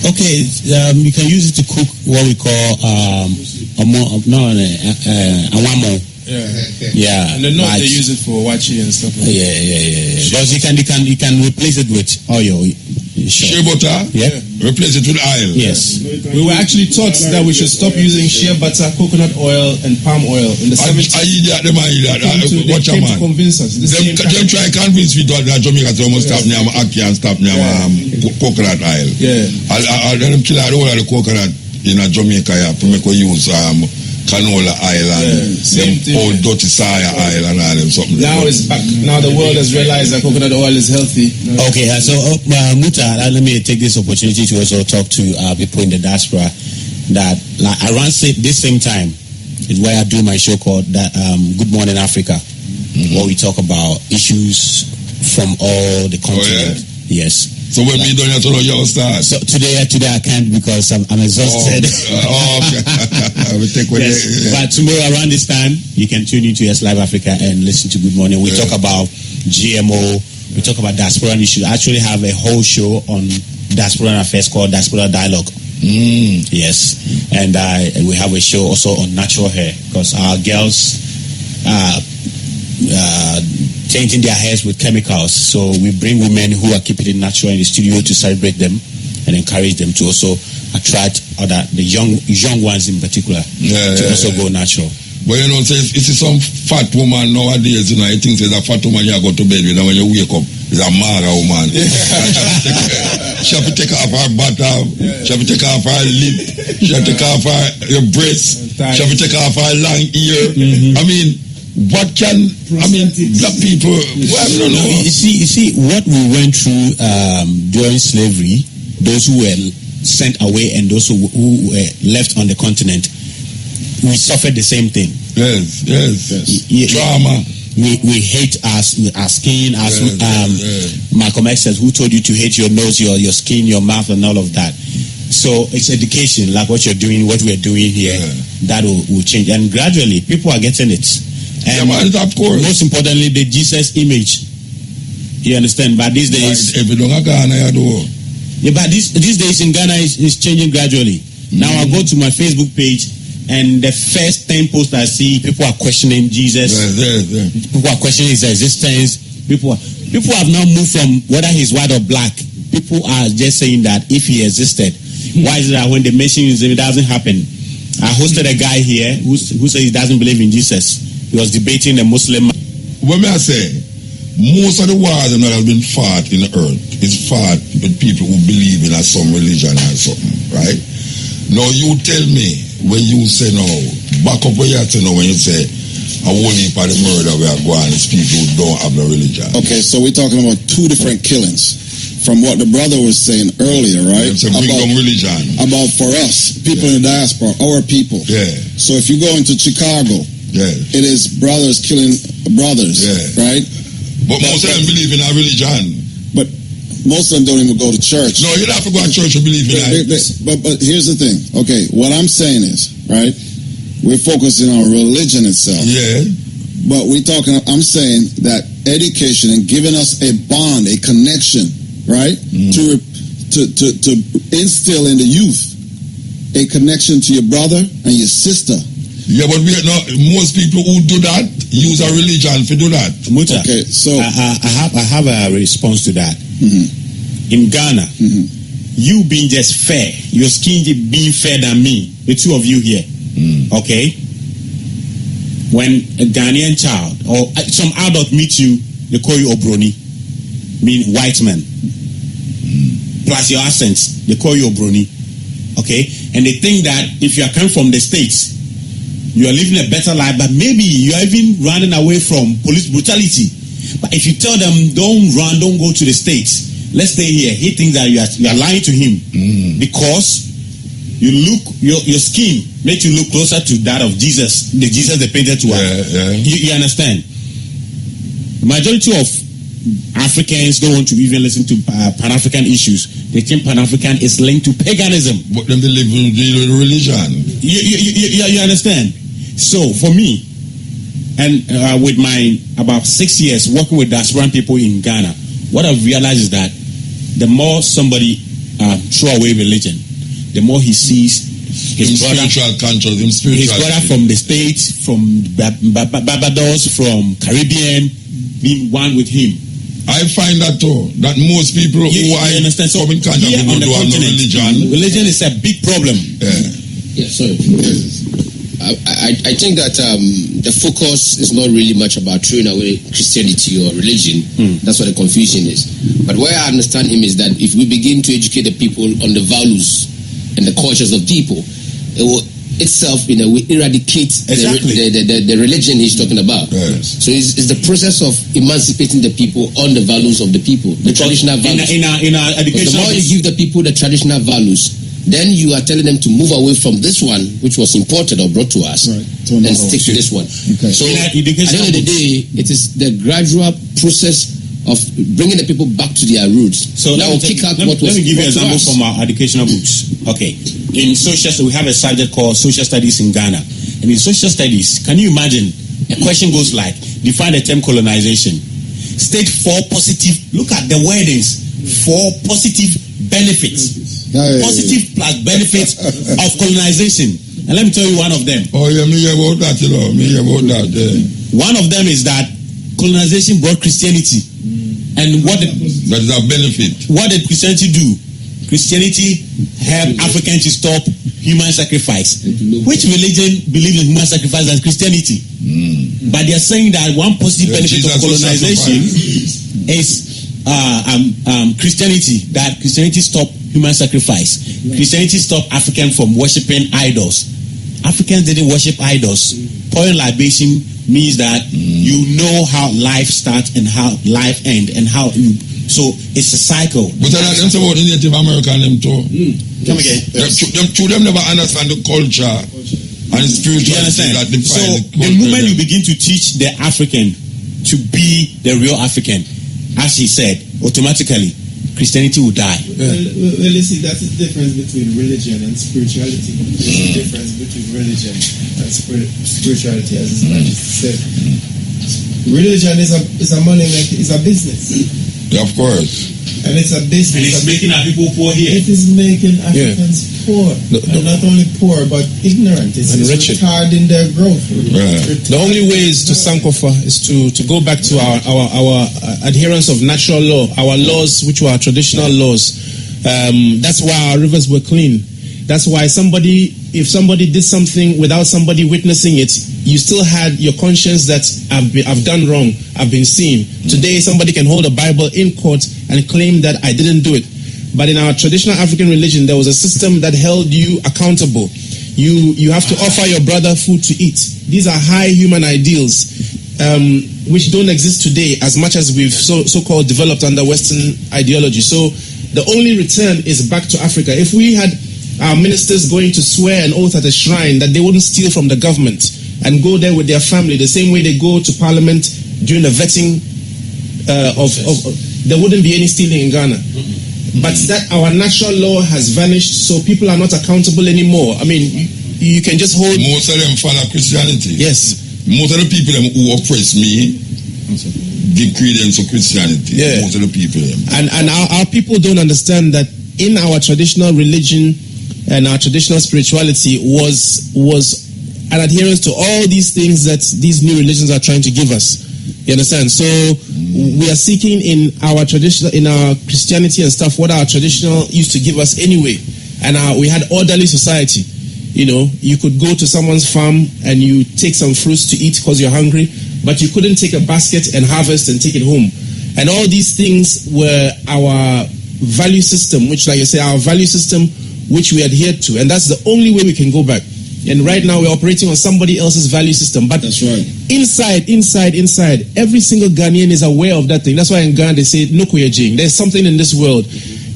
Okay, you can use it to cook what we call awamo. Yeah. And the north they use it for wachi and stuff like that. Yeah. Because you can replace it with oil. Shea butter? Yeah. Replace it with oil? Yes. We were actually taught that we should stop using shea butter, coconut oil, and palm oil in the 70s. They came to convince us. Them try to convince me that Jamaica almost stop near ackee and stop near coconut oil. Yeah. I'll them kill all of the coconut in Jamaica to make we use canola oil and them old dirty soya oil and all them something. Now it's back. Now the world has realized that coconut oil is healthy. Okay, so Muta, let me take this opportunity to also talk to people in the diaspora that like around this same time is where I do my show called Good Morning Africa, where we talk about issues from all the continent. Oh, yeah? Yes. So when we don't have to know your start. So today I can't because I'm exhausted. Okay. Yes. But tomorrow around this time, you can tune into Yes Live Africa and listen to Good Morning. We talk about GMO. We talk about diaspora issues. I actually have a whole show on diaspora affairs called Diaspora Dialogue. Yes. And we have a show also on natural hair because our girls changing their hairs with chemicals. So we bring women who are keeping it natural in the studio to celebrate them and encourage them to also attract the young ones in particular to also go natural. But you know, it's some fat woman nowadays, you know, I think there's a fat woman you go to bed with, and when you wake up, it's a mara woman. She have to take off her bottom, she have to take off her lip, she have to take off her breast, she have to take off her long ear. I mean, black people, well, I don't know. You see, what we went through during slavery, those who were sent away and those who were left on the continent, we suffered the same thing. Yes. Trauma. We hate our skin, Malcolm X says, who told you to hate your nose, your skin, your mouth, and all of that. So it's education, like what you're doing, what we're doing here, that will change. And gradually, people are getting it. And of course. Most importantly, the Jesus image. You understand? But these days, but these days in Ghana is changing gradually. Now I go to my Facebook page, and the first 10 posts I see, people are questioning Jesus. People are questioning his existence. People have now moved from whether he's white or black. People are just saying that if he existed, why is it that when they mention his name, it doesn't happen? I hosted a guy here who says he doesn't believe in Jesus. He was debating a Muslim. What may I say? Most of the wars that have been fought in the earth is fought with people who believe in some religion or something, right? Now you tell me when you say no, back up where you say no when you say a whole heap of the murder we are going is people who don't have no religion. Okay, so we're talking about two different killings. From what the brother was saying earlier, right? About religion. About for us, people in the diaspora, our people. Yeah. So if you go into Chicago, it is brothers killing brothers, right? But most of them believe in our religion. But most of them don't even go to church. No, you don't have to go to church to believe in that. But here's the thing. Okay, what I'm saying is, right, we're focusing on religion itself. Yeah. But I'm saying that education and giving us a bond, a connection, right, to instill in the youth a connection to your brother and your sister. Yeah, but most people who do that use a religion to do that. Muta, okay, so I have a response to that. In Ghana, you being just fair, your skin being fairer than me, the two of you here, okay? When a Ghanaian child or some adult meet you, they call you Obroni, mean white man. Plus your accents, they call you Obroni, okay? And they think that if you are coming from the States, you are living a better life, but maybe you are even running away from police brutality. But if you tell them, don't run, don't go to the States, let's stay here, he thinks that you are lying to him because your skin makes you look closer to that of Jesus, the Jesus they painted to us. You understand? The majority of Africans don't want to even listen to Pan-African issues. They think Pan-African is linked to paganism. But then they live in religion. You understand? So for me, and with my about 6 years working with diaspora people in Ghana, what I've realized is that the more somebody throw away religion, the more he sees his brother from the States, from Barbados, from Caribbean, being one with him. I find that too, that most people who understand. So come in contact with on the don't have no religion. Religion is a big problem. I think that the focus is not really much about throwing away Christianity or religion. That's what the confusion is. But where I understand him is that if we begin to educate the people on the values and the cultures of people, it will itself in a way eradicate the religion he's talking about. So it's the process of emancipating the people on the values of the people, the traditional values. In our education, the more you give the people the traditional values, then you are telling them to move away from this one, which was imported or brought to us, and stick to this one. So at the end of the day, it is the gradual process of bringing the people back to their roots. So let me give you an example from our educational books. Okay, in social, we have a subject called social studies in Ghana, and in social studies, can you imagine? A question goes like, define the term colonization. State 4 positive. Look at the wordings. 4 positive benefits. Positive plus benefits of colonization. And let me tell you one of them. Oh yeah, me about that, me about that. One of them is that colonization brought Christianity. And that is a benefit. What did Christianity do? Christianity helped Africans to stop human sacrifice. Which religion believes in human sacrifice as Christianity? But they are saying that one positive benefit of colonization is Christianity. That Christianity stopped human sacrifice. Christianity stopped Africans from worshipping idols. Africans didn't worship idols. Pouring libation means that you know how life starts and how life ends and how you. So it's a cycle. But that's about the Native American them too. Come again. Them never understand the culture And spirituality You understand? that defines So the moment you begin to teach the African to be the real African, as he said, automatically Christianity will die. Well, you see, that's the difference between religion and spirituality. There's a difference between religion and spirituality, as His Majesty said. Religion is a money maker, is a business. Yeah, of course. And it's a business. And it's making our people poor here. It is making Africans poor. And not only poor, but ignorant. It's retarding their growth. The only way is to sankofa, is to go back to our adherence of natural law, our laws, which were our traditional laws. That's why our rivers were clean. That's why if somebody did something without somebody witnessing it, you still had your conscience that I've done wrong, I've been seen. Today, somebody can hold a Bible in court and claim that I didn't do it. But in our traditional African religion, there was a system that held you accountable. You have to offer your brother food to eat. These are high human ideals, which don't exist today as much as we've so-called developed under Western ideology. So the only return is back to Africa. If we had our ministers going to swear an oath at a shrine that they wouldn't steal from the government and go there with their family the same way they go to parliament during the vetting there wouldn't be any stealing in Ghana. But that our natural law has vanished, so people are not accountable anymore. I mean, you can just hold... Most of them follow Christianity. Yes. Most of the people who oppress me give credence to Christianity. Yeah. Most of the people. And our people don't understand that in our traditional religion and our traditional spirituality was an adherence to all these things that these new religions are trying to give us. You understand? So we are seeking in our traditional, in our Christianity and stuff, what our traditional used to give us anyway. And we had orderly society. You know, you could go to someone's farm and you take some fruits to eat because you're hungry, but you couldn't take a basket and harvest and take it home. And all these things were our value system, which, like you say, our value system, which we adhered to. And that's the only way we can go back. And right now we're operating on somebody else's value system. But that's right. Inside, every single Ghanaian is aware of that thing. That's why in Ghana they say, Nukuyejing. There's something in this world.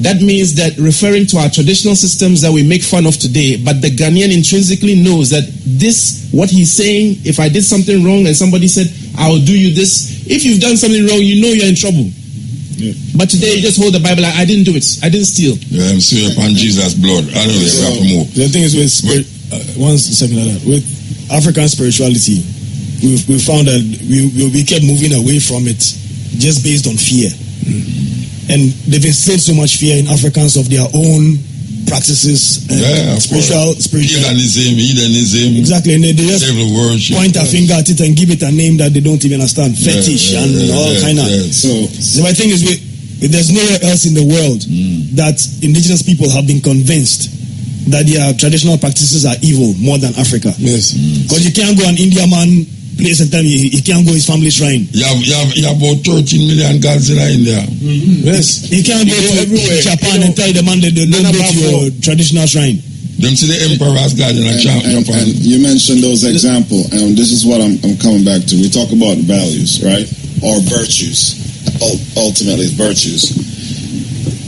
That means that referring to our traditional systems that we make fun of today, but the Ghanaian intrinsically knows that this, what he's saying, if I did something wrong and somebody said, I'll do you this, if you've done something wrong, you know you're in trouble. Yeah. But today you just hold the Bible like, I didn't do it. I didn't steal. Yeah, I'm swear upon Jesus' blood. I don't know if you have to move. The thing is with with African spirituality, we found that we kept moving away from it just based on fear. And they've instilled so much fear in Africans of their own practices, spiritual heathenism. Exactly, and they just point a finger at it and give it a name that they don't even understand, fetish and all kind of. So my thing is, there's nowhere else in the world that indigenous people have been convinced that their traditional practices are evil more than Africa. Yes, because you can't go an Indian man place and time he can't go his family shrine. You have about 13 million gods in India. Yes, he can't go to Japan and tell the man that they don't go to your traditional shrine. Them see the emperor's god in Japan. And you mentioned those examples, and this is what I'm coming back to. We talk about values, right, or virtues. Ultimately, it's virtues.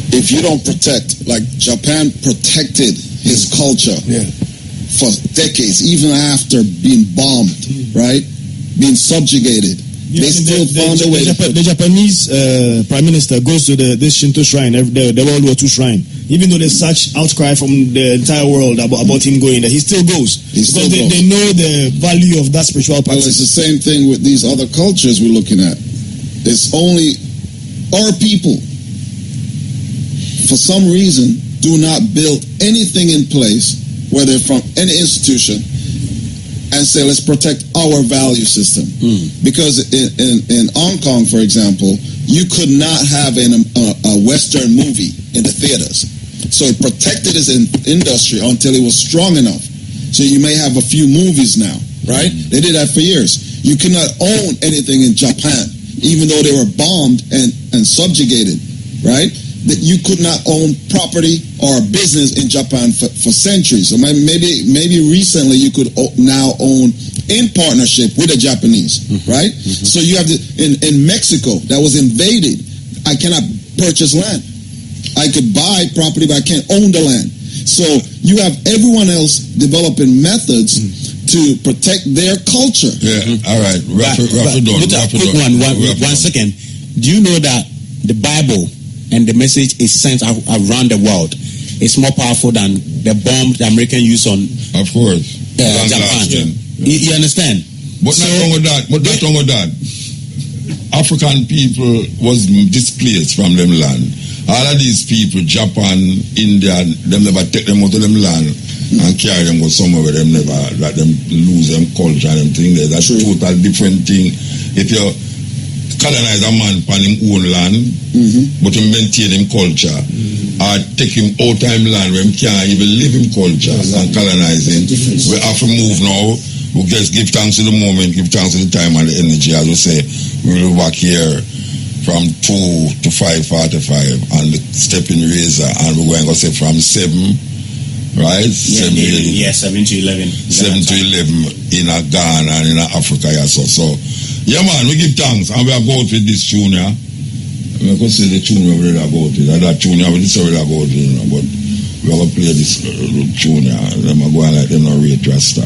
If you don't protect, like Japan protected his culture for decades, even after being bombed, right? Being subjugated. They still found a way. The Japanese prime minister goes to this Shinto shrine, the World War II shrine. Even though there's such outcry from the entire world about him going there, he still goes. They know the value of that spiritual practice. Well, it's the same thing with these other cultures we're looking at. It's only our people, for some reason, do not build anything in place, whether from any institution, and say, let's protect our value system. Because in Hong Kong, for example, you could not have a Western movie in the theaters. So it protected its industry until it was strong enough. So you may have a few movies now, right? They did that for years. You cannot own anything in Japan, even though they were bombed and subjugated, right? That you could not own property or business in Japan for centuries. So maybe recently you could now own in partnership with the Japanese, right? So you have in Mexico that was invaded. I cannot purchase land. I could buy property, but I can't own the land. So you have everyone else developing methods to protect their culture. Yeah, all right. One second. Do you know that the Bible and the message is sent around the world? It's more powerful than the bomb the American used on, of course, Japan. You understand? But not wrong with that. African people was displaced from them land. All of these people, Japan, India, them never take them out of them land and carry them go somewhere where them never let them lose them culture and them thing there. That's a total different thing. If you colonize a man on his own land, but you maintain him culture, or take him out of him land where he can't even live in culture and colonize him. We have to move now. We just give thanks to the moment, give thanks to the time and the energy. As we say, we will work here from 2 to 5:45 and the stepping razor, and we're going to say from 7, right? 7 to 11. 7 to 11 in a Ghana and in Africa. Yeah, so yeah, man, we give thanks and we are going with this tune. Yeah? We can say the tune we really about it. That tune we just really about it, but we are going to play this tune. Them are going like them not rate Rasta.